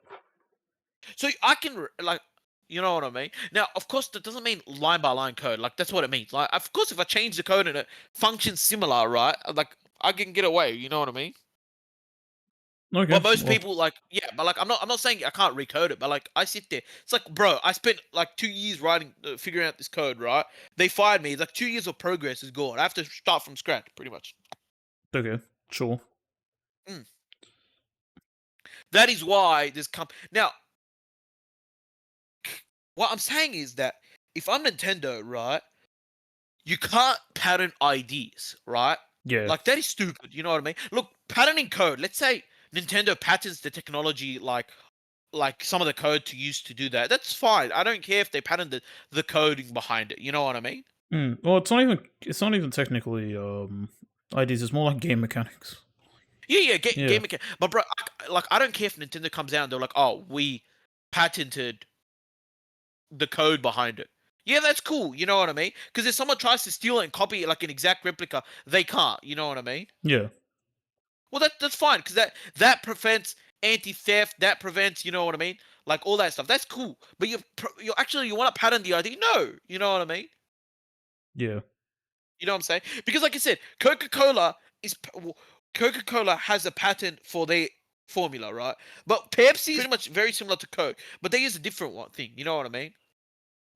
S2: So I can like, you know what I mean? Now, of course, that doesn't mean line by line code. Like that's what it means. Like, of course, if I change the code and it functions similar, right? Like I can get away. You know what I mean?
S1: Okay.
S2: But most
S1: Well.
S2: people, like, yeah, but like I'm not saying I can't recode it, but like I sit there. It's like, bro, I spent like 2 years writing, figuring out this code, right? They fired me. It's like 2 years of progress is gone. I have to start from scratch, pretty much.
S1: Okay. Sure.
S2: Mm. That is why this now. What I'm saying is that if I'm Nintendo, right? You can't patent IDs, right?
S1: Yeah.
S2: Like that is stupid. You know what I mean? Look, patenting code. Let's say Nintendo patents the technology, like some of the code to use to do that. That's fine. I don't care if they patent the coding behind it. You know what I mean?
S1: Mm. Well, it's not even technically IDs. It's more like game mechanics.
S2: Yeah, yeah,
S1: Yeah.
S2: game mechanic. But bro, like I don't care if Nintendo comes out and they're like, oh, we patented the code behind it. Yeah, that's cool. You know what I mean? Because if someone tries to steal it and copy it like an exact replica, they can't. You know what I mean?
S1: Yeah.
S2: Well, that's fine because that prevents anti-theft. That prevents, you know what I mean, like all that stuff. That's cool. But you actually you want to pattern the ID? No, you know what I mean.
S1: Yeah.
S2: You know what I'm saying? Because like I said, Coca-Cola Coca-Cola has a patent for their formula, right? But Pepsi is pretty much very similar to Coke, but they use a different one thing. You know what I mean?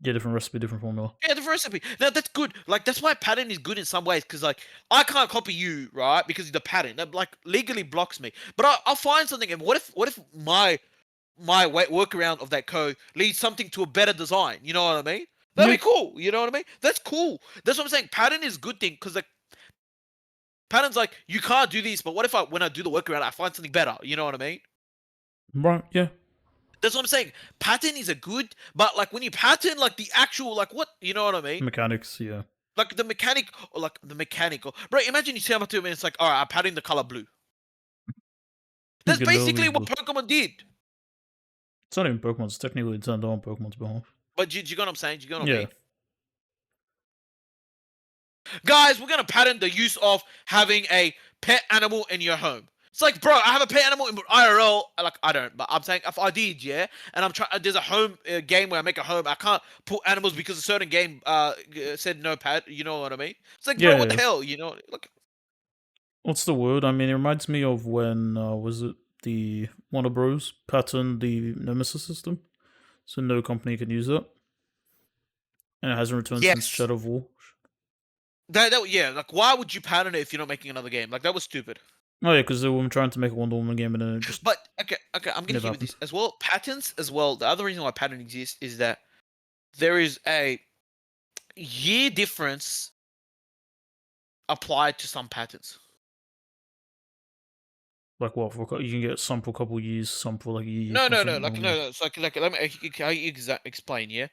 S1: Yeah. Different recipe, different formula.
S2: Yeah, the recipe. Now that's good. Like that's why patent is good in some ways because like I can't copy you, right? Because the patent that like legally blocks me. But I'll find something. And what if my workaround of that code leads something to a better design? You know what I mean? That'd
S1: Yeah.
S2: be cool. You know what I mean? That's cool. That's what I'm saying. Patent is a good thing because like patent's like you can't do this, but what if when I do the workaround, I find something better? You know what I mean?
S1: Right. Yeah.
S2: That's what I'm saying. Patent is a good, but like when you patent like the actual like what you know what I mean?
S1: Mechanics. Yeah.
S2: Like the mechanic, or like the mechanical. Bro, imagine you say up to him and it's like, all right, I'm patenting the color blue.
S1: You
S2: That's
S1: can literally
S2: basically what
S1: just.
S2: Pokemon did.
S1: It's not even Pokemon. It's technically turned on Pokemon's behalf.
S2: But do you know what I'm saying? Do you know what I
S1: Yeah.
S2: mean? Guys, we're gonna patent the use of having a pet animal in your home. It's like, bro, I have a pet animal in IRL. Like, I don't, but I'm saying if I did, yeah, and I'm trying. There's a home game where I make a home. I can't put animals because a certain game said no pet. You know what I mean? It's like, bro,
S1: Yeah.
S2: what the
S1: Yeah.
S2: hell? You know, look.
S1: What's the word? I mean, it reminds me of when was it the Warner Bros. Patterned the Nemesis system, so no company can use it, and it hasn't returned since
S2: Yes.
S1: Shadow of War.
S2: Yeah. Like, why would you patent it if you're not making another game? Like, that was stupid.
S1: Oh yeah, because they were trying to make a Wonder Woman game and then it just
S2: But okay, I'm gonna
S1: never
S2: give you
S1: happened.
S2: this as well. Patents as well. The other reason why patent exists is that there is a year difference applied to some patents.
S1: Like what? You can get some for a couple of years, some for like a year
S2: No,
S1: or
S2: no, no.
S1: something. I
S2: Like
S1: don't
S2: no,
S1: know.
S2: no. It's like let me explain. Yeah,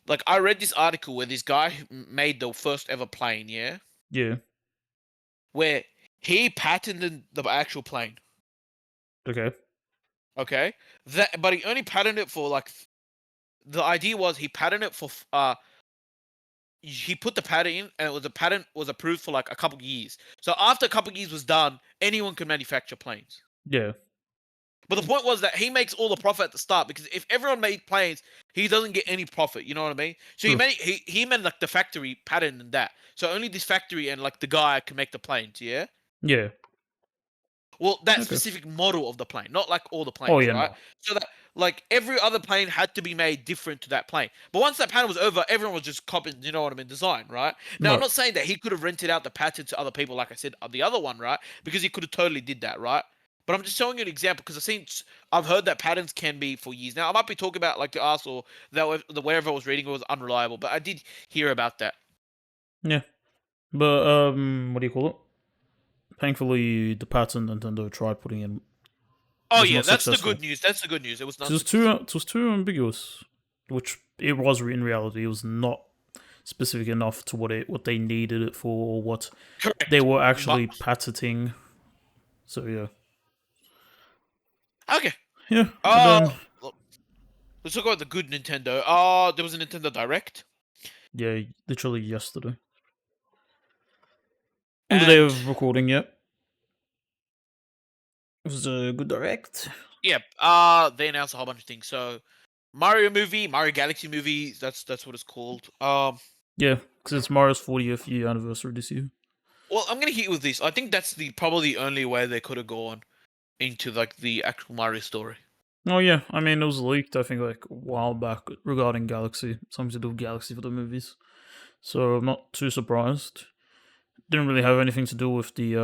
S2: like I read this article where this guy made the first ever plane. Yeah,
S1: Yeah.
S2: where he patented the actual plane.
S1: Okay.
S2: Okay, that but he only patented it for like the idea was he patented it for he put the patent in and the patent was approved for like a couple years. So after a couple years was done, anyone could manufacture planes.
S1: Yeah.
S2: But the point was that he makes all the profit at the start because if everyone made planes, he doesn't get any profit. You know what I mean? So
S1: True.
S2: he made like the factory patent and that. So only this factory and like the guy can make the planes. Yeah.
S1: Yeah.
S2: Well, that
S1: Okay.
S2: specific model of the plane, not like all the
S1: Oh
S2: planes,
S1: yeah.
S2: right?
S1: No.
S2: So that like every other plane had to be made different to that plane. But once that patent was over, everyone was just copying, you know what I mean, design, right? Now I'm
S1: Right.
S2: not saying that he could have rented out the patent to other people, like I said, the other one, right? Because he could have totally did that, right? But I'm just showing you an example because I've heard that patents can be for years. Now I might be talking about like to us or that the wherever I was reading it was unreliable, but I did hear about that.
S1: Yeah. But what do you call it? Thankfully, the pattern Nintendo tried putting in
S2: Oh
S1: was
S2: yeah,
S1: not
S2: that's the
S1: successful.
S2: good news. That's the good news. It was not
S1: Because
S2: successful.
S1: it was too ambiguous, which it was in reality. It was not specific enough to what they needed it for, or what they
S2: Correct.
S1: were
S2: But
S1: actually patenting. So yeah,
S2: okay.
S1: yeah, and
S2: Uh
S1: then
S2: let's talk about the good Nintendo. There was a Nintendo Direct,
S1: yeah, literally yesterday, on the day
S2: and
S1: of recording. Yeah, it was a good direct.
S2: yeah, they announced a whole bunch of things. So Mario movie, Mario Galaxy movie. That's what it's called.
S1: Yeah, because it's Mario's 40th year anniversary this year.
S2: Well, I'm gonna hit you with this. I think that's the probably the only way they could have gone into like the actual Mario story.
S1: Oh yeah, I mean it was leaked I think like a while back regarding Galaxy, something to do with Galaxy for the movies. So I'm not too surprised. Didn't really have anything to do with the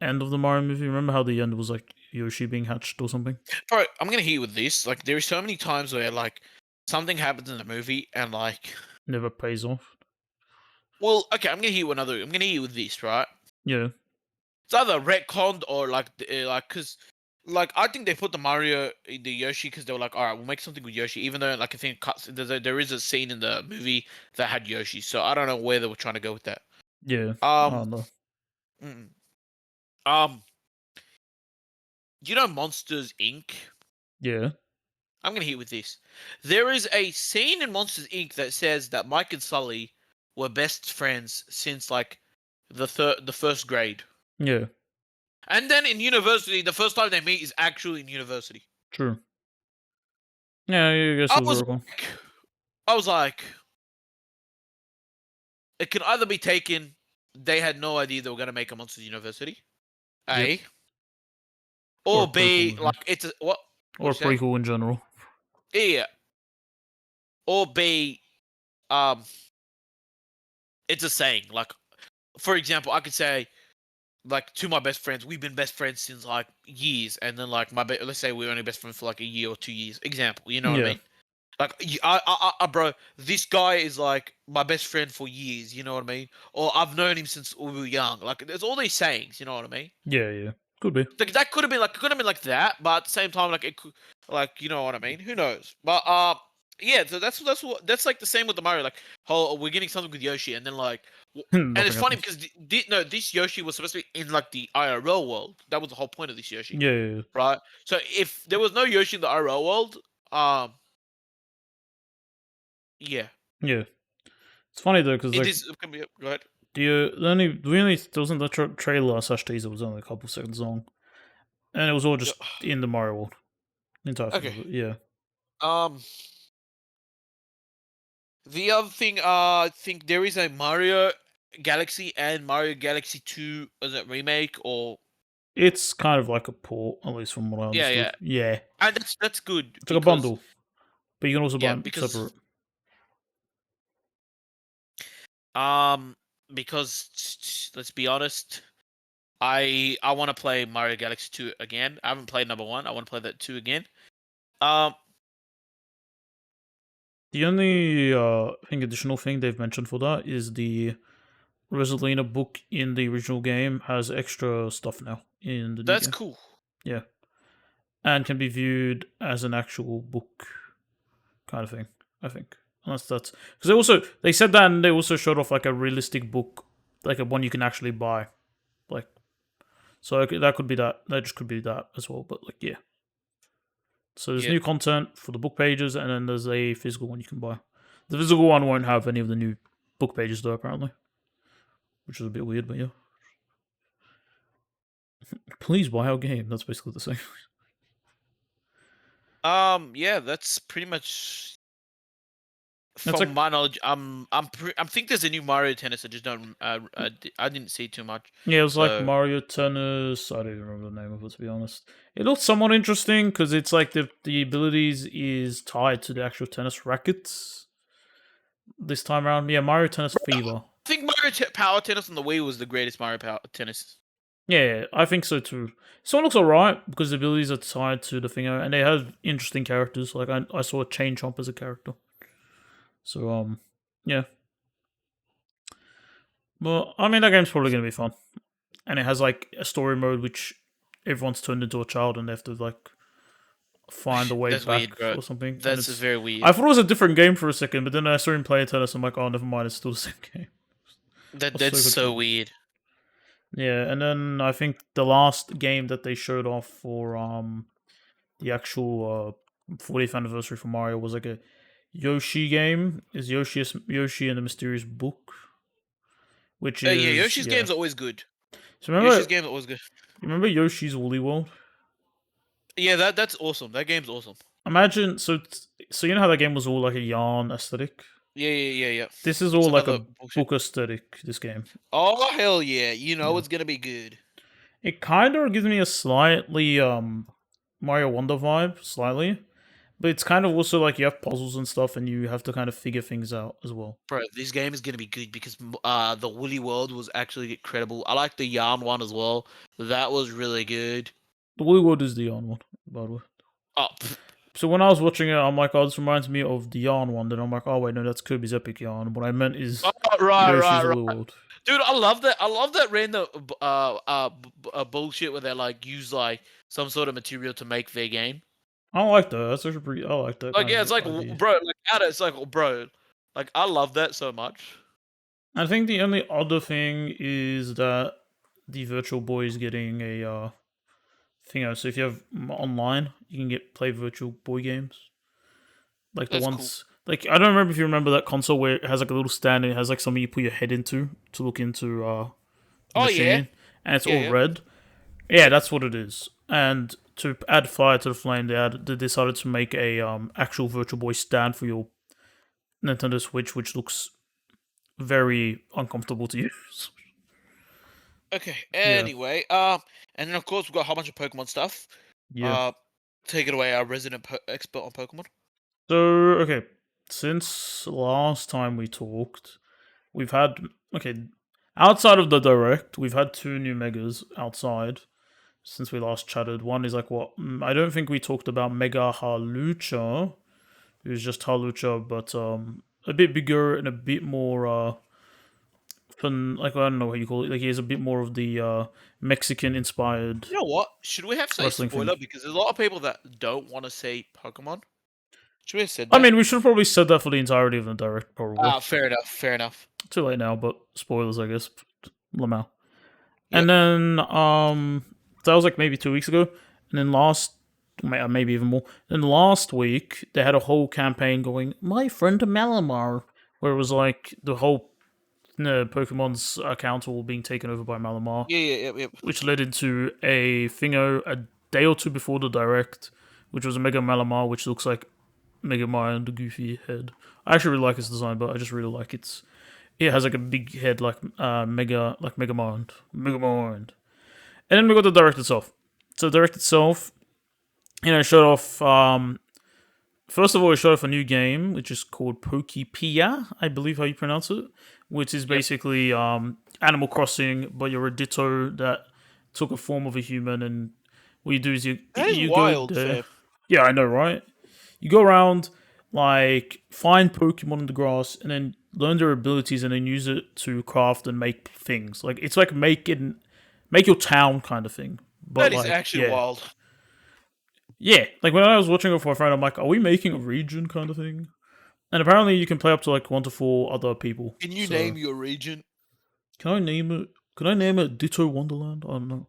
S1: end of the Mario movie. Remember how the end was like Yoshi being hatched or something?
S2: All right, I'm gonna hit you with this. Like, there are so many times where like something happens in the movie and like,
S1: Never pays off.
S2: well, okay, I'm gonna hit you another. I'm gonna hit you with this, right?
S1: Yeah,
S2: It's either retconned or like because like I think they put the Mario the Yoshi because they were like, all right, we'll make something with Yoshi, even though like I think there is a scene in the movie that had Yoshi, so I don't know where they were trying to go with that.
S1: yeah. I
S2: Um,
S1: don't know.
S2: mm, um, do you know Monsters Inc?
S1: Yeah,
S2: I'm gonna hit with this. There is a scene in Monsters Inc that says that Mike and Sully were best friends since like the first grade.
S1: yeah,
S2: And then in university, the first time they meet is actually in university.
S1: true. Yeah, I guess
S2: I
S1: it was a
S2: was
S1: recon.
S2: like, I was like, it can either be taken. They had no idea they were gonna make a Monsters University,
S1: Yep.
S2: A,
S1: Or a
S2: or
S1: prequel
S2: B,
S1: movie.
S2: like it's a, what?
S1: Or
S2: What
S1: a
S2: you say?
S1: prequel in general.
S2: Yeah, or B, um, it's a saying. Like, for example, I could say, like, to my best friends, we've been best friends since like years, and then like let's say we're only best friends for like a year or 2 years. Example, you know what I
S1: Yeah,
S2: mean? Like, bro, this guy is like my best friend for years. You know what I mean? Or I've known him since we were young. Like, there's all these sayings. You know what I mean?
S1: yeah, yeah. Could be.
S2: Like, that could have been like that, but at the same time, like it could, like, you know what I mean? Who knows? But yeah. So that's like the same with the Mario. Like, oh, we're getting something with Yoshi, and then like, and
S1: Nothing
S2: it's funny
S1: happens.
S2: because no, this Yoshi was supposed to be in like the IRL world. That was the whole point of this Yoshi,
S1: Yeah, yeah,
S2: right? So if there was no Yoshi in the IRL world, um, yeah,
S1: yeah. It's funny though, because
S2: it
S1: like
S2: is. Go ahead.
S1: the only there wasn't the trailer slash teaser was only a couple seconds long, and it was all
S2: Yeah.
S1: just in the Mario world. The entire thing
S2: Okay.
S1: of it. Yeah,
S2: Um, the other thing, I think there is a Mario Galaxy and Mario Galaxy 2 as a remake, or
S1: it's kind of like a port, at least from what I
S2: yeah,
S1: understood.
S2: yeah,
S1: Yeah,
S2: and that's good
S1: it's like a
S2: because
S1: bundle, but you can also buy
S2: yeah,
S1: them
S2: because
S1: separate.
S2: um, let's be honest, I want to play Mario Galaxy 2 again. I haven't played number one. I want to play that 2 again. Um,
S1: The only additional thing they've mentioned for that is the Rosalina book in the original game has extra stuff now in the new
S2: that's
S1: game.
S2: cool.
S1: Yeah, and can be viewed as an actual book kind of thing. I think, unless that's because they said that, and they also showed off like a realistic book, like a one you can actually buy, like so that could be that. That just could be that as well. But like, yeah. So there's
S2: Yep.
S1: new content for the book pages, and then there's a physical one you can buy. The physical one won't have any of the new book pages though, apparently, which is a bit weird. But yeah, please buy our game. That's basically the same.
S2: Yeah, that's pretty much
S1: That's
S2: from
S1: like,
S2: my knowledge. I think there's a new Mario Tennis. I just don't. I didn't see too much.
S1: yeah, it was like
S2: So
S1: Mario Tennis. I don't even remember the name of it, to be honest. It looked somewhat interesting because it's like the abilities is tied to the actual tennis rackets this time around. Yeah, Mario Tennis Fever.
S2: I think Power Tennis on the Wii was the greatest Mario Power Tennis.
S1: Yeah, I think so too. So it looks alright because the abilities are tied to the thingo, and they have interesting characters. Like I saw Chain Chomp as a character. So yeah. Well, I mean that game's probably gonna be fun, and it has like a story mode which everyone's turned into a child, and they have to like find a way
S2: That's weird,
S1: back
S2: bro.
S1: or something. And
S2: That's
S1: it's
S2: very
S1: I
S2: weird.
S1: thought it was a different game for a second, but then I saw him play tennis. I'm like, oh, never mind, it's still the same game. I was
S2: That's
S1: so
S2: so
S1: confused.
S2: weird.
S1: Yeah, and then I think the last game that they showed off for the actual 40th anniversary for Mario was like a Yoshi game. Is Yoshi and the Mysterious Book, which
S2: Yeah,
S1: is
S2: Yoshi's
S1: yeah.
S2: game's always good.
S1: So
S2: Yoshi's game's always good.
S1: remember Yoshi's Woolly World?
S2: Yeah, that's awesome. That game's awesome.
S1: Imagine so you know how that game was all like a yarn aesthetic.
S2: Yeah.
S1: This is all
S2: Some
S1: like
S2: other
S1: a
S2: bullshit.
S1: book aesthetic. This game,
S2: Oh hell yeah! You know
S1: yeah.
S2: it's gonna be good.
S1: It kind of gives me a slightly Mario Wonder vibe, slightly, but it's kind of also like you have puzzles and stuff, and you have to kind of figure things out as well.
S2: Bro, this game is gonna be good because the Woolly World was actually incredible. I like the Yarn one as well. That was really good.
S1: The Woolly World is the yarn one, by the way.
S2: Oh,
S1: So when I was watching it, I'm like, oh, this reminds me of the yarn one. Then I'm like, oh wait, no, that's Kirby's Epic Yarn. What I meant is
S2: oh, right,
S1: Yoshi's
S2: right,
S1: Woolly
S2: right.
S1: World.
S2: Dude, I love that. I love that random bullshit where they like use like some sort of material to make their game.
S1: I like that. That's actually pretty. I like that
S2: Like
S1: kind
S2: yeah,
S1: of
S2: it's like
S1: idea.
S2: bro, like out it's like bro, like I love that so much.
S1: I think the only other thing is that the Virtual Boy is getting a thing out. So if you have online, you can play Virtual Boy games, like the
S2: That's cool.
S1: ones. Like I don't remember if you remember that console where it has like a little stand and it has like something you put your head into to look into the
S2: Oh yeah,
S1: machine, and it's all
S2: yeah.
S1: red. Yeah, that's what it is. And to add fire to the flame, they decided to make a actual Virtual Boy stand for your Nintendo Switch, which looks very uncomfortable to use.
S2: Okay.
S1: Yeah,
S2: Anyway, and then of course we've got a whole bunch of Pokemon stuff.
S1: yeah.
S2: Uh, take it away, our resident expert on Pokemon.
S1: So okay, since last time we talked, we've had okay outside of the direct, we've had two new megas outside since we last chatted. One is like what I don't think we talked about Mega Halucha, who's just Halucha, but a bit bigger and a bit more fun. Like I don't know what you call it. Like he has a bit more of the Mexican inspired
S2: You know what? Should we have say
S1: wrestling thing.
S2: spoiler because there's a lot of people that don't want to say Pokemon. Should we have said
S1: I
S2: that?
S1: mean, we should probably said that for the entirety of the direct, probably.
S2: Fair enough. Fair enough.
S1: Too late now, but spoilers, I guess. Lamau.
S2: Yep.
S1: And then that was like maybe 2 weeks ago. And then maybe even more. Then last week they had a whole campaign going, "My friend Malamar," where it was like the whole Pokemon's accounts were all being taken over by Malamar,
S2: Yep.
S1: which led into a thingo a day or two before the direct, which was a Mega Malamar, which looks like Mega Man, the goofy head. I actually really like its design, but I just really like it has like a big head like Mega Mind. And then we got the direct itself. So the direct itself, showed off first of all it showed off a new game which is called Pokepia, I believe how you pronounce it, which is
S2: Yep.
S1: basically Animal Crossing, but you're a Ditto that took a form of a human, and what you do is
S2: That is
S1: you go
S2: wild,
S1: there.
S2: fam.
S1: Yeah, I know, right? You go around, like, find Pokemon in the grass, and then learn their abilities, and then use it to craft and make things. Like, it's like make your town kind of thing, But
S2: That is
S1: like,
S2: actually
S1: yeah,
S2: wild.
S1: yeah. Like when I was watching it for a friend, I'm like, are we making a region kind of thing? And apparently, you can play up to like 1 to 4 other people.
S2: Can you
S1: So
S2: name your region?
S1: can I name it? Can I name it Ditto Wonderland? I don't know.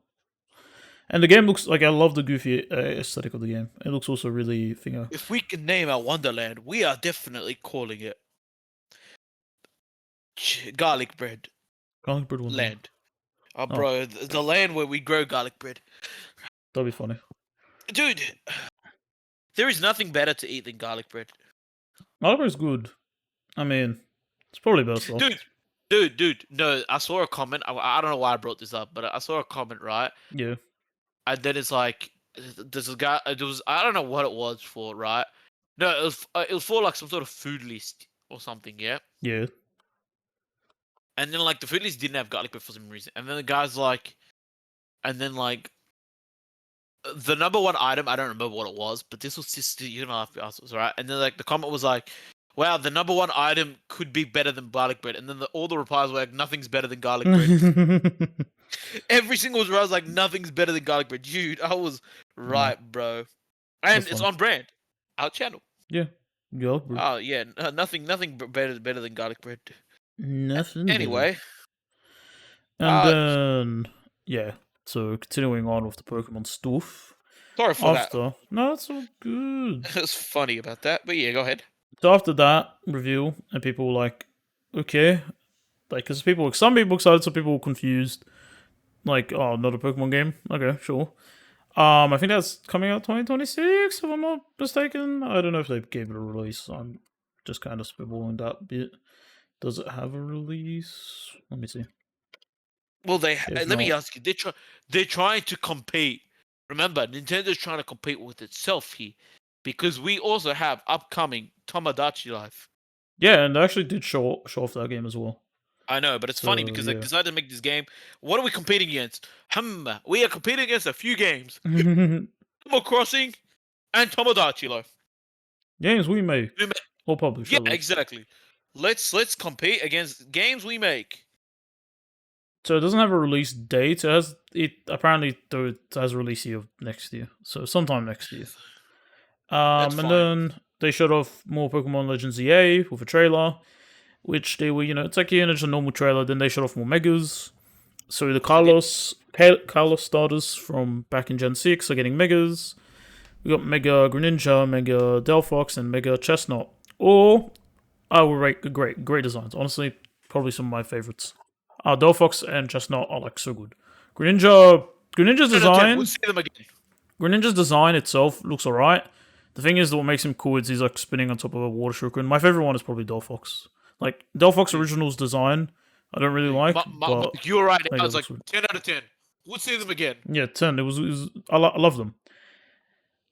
S1: And the game looks like I love the goofy aesthetic of the game. It looks also really thingo.
S2: If we can name our Wonderland, we are definitely calling it Garlic Bread
S1: Garlic Bread Wonderland.
S2: Land. Oh,
S1: Oh,
S2: bro, the land where we grow garlic bread.
S1: that'd be funny.
S2: Dude, there is nothing better to eat than garlic bread.
S1: Garlic Bread's good. I mean, it's probably better stuff.
S2: Dude. No, I saw a comment. I don't know why I brought this up, but I saw a comment, right?
S1: Yeah,
S2: And then it's like, there's a guy. There was, I don't know what it was for, right? No, it was for like some sort of food list or something, yeah.
S1: yeah.
S2: And then like the food list didn't have garlic bread for some reason. And then the guy's like, and then like the number one item, I don't remember what it was, but this was just you know it was right. And then like the comment was like, "Wow, the number one item could be better than garlic bread." And then all the replies were like, "Nothing's better than garlic bread." Every single reply was like, "Nothing's better than garlic bread." Dude, I was
S1: No,
S2: right, bro. And
S1: that's
S2: it's
S1: funny.
S2: on brand. Our channel.
S1: Yeah, Garlic Bread.
S2: Oh yeah, nothing better than garlic bread.
S1: Nothing better.
S2: Anyway,
S1: And then, yeah. So continuing on with the Pokemon stuff.
S2: sorry for that.
S1: After, no, that's all good.
S2: It's funny about that, but yeah, go ahead.
S1: So after that reveal, and people were like, okay, like, because some people excited, some people were confused. Like, oh, not a Pokemon game. Okay, sure. I think that's coming out 2026, if I'm not mistaken. I don't know if they gave it a release. I'm just kind of spitballing that bit. Does it have a release? Let me see.
S2: Well,
S1: If
S2: let me
S1: not,
S2: ask you. They're trying to compete. Remember, Nintendo's trying to compete with itself here, because we also have upcoming Tomodachi Life.
S1: yeah, and they actually did show off that game as well.
S2: I know, but it's funny
S1: So
S2: because they
S1: yeah.
S2: decided to make this game. What are we competing against? We are competing against a few games:
S1: Games
S2: Animal Crossing and Tomodachi Life.
S1: we make
S2: We ma-
S1: or publish
S2: Yeah,
S1: at least.
S2: exactly. Let's compete against games we make.
S1: So it doesn't have a release date. It apparently though it has a release year of next year. So sometime next year.
S2: That's
S1: And
S2: fine.
S1: then they showed off more Pokemon Legends EA with a trailer, which they were, it's like just a normal trailer. Then they showed off more Megas. So the Carlos starters from back in Gen 6 are getting Megas. We got Mega Greninja, Mega Delphox, and Mega Chestnut. All I will rate great designs. Honestly, probably some of my favorites. Delphox and Chestnut are like so good. Greninja's
S2: 10 out of 10. We'll
S1: design,
S2: see them again.
S1: Greninja's design itself looks alright. The thing is, that what makes him cool is he's like spinning on top of a water shuriken. My favorite one is probably Delphox. Like Delphox
S2: Dude,
S1: original's design, I don't really like, but
S2: You were right. I
S1: Mega
S2: was like
S1: looks good.
S2: 10 out of 10. We'll see them again.
S1: Yeah, 10. I love them.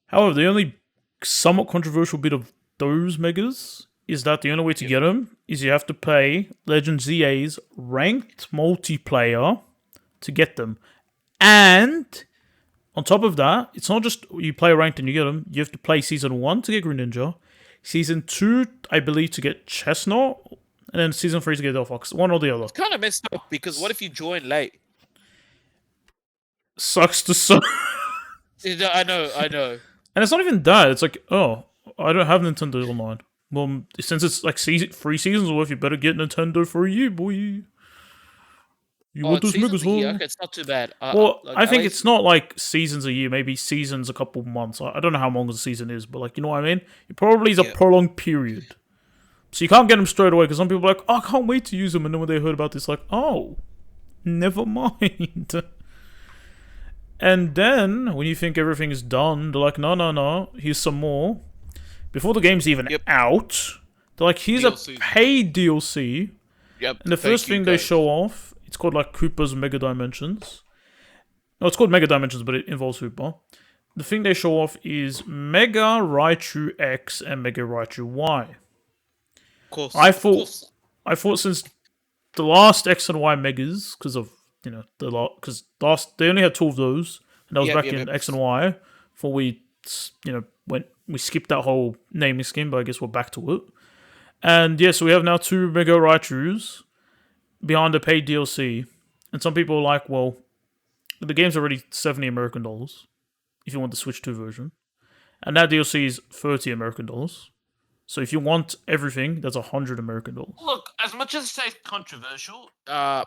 S1: However, the only somewhat controversial bit of those megas is that the only way to
S2: Yep.
S1: get them is you have to play Legends ZA's ranked multiplayer to get them. And on top of that, it's not just you play ranked and you get them. You have to play Season 1 to get Greninja, Season 2, I believe, to get Chestnut, and then Season 3 to get Delphox. One or the other.
S2: It's kind of messed up because what if you join late?
S1: Sucks to suck.
S2: I know.
S1: And it's not even that. It's like, oh, I don't have Nintendo Online. Well, since it's like 3 seasons worth, you better get Nintendo for a year, boy. You want those
S2: seasons
S1: megas,
S2: a year.
S1: huh?
S2: Okay, it's not too bad.
S1: Well,
S2: Like,
S1: I
S2: at
S1: think
S2: least-
S1: it's not like seasons a year, maybe seasons a couple months. I don't know how long the season is, but like, you know what I mean? It probably is a
S2: Yeah.
S1: prolonged period. So you can't get them straight away because some people are like, oh, I can't wait to use them. And then when they heard about this, like, oh, never mind. And then when you think everything is done, they're like, no, here's some more. Before the game's even
S2: Yep.
S1: out, they're like, here's
S2: DLC.
S1: a paid DLC.
S2: Yep.
S1: And the first thing they show off, it's called like Koopa's Mega Dimensions. No, it's called Mega Dimensions, but it involves Koopa. The thing they show off is Mega Raichu X and Mega Raichu Y.
S2: Of course.
S1: I
S2: of
S1: thought
S2: course.
S1: I thought since the last X and Y Megas, because of because they only had 2 of those, and that was back in X and Y. Before we we skipped that whole naming scheme, but I guess we're back to it. And yeah, so we have now 2 Mega Raichus behind the paid DLC, and some people are like, well, the game's already $70 American if you want the Switch 2 version, and that DLC is $30 American. So if you want everything, that's $100 American.
S2: Look, as much as it's controversial, the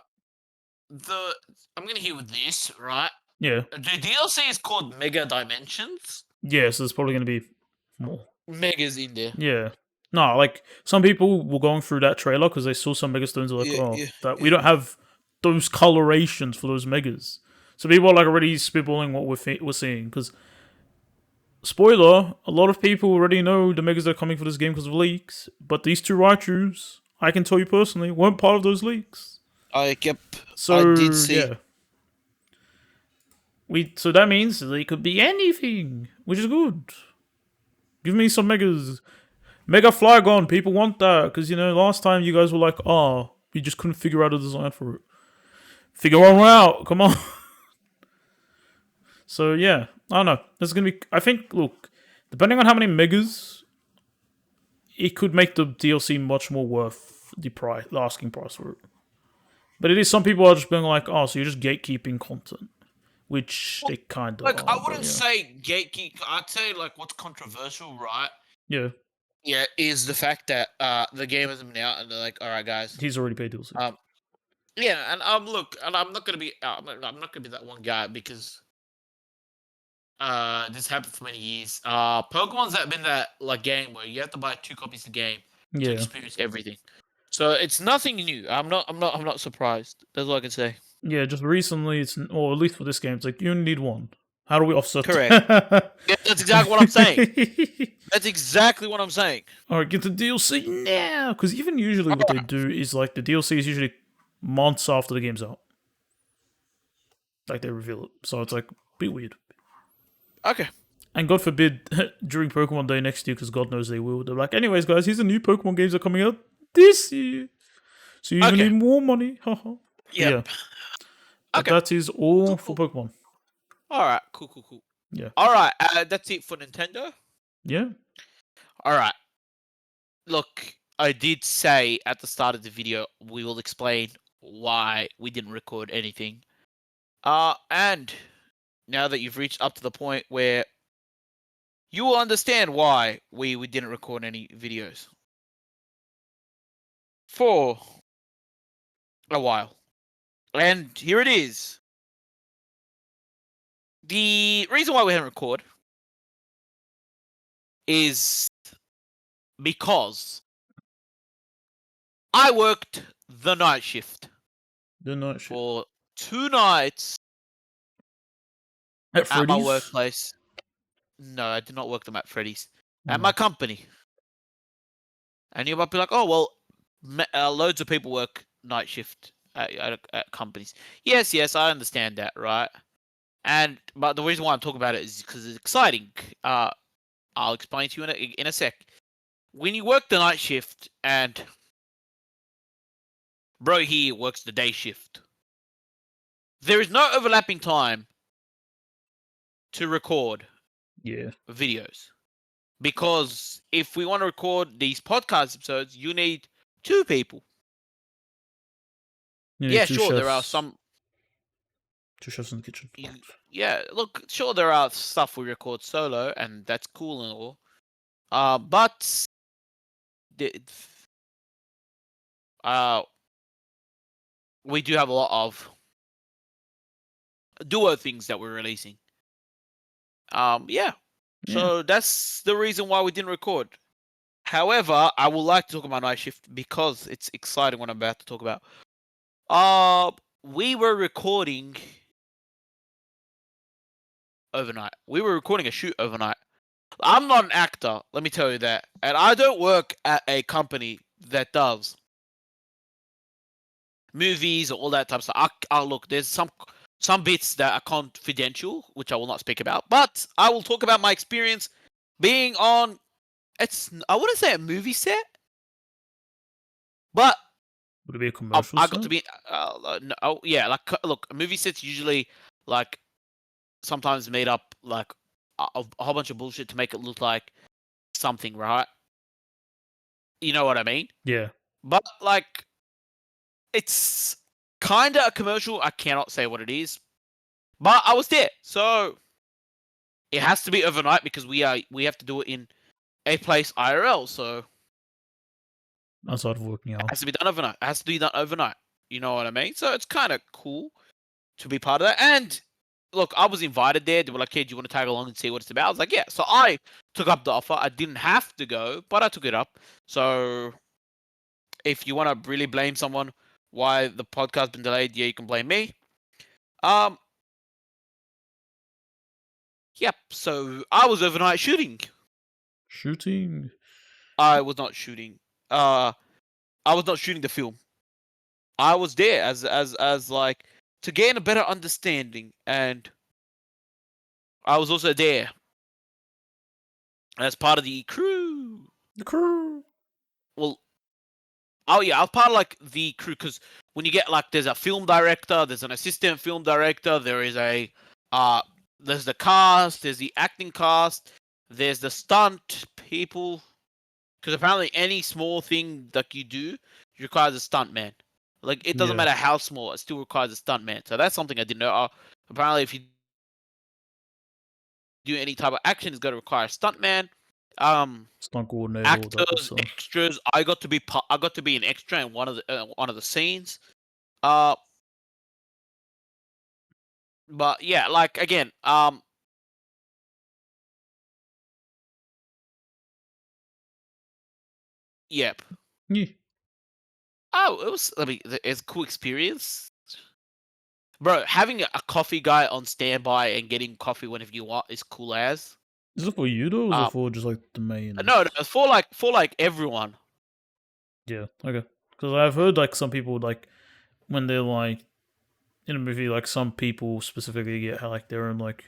S2: I'm gonna hit with this, right?
S1: Yeah,
S2: The DLC is called Mega Dimensions.
S1: yeah. So there's probably going to be more.
S2: Megas in there.
S1: Yeah. No, like some people were going through that trailer because they saw some Megastones. Like,
S2: Yeah,
S1: oh,
S2: yeah,
S1: that we
S2: yeah.
S1: don't have those colorations for those megas. So people are like already spitballing what we're seeing. Because spoiler, a lot of people already know the megas that are coming for this game because of leaks. But these two Raichus, I can tell you personally, weren't part of those leaks.
S2: Yep. I
S1: So
S2: did see.
S1: yeah, so that means they could be anything, which is good. Give me some megas. Mega Flygon, people want that because last time you guys were like, "Oh, we just couldn't figure out a design for it." Figure one out, come on. So yeah, I don't know. There's gonna be. I think. Look, depending on how many megas, it could make the DLC much more worth the asking price for it. But it is some people are just being like, "Oh, so you're just gatekeeping content," which they kind of
S2: Like, I
S1: are. But
S2: wouldn't say gatekeep. I'd say like what's controversial, right?
S1: yeah,
S2: Yeah, is the fact that the game hasn't been out, and they're like, all right, guys.
S1: he's already paid DLC.
S2: Yeah, and look, and I'm not gonna be, I'm not gonna be that one guy because this happened for many years. Pokemon's that been that like game where you have to buy 2 copies of the game to
S1: Yeah,
S2: experience everything. So it's nothing new. I'm not surprised. That's all I can say.
S1: yeah. Just recently, or at least for this game, it's like you only need one. How do we offset
S2: Correct.
S1: that?
S2: Yeah, that's exactly what I'm saying. That's exactly what I'm saying.
S1: All right, get the DLC now. Because even usually, what they do is like the DLC is usually months after the game's out. Like they reveal it, so it's like a bit weird.
S2: Okay.
S1: And God forbid during Pokemon Day next year, because God knows they will. They're like, anyways, guys, here's the new Pokemon games that are coming out this year. So you even
S2: Okay.
S1: need more money. Haha.
S2: Yeah.
S1: Yeah. But
S2: Okay.
S1: that is all
S2: Cool,
S1: for
S2: cool.
S1: Pokemon.
S2: All right. Cool.
S1: Yeah.
S2: All right. That's it for Nintendo.
S1: Yeah.
S2: All right. Look, I did say at the start of the video we will explain why we didn't record anything. And now that you've reached up to the point where you will understand why we didn't record any videos for a while. And here it is. The reason why we haven't recorded is because I worked the night shift
S1: The night shift.
S2: for 2 nights
S1: At
S2: at my
S1: Freddy's?
S2: workplace. No, I did not work them at Freddy's. At
S1: Hmm.
S2: my company. And you might be like, oh, well, loads of people work night shift at companies. Yes, I understand that, right? But the reason why I'm talking about it is because it's exciting. I'll explain to you in a sec. When you work the night shift and bro here works the day shift, there is no overlapping time to record
S1: Yeah.
S2: videos. Because if we want to record these podcast episodes, you need 2 people.
S1: You need
S2: Yeah,
S1: two
S2: sure, there are
S1: chefs.
S2: some.
S1: 2 chefs in the kitchen.
S2: Yeah, look, sure, there are stuff we record solo, and that's cool and all. But we do have a lot of duo things that we're releasing. Yeah. So that's the reason why we didn't record. However, I would like to talk about night shift because it's exciting what I'm about to talk about. We were recording overnight. We were recording a shoot overnight. I'm not an actor, let me tell you that. And I don't work at a company that does movies or all that type of stuff. Look, there's some bits that are confidential, which I will not speak about. But I will talk about my experience being on, I wouldn't say a movie set, but
S1: Would it be a commercial
S2: I
S1: set?
S2: got to be, yeah, like, look, a movie set's usually, like, sometimes made up, like, a whole bunch of bullshit to make it look like something, right? You know what I mean?
S1: Yeah.
S2: But, like, it's kind of a commercial. I cannot say what it is. But I was there, so it has to be overnight because we have to do it in a place IRL. So
S1: Outside of working
S2: it
S1: hours.
S2: has to be done overnight. It has to be done overnight. You know what I mean? So it's kind of cool to be part of that. And look, I was invited there. They were like, "Hey, do you want to tag along and see what it's about?" I was like, "Yeah." So I took up the offer. I didn't have to go, but I took it up. So if you want to really blame someone why the podcast's been delayed, yeah, you can blame me. Um, yep. So I was overnight shooting.
S1: Shooting.
S2: I was not shooting. Uh, I was not shooting the film. I was there as like to gain a better understanding, and I was also there as part of the crew.
S1: The crew.
S2: Well, oh yeah, I was part of like the crew because when you get like there's a film director, there's an assistant film director, there is a uh there's the cast, there's the acting cast, there's the stunt people. Because apparently any small thing that you do requires a stunt man. Like it doesn't
S1: Yeah.
S2: matter how small, it still requires a stunt man. So that's something I didn't know. Apparently, if you do any type of action, it's going to require a stunt man.
S1: Stunt coordinator, all that good
S2: Actors,
S1: stuff.
S2: extras. I got to be an extra in one of the scenes. Uh, but yeah, like again, yep.
S1: Yeah.
S2: Oh, it was. I mean, it's a cool experience, bro. Having a coffee guy on standby and getting coffee whenever you want is cool as.
S1: Is it for you though, or is it
S2: Um,
S1: for just like the main?
S2: no, for like everyone.
S1: Yeah, okay. Because I've heard like some people like when they're like in a movie, like some people specifically get like their own like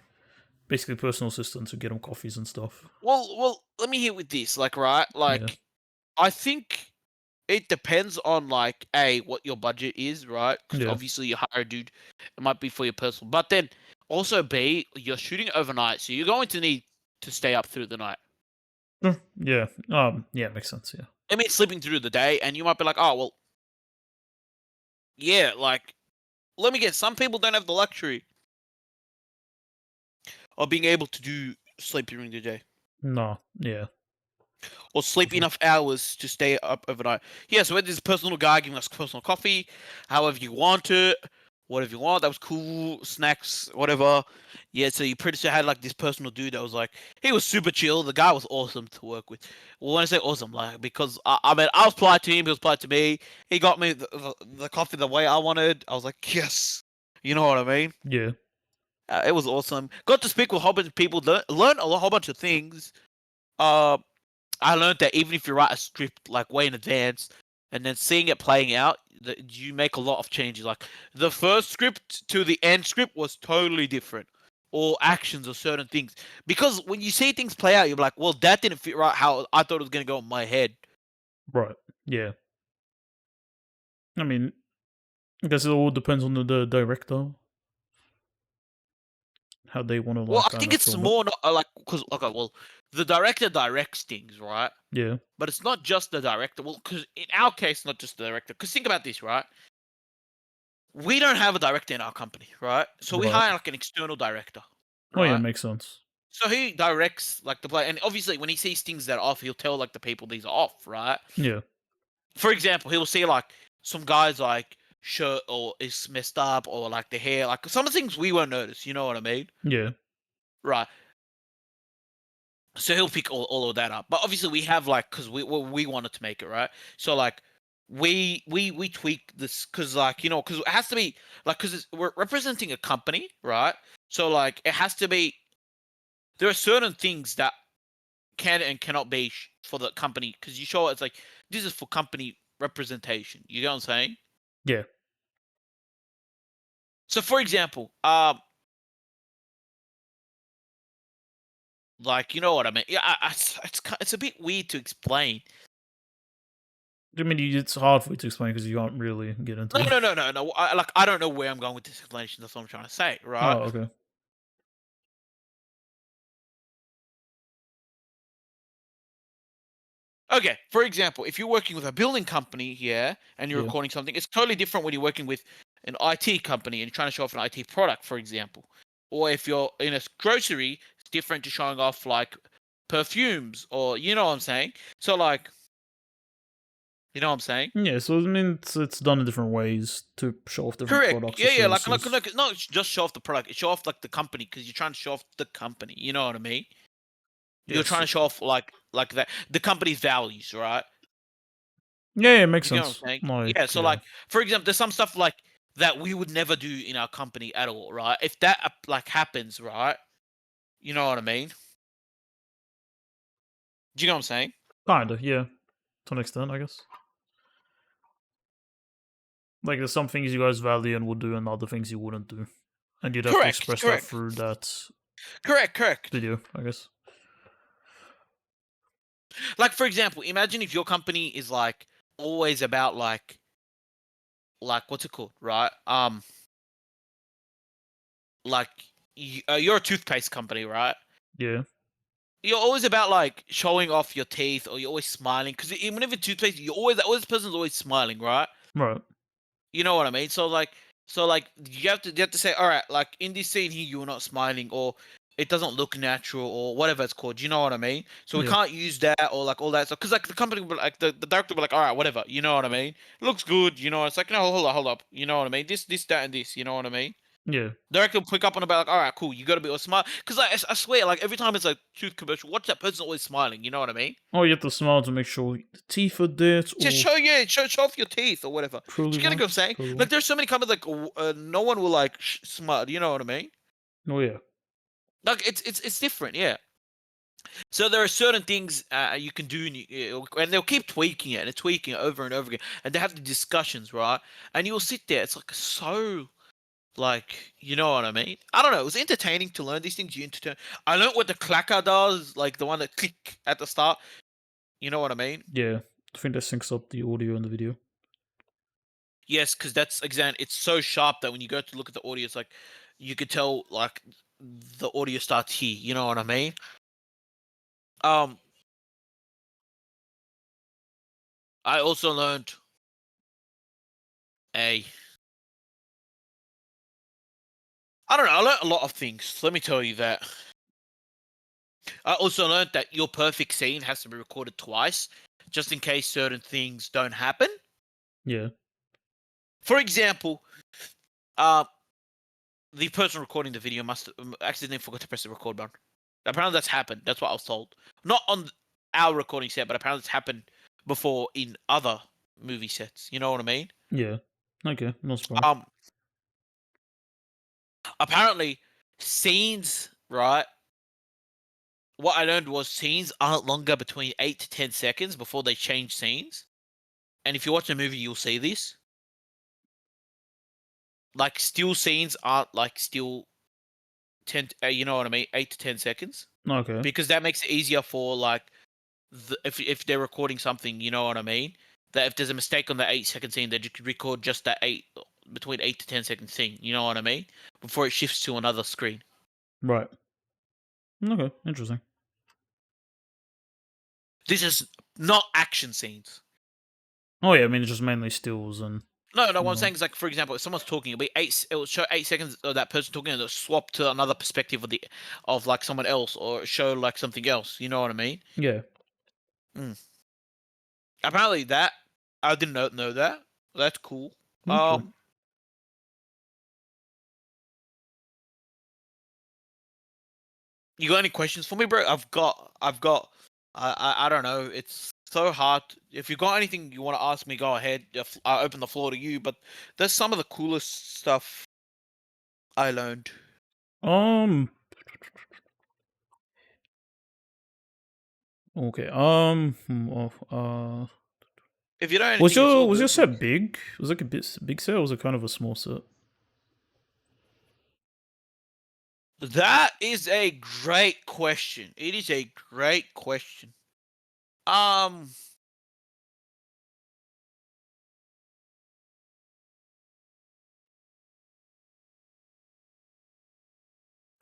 S1: basically personal assistants who get them coffees and stuff.
S2: Well, let me hit with this. Like, right,
S1: Yeah,
S2: like I think it depends on like a what your budget is, right? Because
S1: yeah,
S2: obviously you hire a dude, it might be for your personal, but then also b you're shooting overnight, so you're going to need to stay up through the night.
S1: yeah. Yeah, makes sense. Yeah,
S2: I mean, sleeping through the day, and you might be like, oh well, yeah, like let me get. Some people don't have the luxury of being able to do sleep during the day.
S1: no, yeah,
S2: Or sleep
S1: sure.
S2: enough hours to stay up overnight. Yeah, so we had this personal guy giving us personal coffee, however you want it, whatever you want. That was cool. Snacks, whatever. Yeah, so you pretty sure had like this personal dude that was like, he was super chill. The guy was awesome to work with. Well, when I say awesome, like, because I mean, I was polite to him, he was polite to me. He got me the coffee the way I wanted. I was like, yes. You know what I mean?
S1: Yeah,
S2: It was awesome. Got to speak with a whole bunch of people, learn a whole bunch of things. Uh, I learned that even if you write a script like way in advance and then seeing it playing out, that you make a lot of changes. Like the first script to the end script was totally different, or actions or certain things. Because when you see things play out, you're like, well, that didn't fit right how I thought it was gonna go in my head.
S1: right. Yeah, I mean, I guess it all depends on the director how they want to
S2: Well,
S1: like
S2: I
S1: kind
S2: think
S1: of
S2: it's
S1: film it.
S2: more not like because okay, well, the director directs things, right?
S1: Yeah,
S2: But it's not just the director. Well, because in our case, not just the director. Because think about this, right? We don't have a director in our company, right? So we
S1: right.
S2: hire like an external director,
S1: Oh yeah,
S2: right?
S1: makes sense.
S2: So he directs like the play, and obviously when he sees things that are off, he'll tell like the people these are off, right?
S1: Yeah,
S2: For example, he'll see like some guys like shirt or is messed up or like the hair, like some of the things we won't notice. You know what I mean?
S1: yeah,
S2: Right. So he'll pick all of that up. But obviously we have like because we wanted to make it right. So like we tweak this because like because it has to be like because we're representing a company, right? So like it has to be. There are certain things that can and cannot be for the company because you show it's like this is for company representation. You know what I'm saying?
S1: yeah.
S2: So for example, like you know what I mean? Yeah, it's a bit weird to explain.
S1: I mean, it's hard for you to explain because you can't really get into it.
S2: No. I don't know where I'm going with this explanation. That's what I'm trying to say, right?
S1: Oh, okay.
S2: Okay, for example, if you're working with a building company here and you're
S1: Yeah,
S2: recording something, it's totally different when you're working with an IT company and you're trying to show off an IT product, for example, or if you're in a grocery, it's different to showing off like perfumes or you know what I'm saying. So like, you know what I'm saying.
S1: Yeah, so I mean, it's done in different ways to show off different
S2: Correct.
S1: products or
S2: Yeah, yeah. Like,
S1: services.
S2: not just show off the product. Show off like the company because you're trying to show off the company. You know what I mean? You're
S1: Yes.
S2: trying to show off like that the company's values, right?
S1: Yeah, yeah, makes
S2: You get what I'm
S1: sense.
S2: saying?
S1: Like,
S2: Yeah. So
S1: yeah,
S2: like, for example, there's some stuff like that we would never do in our company at all, right? If that like happens, right? You know what I mean? Do you know what I'm saying?
S1: kinda, yeah, to an extent, I guess. Like, there's some things you guys value and would do, and other things you wouldn't do, and you'd have to
S2: Correct.
S1: express that
S2: Correct.
S1: through that
S2: Correct. Correct.
S1: video, I guess.
S2: Like for example, imagine if your company is like always about like what's it called, right? Like you're a toothpaste company, right?
S1: Yeah,
S2: You're always about like showing off your teeth, or you're always smiling because whenever toothpaste, you're always this person's always smiling, right?
S1: right.
S2: You know what I mean? So like you have to say, all right, like in this scene here, you're not smiling, or it doesn't look natural, or whatever it's called. You know what I mean? So we
S1: Yeah,
S2: can't use that or like all that stuff because like the company, will, like the director, will be like, all right, whatever. You know what I mean? It looks good. You know, it's like no, hold up. You know what I mean? This, that, and this. You know what I mean?
S1: yeah.
S2: Director will pick up on about like, all right, cool. You got to be all smart because like, I swear, like every time it's a tooth commercial, watch that person always smiling. You know what I mean?
S1: Oh, you have to smile to make sure the teeth are there,
S2: Just
S1: or
S2: show off your teeth or whatever. Do
S1: truly
S2: you get what I'm
S1: white,
S2: saying?
S1: pearly
S2: Like,
S1: white.
S2: there's so many companies like no one will like smart. You know what I mean?
S1: Oh, yeah.
S2: Like, it's different, yeah. So there are certain things you can do, and they'll keep tweaking it and tweaking it over and over again, and they have the discussions, right? And you'll sit there. It's like so, like you know what I mean? I don't know. It was entertaining to learn these things. You entertain. I learned what the clacker does, like the one that click at the start. You know what I mean?
S1: Yeah, I think that syncs up the audio and the video.
S2: Yes, because that's again, it's so sharp that when you go to look at the audio, it's like you could tell like the audio starts here. You know what I mean? Um, I also learned a. I don't know. I learned a lot of things. Let me tell you that. I also learned that your perfect scene has to be recorded twice, just in case certain things don't happen.
S1: Yeah.
S2: For example, uh, the person recording the video must accidentally forgot to press the record button. Apparently, that's happened. That's what I was told. Not on our recording set, but apparently it's happened before in other movie sets. You know what I mean?
S1: Yeah. Okay, no surprise.
S2: Um, apparently, scenes, right? What I learned was scenes aren't longer between 8 to 10 seconds before they change scenes. And if you watch a movie, you'll see this. Like still scenes aren't like still 10. You know what I mean? 8 to 10 seconds,
S1: Okay.
S2: because that makes it easier for like if they're recording something. You know what I mean? That if there's a mistake on the 8 second scene, they just record just that between 8 to 10 second scene. You know what I mean? Before it shifts to another screen.
S1: Right. Okay, interesting.
S2: This is not action scenes.
S1: Oh yeah, I mean it's just mainly stills and
S2: No, what I'm
S1: no.
S2: saying is like, for example, if someone's talking, it'll be eight. It will show 8 seconds of that person talking, and it'll swap to another perspective of like someone else, or show like something else. You know what I mean?
S1: Yeah.
S2: Mm. Apparently, that I didn't know that. That's cool.
S1: Okay.
S2: You got any questions for me, bro? I've got. I don't know. It's so hard. If you got anything you want to ask me, go ahead. I open the floor to you. But there's some of the coolest stuff I learned.
S1: Um okay.
S2: If you know
S1: was
S2: anything, it's all
S1: your
S2: good.
S1: set big? Was it like a big set or was it kind of a small set?
S2: That is a great question. It is a great question. Um,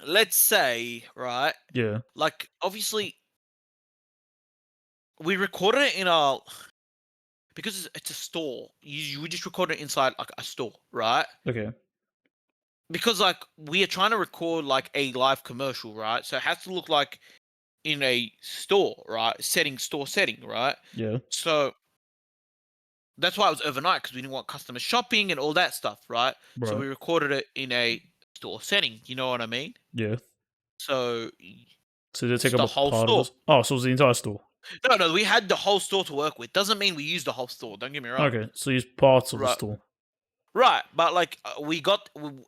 S2: let's say, right?
S1: Yeah.
S2: Like obviously we recorded it in our because it's a store. You would just record it inside like a store, right?
S1: Okay.
S2: Because like we are trying to record like a live commercial, right? So it has to look like in a store, right? Store setting, right?
S1: Yeah.
S2: So that's why it was overnight because we didn't want customers shopping and all that stuff, right? So
S1: Right.
S2: we recorded it in a store setting. You know what I mean?
S1: Yeah.
S2: So
S1: So they take
S2: it's
S1: up
S2: the
S1: a
S2: whole
S1: part of
S2: store.
S1: this. Oh, so it's the entire store.
S2: No, no, we had the whole store to work with. Doesn't mean we used the whole store. Don't get me wrong.
S1: Okay, so use parts of the
S2: Right,
S1: store.
S2: right. But like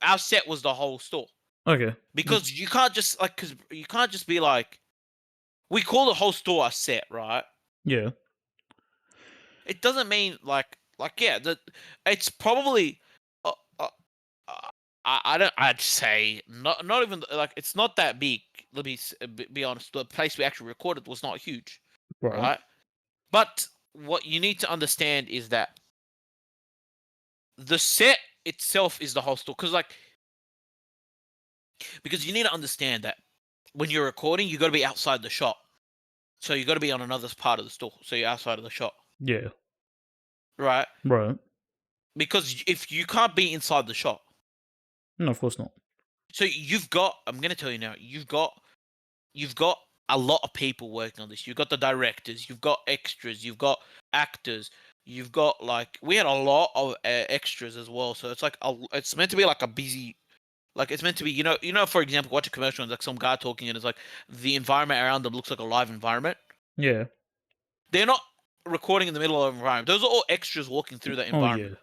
S2: our set was the whole store
S1: Okay.
S2: because you can't just like because you can't just be like we call the whole store a set, right?
S1: Yeah.
S2: It doesn't mean like yeah that it's probably uh, uh, uh, I don't I'd say not even like it's not that big. Let me be honest. The place we actually recorded was not huge,
S1: Right.
S2: right? But what you need to understand is that the set itself is the whole store because you need to understand that when you're recording you got to be outside the shot, so you got to be on another part of the store, so you're outside of the shot,
S1: Yeah.
S2: right?
S1: Right.
S2: Because if you can't be inside the shot,
S1: No, of course not.
S2: so you've got I'm going to tell you now, you've got a lot of people working on this. You've got the directors, you've got extras, you've got actors, you've got like we had a lot of extras as well, so it's like it's meant to be like a busy. Like it's meant to be, for example, watch a commercial and like some guy talking and it's like the environment around them looks like a live environment.
S1: Yeah.
S2: They're not recording in the middle of an environment. Those are all extras walking through that
S1: Oh
S2: environment,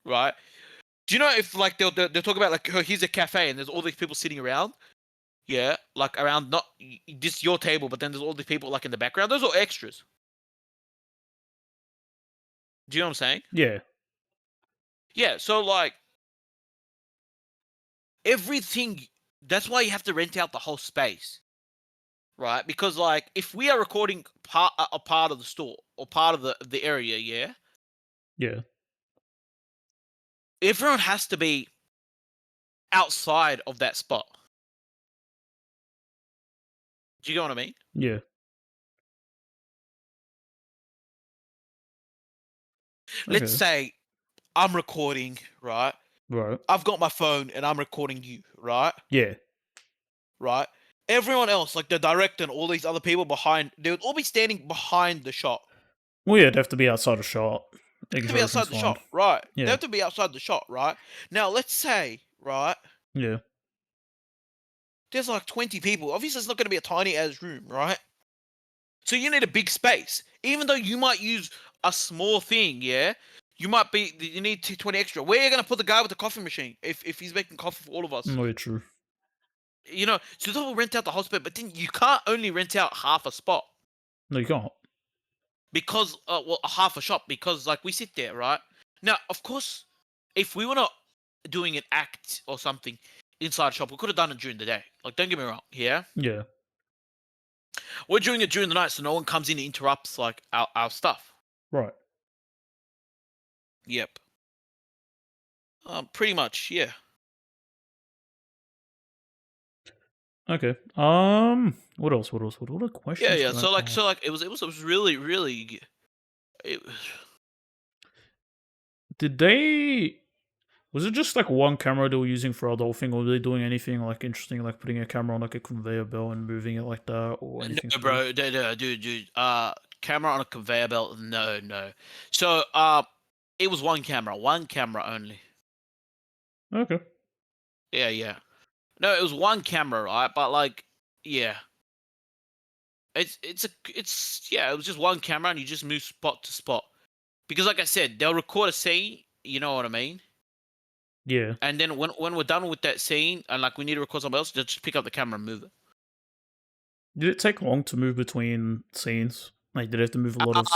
S1: yeah.
S2: right? Do you know if like they'll talk about like, oh, here's a cafe and there's all these people sitting around, yeah, like around not just your table, but then there's all these people like in the background. Those are extras. Do you know what I'm saying?
S1: Yeah.
S2: Yeah. So like everything. That's why you have to rent out the whole space, right? Because like if we are recording a part of the store or part of the area, yeah,
S1: Yeah.
S2: everyone has to be outside of that spot. Do you get what I mean?
S1: Yeah.
S2: Let's
S1: Okay.
S2: say I'm recording, right?
S1: Right.
S2: I've got my phone and I'm recording you, right?
S1: Yeah.
S2: Right? Everyone else, like the director and all these other people behind, they would all be standing behind the shot.
S1: Well, yeah, they have to be outside a shot.
S2: They have
S1: Making
S2: to
S1: sure
S2: be
S1: everything's
S2: outside the
S1: fine.
S2: shot, right? They
S1: Yeah.
S2: have to be outside the shot, right? Now, let's say, right,
S1: Yeah.
S2: there's like 20 people. Obviously, it's not going to be a tiny ass room, right? So you need a big space. Even though you might use a small thing, yeah, you need 20 extra. Where are you gonna put the guy with the coffee machine if he's making coffee for all of us?
S1: No, yeah, true.
S2: So they'll rent out the whole spot, but then you can't only rent out half a spot
S1: No, you can't.
S2: because half a shop because like we sit there, right? Now, of course, if we were not doing an act or something inside a shop, we could have done it during the day. Like, don't get me wrong, yeah.
S1: Yeah.
S2: We're doing it during the night, so no one comes in and interrupts like our stuff.
S1: Right.
S2: Yep. Pretty much, yeah.
S1: Okay. What else? What else? What other
S2: Yeah,
S1: questions
S2: yeah.
S1: could I ask?
S2: So like it was really really. It,
S1: Did they? Was it just like one camera they were using for the whole thing, or were they doing anything like interesting, like putting a camera on like a conveyor belt and moving it like that, or anything
S2: no,
S1: special?
S2: bro, dude. Camera on a conveyor belt? No, no. So it was one camera only.
S1: Okay.
S2: Yeah, yeah. No, it was one camera, right? But like, yeah, it's yeah, it was just one camera, and you just move spot to spot. Because like I said, they'll record a scene. You know what I mean?
S1: Yeah.
S2: And then when we're done with that scene, and like we need to record something else, they'll just pick up the camera and move it.
S1: Did it take long to move between scenes? Like, did it have to move a lot of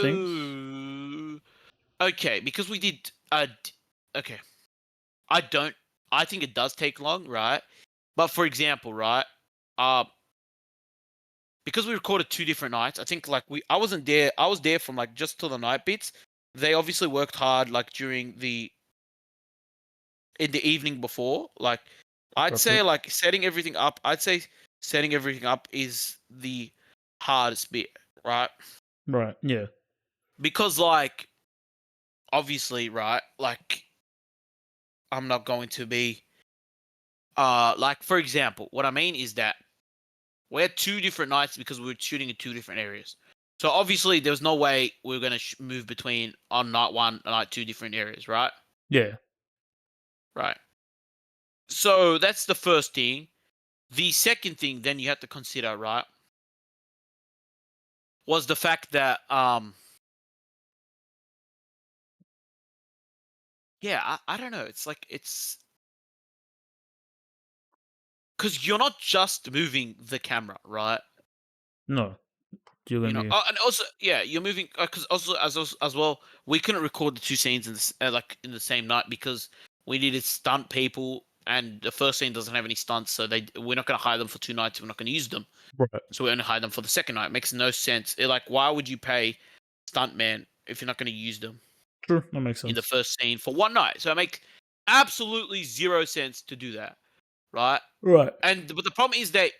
S1: things?
S2: No. Okay, because we did. Okay, I don't. I think it does take long, right? But for example, right? Uh, because we recorded 2 different nights, I think like I wasn't there. I was there from like just till the night bits. They obviously worked hard like in the evening before. Like I'd
S1: Gotcha.
S2: say like setting everything up. I'd say setting everything up is the hardest bit, right?
S1: Right. Yeah.
S2: because like obviously, right? Like I'm not going to be like for example, what I mean is that we had two different nights because we were shooting in two different areas. So obviously, there was no way we were going to move between on night one and night two different areas, right?
S1: Yeah.
S2: Right. So that's the first thing. The second thing, then you have to consider, right, was the fact that, yeah, I don't know. It's like it's because you're not just moving the camera, right?
S1: No. You're
S2: You
S1: gonna
S2: know,
S1: be
S2: and also, yeah, you're moving because also as well, we couldn't record the two scenes in this like in the same night because we needed stunt people, and the first scene doesn't have any stunts, so we're not going to hire them for 2 nights. We're not going to use them,
S1: right.
S2: so we only hire them for the second night. It makes no sense. Like, why would you pay stuntman if you're not going to use them
S1: True. That makes
S2: in the
S1: sense.
S2: first scene for one night? So it makes absolutely zero sense to do that, right?
S1: Right.
S2: But the problem is that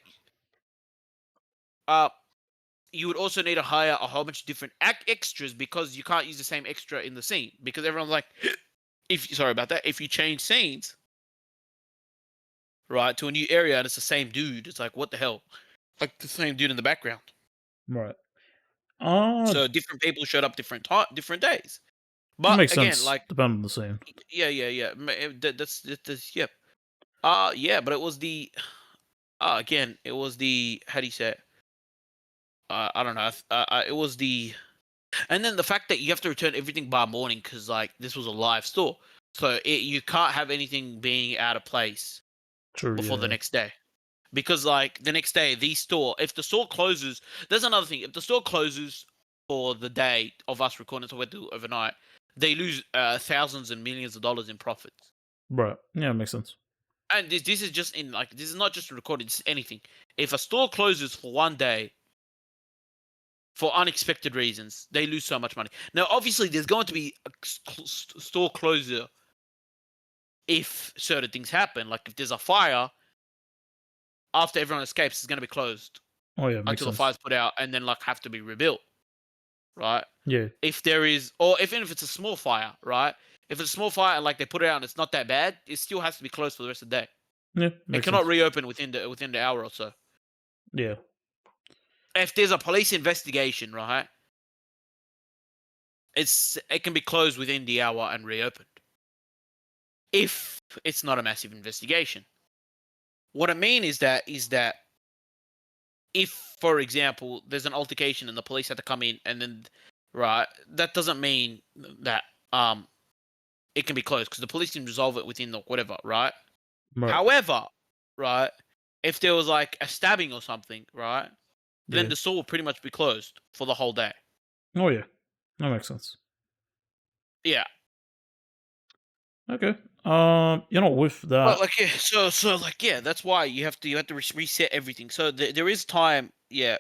S2: uh you would also need to hire a whole bunch of different extras because you can't use the same extra in the scene because everyone's like, if sorry about that, if you change scenes, right, to a new area and it's the same dude, it's like what the hell, like the same dude in the background.
S1: Right. Uh,
S2: So different people showed up different days.
S1: that
S2: But
S1: makes
S2: again,
S1: sense.
S2: like
S1: Depending on the scene.
S2: yeah. That's yep. Yeah, but it was the again, it was the how do you say it? I don't know. It was the And then the fact that you have to return everything by morning because like this was a live store, so you can't have anything being out of place
S1: True.
S2: before the
S1: Yeah.
S2: next day. Because like the next day, if the store closes, there's another thing. If the store closes for the day of us recording, so we do overnight, they lose thousands and millions of dollars in profits.
S1: Right. Yeah. Makes sense.
S2: And this is just in like this is not just recording. This is anything. If a store closes for one day for unexpected reasons, they lose so much money. Now, obviously, there's going to be a store closure if certain things happen. Like if there's a fire, after everyone escapes, it's going to be closed
S1: Oh yeah. Makes
S2: until the
S1: sense.
S2: fire's put out, and then like have to be rebuilt, right?
S1: Yeah.
S2: If there is, or even if it's a small fire, right? If it's a small fire and like they put it out and it's not that bad, it still has to be closed for the rest of the day.
S1: Yeah.
S2: It
S1: Makes
S2: cannot
S1: sense.
S2: reopen within the hour or so.
S1: Yeah.
S2: If there's a police investigation, right? It can be closed within the hour and reopened if it's not a massive investigation. What I mean is that if, for example, there's an altercation and the police had to come in and then right, that doesn't mean that it can be closed because the police can resolve it within the whatever, right?
S1: Right.
S2: However, right, if there was like a stabbing or something, right, then
S1: Yeah.
S2: the store will pretty much be closed for the whole day.
S1: Oh yeah. That makes sense.
S2: Yeah.
S1: Okay. With
S2: But
S1: that,
S2: like yeah, so like yeah, that's why you have to reset everything. So there is time, yeah,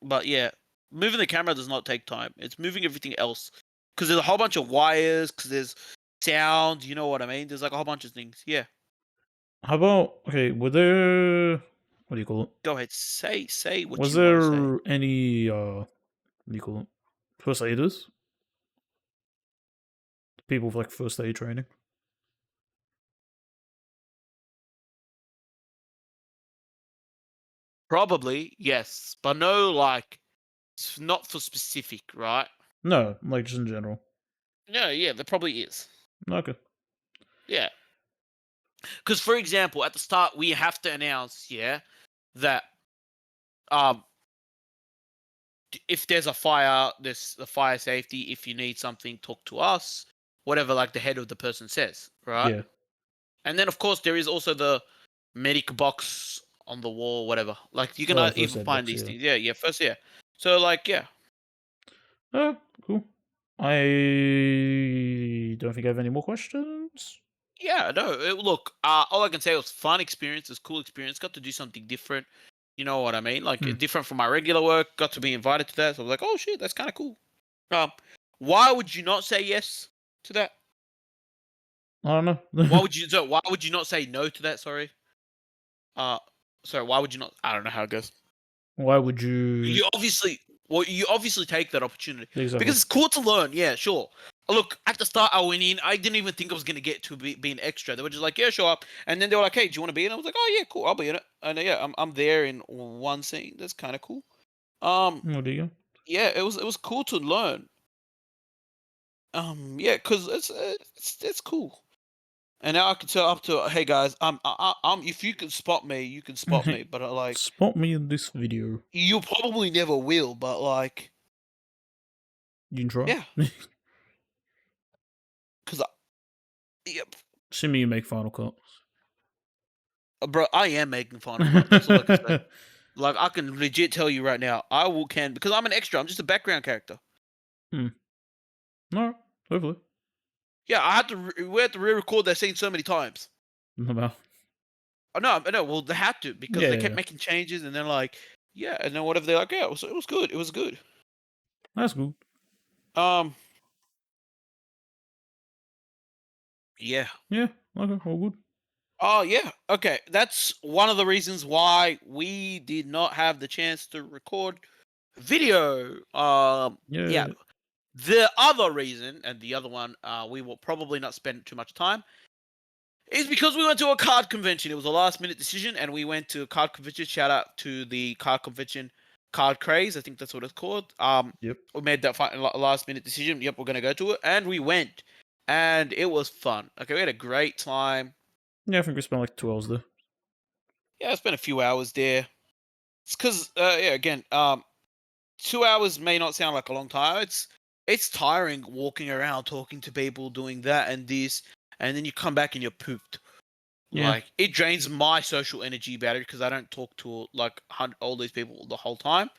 S2: but yeah, moving the camera does not take time. It's moving everything else because there's a whole bunch of wires, because there's sound. You know what I mean? There's like a whole bunch of things. Yeah,
S1: how about okay? Were there what do you call it?
S2: go ahead. Say what
S1: Was
S2: you want to say.
S1: there any what do you call it? First aiders? People with like first aid training?
S2: Probably yes, but no, like not for specific, right?
S1: No, like just in general.
S2: No, yeah, there probably is.
S1: Okay.
S2: Yeah, because for example, at the start we have to announce, yeah, that um if there's a fire, there's the fire safety. If you need something, talk to us. Whatever, like the head of the person says, right?
S1: Yeah.
S2: And then, of course, there is also the medic box on the wall, whatever. Like you can
S1: Oh, first
S2: even
S1: aid
S2: find
S1: box.
S2: these
S1: Yeah.
S2: things. Yeah, yeah. First, yeah. So, like, yeah,
S1: Cool. I don't think I have any more questions.
S2: yeah. No, look. All I can say was fun experience. It's cool experience. Got to do something different. You know what I mean? Like
S1: Hmm.
S2: different from my regular work. Got to be invited to that. So I was like, oh shit, that's kind of cool. Um, why would you not say yes to that?
S1: I don't know.
S2: Why would you not say no to that? Sorry. Uh, sorry. Why would you not? I don't know how it goes.
S1: Why would you?
S2: You obviously. Well, you obviously take that opportunity
S1: Exactly.
S2: because it's cool to learn. Yeah, sure. Look, at the start, I went in. I didn't even think I was gonna get to be an extra. They were just like, "Yeah, show up," and then they were like, "Hey, do you want to be in?" I was like, "Oh yeah, cool. I'll be in it." And yeah, I'm there in one scene. That's kind of cool. Um,
S1: Oh, there you go.
S2: yeah, it was cool to learn. Yeah, cause it's cool. And now I can tell up to, hey guys, I'm. If you can spot me, you can spot me. But like,
S1: Spot me in this video.
S2: you probably never will. But like,
S1: You can try.
S2: yeah, cause yep,
S1: See me make Final Cut.
S2: bro, I am making Final Cut. That's all I can say. Like, I can legit tell you right now, I will can because I'm an extra. I'm just a background character.
S1: Alright, hopefully.
S2: Yeah, we had to re-record that scene so many times.
S1: About.
S2: Oh, no, I know. Well, they had to because
S1: Yeah,
S2: they
S1: yeah,
S2: kept
S1: yeah.
S2: making changes, and then like, yeah, and then whatever they're like, yeah, it was good. It was good.
S1: That's good.
S2: Um, yeah.
S1: Yeah, okay, all good.
S2: Oh yeah. Okay, that's one of the reasons why we did not have the chance to record video. Yeah.
S1: Yeah,
S2: The other reason, and the other one, we will probably not spend too much time, is because we went to a card convention. It was a last minute decision, and we went to a card convention. Shout out to the card convention, Card Craze. I think that's what it's called.
S1: yep.
S2: We made that last minute decision. Yep, we're gonna go to it, and we went, and it was fun. Okay, we had a great time.
S1: Yeah, I think we spent like 2 hours there.
S2: Yeah, I spent a few hours there. It's because, yeah, again, 2 hours may not sound like a long time. It's tiring walking around, talking to people, doing that and this, and then you come back and you're pooped.
S1: Yeah,
S2: Like, it drains my social energy battery because I don't talk to like all these people the whole time.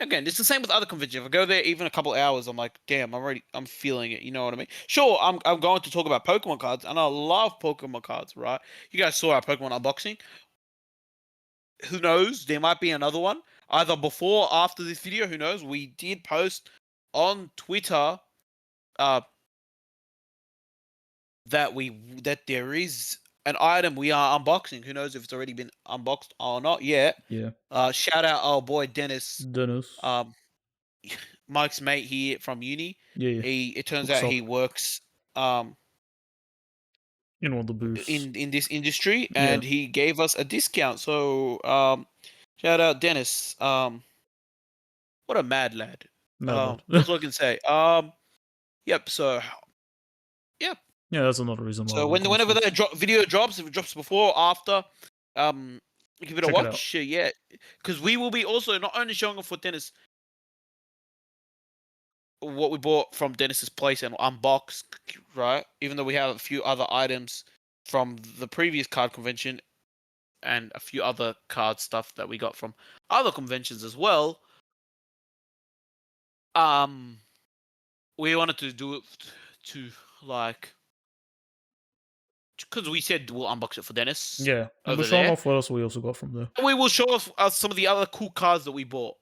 S2: Again, it's the same with other conventions. If I go there even a couple hours, I'm like, damn, I'm feeling it. You know what I mean? Sure, I'm going to talk about Pokemon cards, and I love Pokemon cards, right? You guys saw our Pokemon unboxing. Who knows? There might be another one either before or after this video. Who knows? We did post on Twitter uh, that there is an item we are unboxing. Who knows if it's already been unboxed or not yet?
S1: yeah.
S2: Shout out our boy Dennis,
S1: Dennis.
S2: um, Mike's mate here from uni.
S1: Yeah, yeah.
S2: It turns
S1: Hooks
S2: out
S1: up
S2: he works um
S1: in one of the booths.
S2: in this industry,
S1: Yeah,
S2: and he gave us a discount. So shout out Dennis. What a mad lad.
S1: mad lad.
S2: That's all I can say. Yep. So, yep.
S1: Yeah, that's another reason why I
S2: So
S1: want to
S2: whenever
S1: Switch.
S2: that video drops, if it drops before or after, give it a
S1: Check it out.
S2: watch. Yeah, because we will be also not only showing off for Dennis what we bought from Dennis's place and unboxed, right? Even though we have a few other items from the previous card convention and a few other card stuff that we got from other conventions as well. Um, we wanted to do it to like because we said we'll unbox it for Dennis
S1: Yeah, and we're
S2: over
S1: showing
S2: there.
S1: off what else we also got from there.
S2: And we will show off some of the other cool cards that we bought.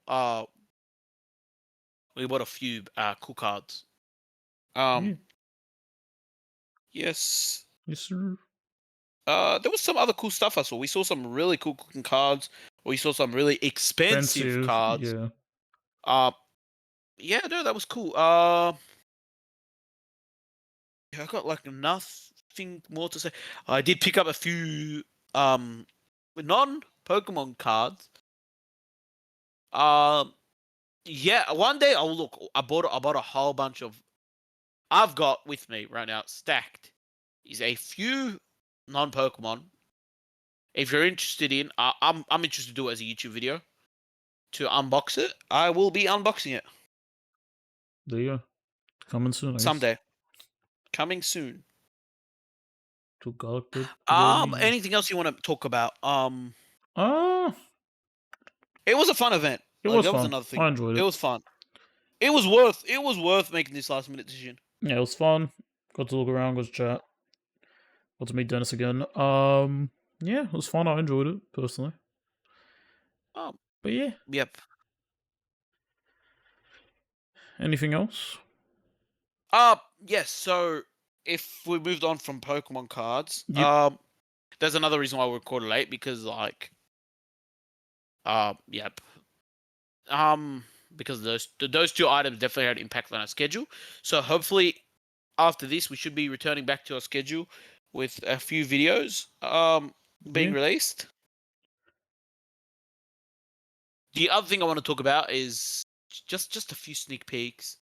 S2: We bought a few cool cards.
S1: Yeah,
S2: Yes.
S1: yes, sir.
S2: There was some other cool stuff I saw. We saw some really cool cooking cards. We saw some really expensive
S1: Expensive.
S2: cards.
S1: Yeah,
S2: Uh, yeah, no, that was cool. Yeah, I got like nothing more to say. I did pick up a few non-Pokemon cards. Yeah, one day I'll look. I bought a whole bunch of. I've got with me right now stacked is a few non-Pokemon. If you're interested in, I'm interested to do it as a YouTube video to unbox it. I will be unboxing it
S1: there you go. Coming soon, I guess.
S2: someday. Coming soon.
S1: To Galactic Brigade.
S2: Anything else you want to talk about?
S1: Ah,
S2: It was a fun event.
S1: it
S2: Like
S1: was
S2: that was
S1: fun.
S2: another thing.
S1: I enjoyed
S2: It
S1: it.
S2: was fun. It was worth making this last minute decision.
S1: Yeah, it was fun. Got to look around, got to chat, got to meet Dennis again. Yeah, it was fun. I enjoyed it personally.
S2: Um,
S1: But yeah,
S2: yep.
S1: anything else?
S2: Yes. So if we moved on from Pokemon cards,
S1: Yep.
S2: there's another reason why we recorded late because like, yep. because those two items definitely had impact on our schedule. So hopefully after this, we should be returning back to our schedule with a few videos being
S1: Yeah.
S2: released. The other thing I want to talk about is just a few sneak peeks.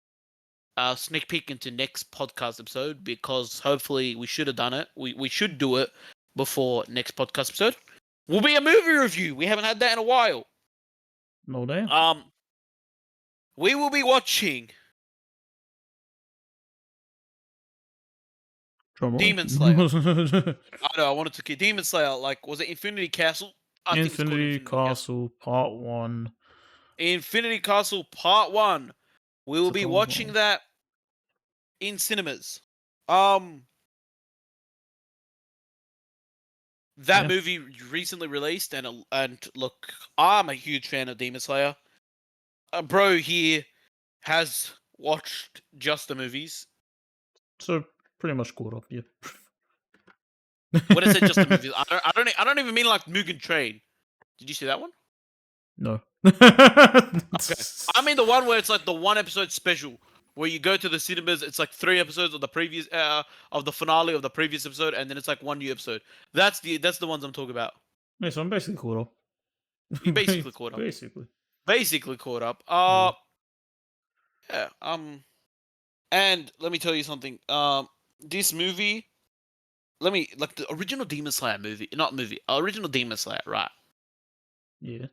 S2: Sneak peek into next podcast episode, because hopefully we should have done it. We should do it before next podcast episode. Will be a movie review. We haven't had that in a while.
S1: No doubt.
S2: We will be watching
S1: Drum roll.
S2: Demon Slayer. I know I wanted to get Demon Slayer. Like, was it Infinity Castle? I think it's called
S1: Infinity
S2: Infinity Castle.
S1: Castle Part 1.
S2: Infinity Castle Part 1. We will
S1: It's a
S2: be
S1: cold
S2: watching
S1: one.
S2: that in cinemas. That
S1: Yeah.
S2: movie recently released, and look, I'm a huge fan of Demon Slayer. Bro here has watched just the movies.
S1: So pretty much caught up, yeah.
S2: When I said just the movies, I don't even mean like Mugen Train. Did you see that one?
S1: No.
S2: Okay. I mean the one where it's like the one episode special where you go to the cinemas. It's like 3 episodes of the previous of the finale of the previous episode, and then it's like one new episode. That's the ones I'm talking about.
S1: Yeah, so I'm basically caught up.
S2: You basically caught up.
S1: Basically.
S2: Basically caught up.
S1: Yeah.
S2: Yeah. And let me tell you something. This movie, like the original Demon Slayer movie, not movie, original Demon Slayer, right?
S1: Yeah.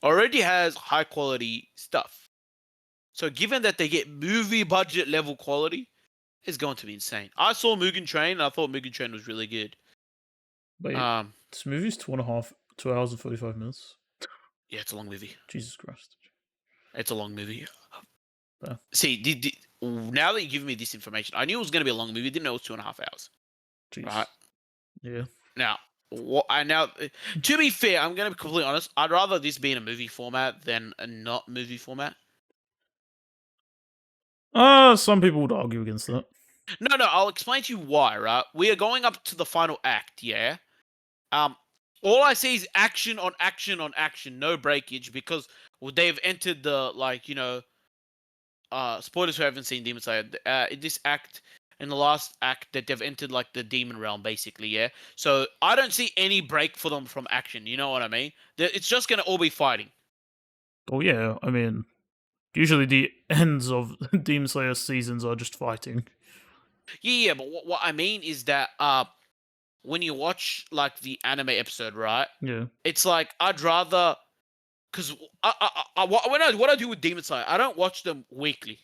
S2: Already has high quality stuff. So given that they get movie budget level quality, it's going to be insane. I saw Mugen Train and I thought Mugen Train was really good.
S1: But this movie's 2 hours and 45 minutes.
S2: Yeah, it's a long movie.
S1: Jesus Christ.
S2: It's a long movie.
S1: Yeah.
S2: See, now that you give me this information, I knew it was going to be a long movie. Didn't know it was 2.5 hours.
S1: Jeez.
S2: Right.
S1: Yeah.
S2: Now, to be fair, I'm going to be completely honest. I'd rather this be in a movie format than a not movie format.
S1: Some people would argue against that.
S2: No, I'll explain to you why, right? We are going up to the final act, yeah? All I see is action on action on action, no breakage, because they've entered the, like, spoilers who haven't seen Demon Slayer, in this act, in the last act, that they've entered, like, the demon realm, basically, yeah? So, I don't see any break for them from action, you know what I mean? It's just gonna all be fighting.
S1: Oh yeah, I mean, usually the ends of Demon Slayer seasons are just fighting.
S2: Yeah, but what I mean is that, when you watch, like, the anime episode, right?
S1: Yeah.
S2: It's like, I'd rather... Because what I do with Demon Slayer, I don't watch them weekly.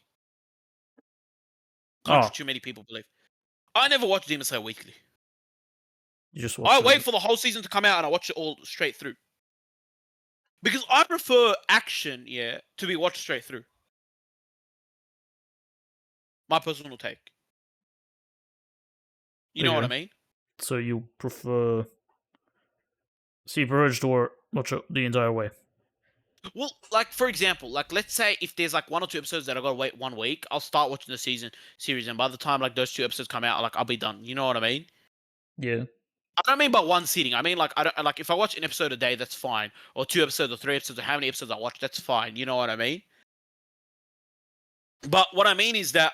S2: Contrary to many people believe. I never watch Demon Slayer weekly.
S1: You just watch
S2: I wait for the whole season to come out and I watch it all straight through. Because I prefer action, yeah, to be watched straight through. My personal take. You know what I mean?
S1: So you prefer... So you prefer just to watch it the entire way?
S2: Well, like, for example, like, let's say if there's, like, 1 or 2 episodes that I gotta wait 1 week, I'll start watching the series, and by the time, like, those 2 episodes come out, like, I'll be done. You know what I mean?
S1: Yeah.
S2: I don't mean by one sitting. I mean, like, I don't like, if I watch an episode a day, that's fine. Or 2 episodes or 3 episodes, or how many episodes I watch, that's fine. You know what I mean? But what I mean is that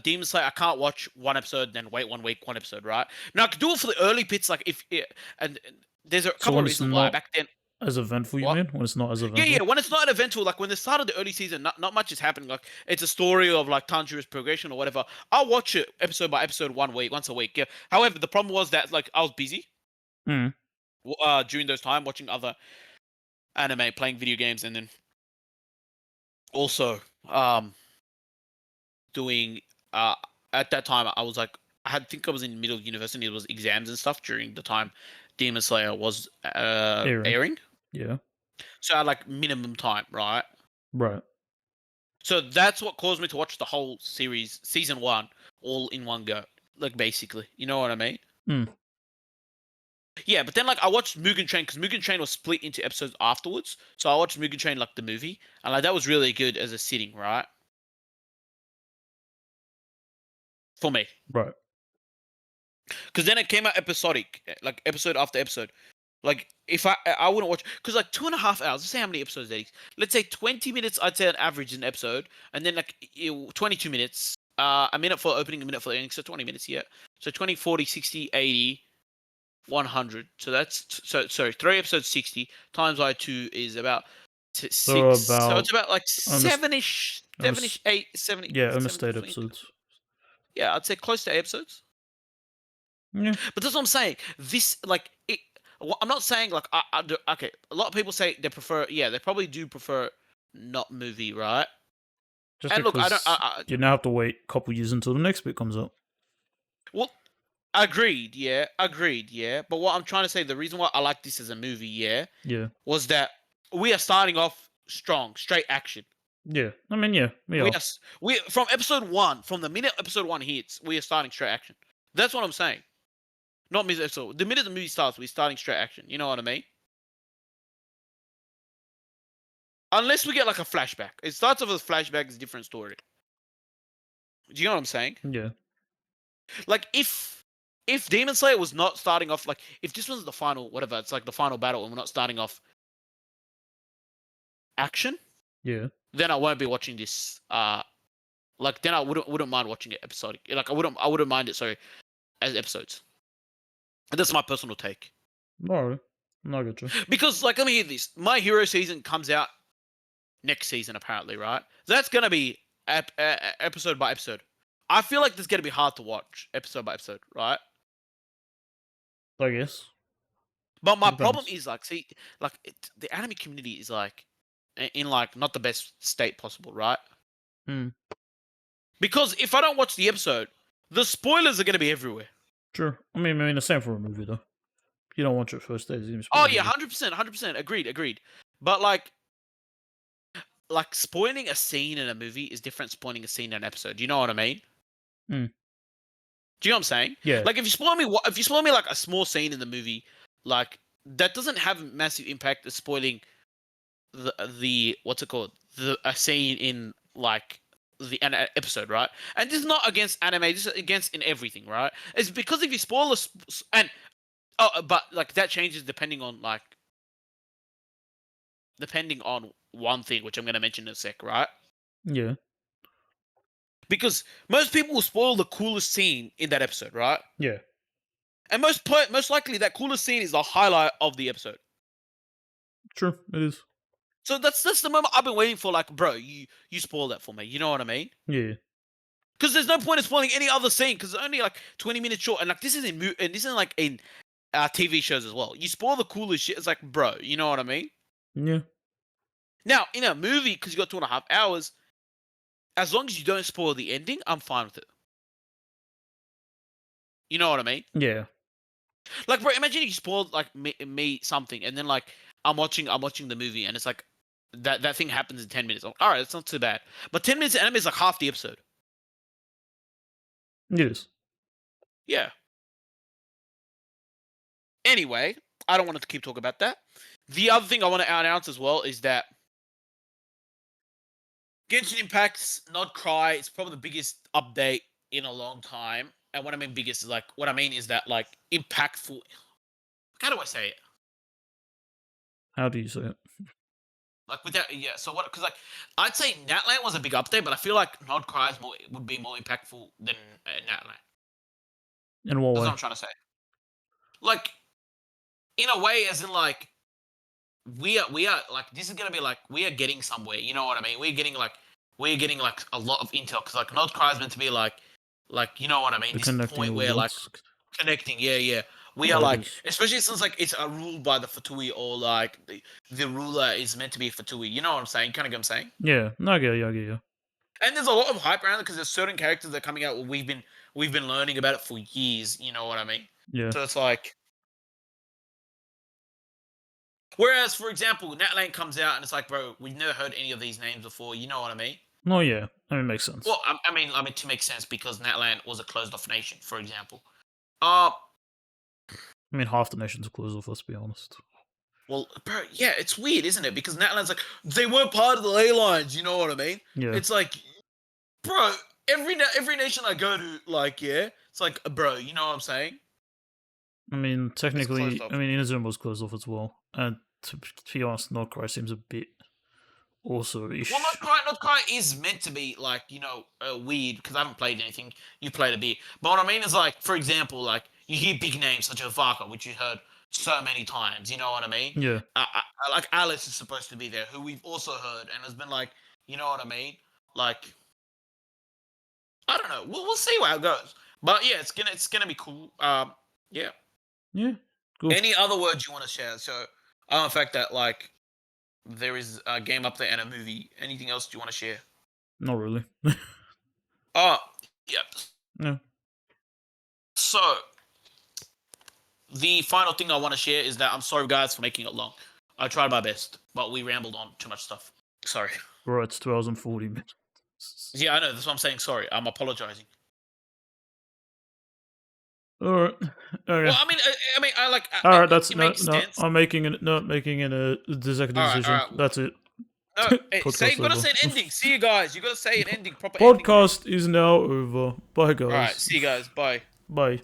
S2: Demon Slayer, I can't watch 1 episode, then wait 1 week, 1 episode, right? Now I could do it for the early bits, like and there's a couple of reasons why back then.
S1: As eventful, you mean? When it's not as eventful?
S2: Yeah. When it's not eventful, like when they started the early season, not much is happening. Like, it's a story of, like, Tanjiro's progression or whatever. I'll watch it episode by episode, once a week. Yeah. However, the problem was that, like, I was busy. During those time, watching other anime, playing video games, and then also doing at that time I was like, think I was in the middle of university. It was exams and stuff during the time Demon Slayer was airing.
S1: Yeah.
S2: So I had, like, minimum time, right?
S1: Right.
S2: So that's what caused me to watch the whole series, season 1, all in one go. Like, basically, you know what I mean? Yeah, but then, like, I watched Mugen Train, because Mugen Train was split into episodes afterwards. So I watched Mugen Train, like, the movie, and, like, that was really good as a sitting, right? For me.
S1: Right.
S2: Because then it came out episodic, like, episode after episode. Like if I wouldn't watch because like 2.5 hours. Let's say how many episodes that is. Let's say 20 minutes. I'd say on average an episode, and then like 22 minutes. A minute for opening, a minute for ending. So 20 minutes. Yeah. So 20, 40, 60, 80, 100. So that's so sorry. 3 episodes 60 times by two is about
S1: So
S2: six. So it's
S1: about
S2: about like
S1: almost,
S2: sevenish,
S1: almost,
S2: 8, 70,
S1: yeah, almost
S2: 70,
S1: 8 episodes.
S2: Yeah, I'd say close to 8 episodes.
S1: Yeah,
S2: But that's what I'm saying. This like it. I'm not saying like okay. A lot of people say they prefer. Yeah, they probably do prefer not movie, right?
S1: just
S2: And look, I don't.
S1: because you now have to wait a couple years until the next bit comes out.
S2: Well, agreed. Yeah, agreed. Yeah. But what I'm trying to say, the reason why I like this as a movie, yeah,
S1: Yeah,
S2: was that we are starting off strong, straight action.
S1: yeah. I mean, yeah, we
S2: We
S1: are.
S2: are we from episode one, from the minute episode one hits, we are starting straight action. That's what I'm saying. Not mid episode. The minute the movie starts, we're starting straight action. You know what I mean? Unless we get like a flashback. It starts off with a flashback, it's a different story. Do you know what I'm saying?
S1: Yeah,
S2: Like if Demon Slayer was not starting off like if this was the final whatever, it's like the final battle and we're not starting off action,
S1: yeah.
S2: then I won't be watching this like then I wouldn't mind watching it episodic. Like I wouldn't mind it sorry as episodes. And that's my personal take.
S1: Alright, I get you.
S2: Because like let me hear this. My Hero season comes out next season apparently, right? That's gonna be episode by episode. I feel like this is gonna be hard to watch episode by episode, right?
S1: I guess
S2: But
S1: it
S2: my problem
S1: depends.
S2: is like, see, like the anime community is like in like not the best state possible, right?
S1: Hmm.
S2: Because if I don't watch the episode, the spoilers are gonna be everywhere.
S1: Sure. I mean, the same for a movie though. You don't watch it first days, you
S2: Oh
S1: spoiled
S2: yeah,
S1: everything.
S2: 100%, 100%, agreed. But like spoiling a scene in a movie is different spoiling a scene in an episode. Do you know what I mean?
S1: Hmm.
S2: Do you know what I'm saying?
S1: Yeah,
S2: Like if you spoil me like a small scene in the movie, like that doesn't have a massive impact as spoiling the what's it called a scene in like an episode, right? And this is not against anime. This is against in everything, right? It's because if you spoil and but like that changes depending on one thing, which I'm going to mention in a sec, right?
S1: yeah,
S2: Because most people will spoil the coolest scene in that episode, right?
S1: yeah.
S2: And most likely that coolest scene is the highlight of the episode.
S1: True, it is.
S2: So that's the moment I've been waiting for. Like, bro, you spoil that for me. You know what I mean?
S1: Yeah,
S2: Because there's no point in spoiling any other scene because it's only like 20 minutes short, and like this is like in TV shows as well. You spoil the coolest shit. It's like, bro, you know what I mean?
S1: yeah,
S2: Now in a movie, because you got 2.5 hours, as long as you don't spoil the ending, I'm fine with it. You know what I mean?
S1: yeah,
S2: Like, bro, imagine you spoiled like me something, and then like I'm watching the movie, and it's like that thing happens in 10 minutes. All right, it's not too bad. But 10 minutes of anime is like half the episode.
S1: it is.
S2: Yeah. Anyway, I don't want to keep talking about that. The other thing I want to announce as well is that Genshin Impact's Not Cry is probably the biggest update in a long time. And what I mean biggest is like what I mean is that like impactful. How do I say it?
S1: How do you say it?
S2: Like without yeah. So what? Because like I'd say Natland was a big update, but I feel like Not Cry would be more impactful than Natland.
S1: In what
S2: That's what
S1: way?
S2: I'm trying to say. Like in a way, as in like we are like this is gonna be like we are getting somewhere. You know what I mean? We're getting like a lot of intel because like Not Cry is meant to be like you know what I mean?
S1: The
S2: This
S1: connecting
S2: point
S1: of the
S2: where like
S1: dots.
S2: connecting, yeah. We are
S1: Oh, it
S2: like,
S1: is.
S2: especially since like it's ruled by the Fatui or like the ruler is meant to be Fatui. You know what I'm saying? Kind of what I'm saying.
S1: Yeah, no, I get you, I get you.
S2: And there's a lot of hype around it because there's certain characters that are coming out where we've been learning about it for years. You know what I mean?
S1: Yeah,
S2: So it's like, whereas for example, Natlane comes out and it's like, bro, we've never heard any of these names before. You know what I mean?
S1: no, yeah, I mean, it makes sense.
S2: Well, I mean to make sense because Natland was a closed off nation, for example. Uh
S1: I mean, half the nation's closed off, let's be honest.
S2: Well, bro, yeah, it's weird, isn't it? Because Natland's like, they weren't part of the ley lines, you know what I mean?
S1: Yeah,
S2: It's like, bro, every nation I go to, like, yeah, it's like, bro, you know what I'm saying?
S1: I mean,
S2: It's closed
S1: technically,
S2: off.
S1: I mean, Inazuma was closed off as well. And to be honest, No Cry seems a bit also
S2: Well,
S1: ish.
S2: Not Cry is meant to be like weird because I haven't played anything. You played a bit, but what I mean is like, for example, like you hear big names such as Vaka, which you heard so many times. You know what I mean?
S1: Yeah.
S2: Like Alice is supposed to be there, who we've also heard and has been like, you know what I mean? Like I don't know. We'll see how it goes. But yeah, it's gonna be cool. Yeah.
S1: Yeah. Cool.
S2: Any other words you want to share? So, the fact that like there is a game up there and a movie. Anything else you want to share?
S1: Not really.
S2: Oh, yeah.
S1: Yeah.
S2: So the final thing I want to share is that I'm sorry, guys, for making it long. I tried my best, but we rambled on too much stuff. Sorry.
S1: Bro, it's 2040 minutes.
S2: Yeah, I know. That's what I'm saying. Sorry. I'm apologizing.
S1: Alright. Okay.
S2: Well, I mean, I like.
S1: Alright, that's
S2: it
S1: no,
S2: makes
S1: no.
S2: sense.
S1: I'm making it. No, making it a executive
S2: All
S1: decision.
S2: right.
S1: That's it.
S2: No, hey, say
S1: Podcast
S2: you gotta
S1: over.
S2: say an ending. See you guys. You gotta say an ending. Proper ending.
S1: Podcast is now over. Bye,
S2: All right.
S1: guys.
S2: See you guys. Bye.
S1: Bye.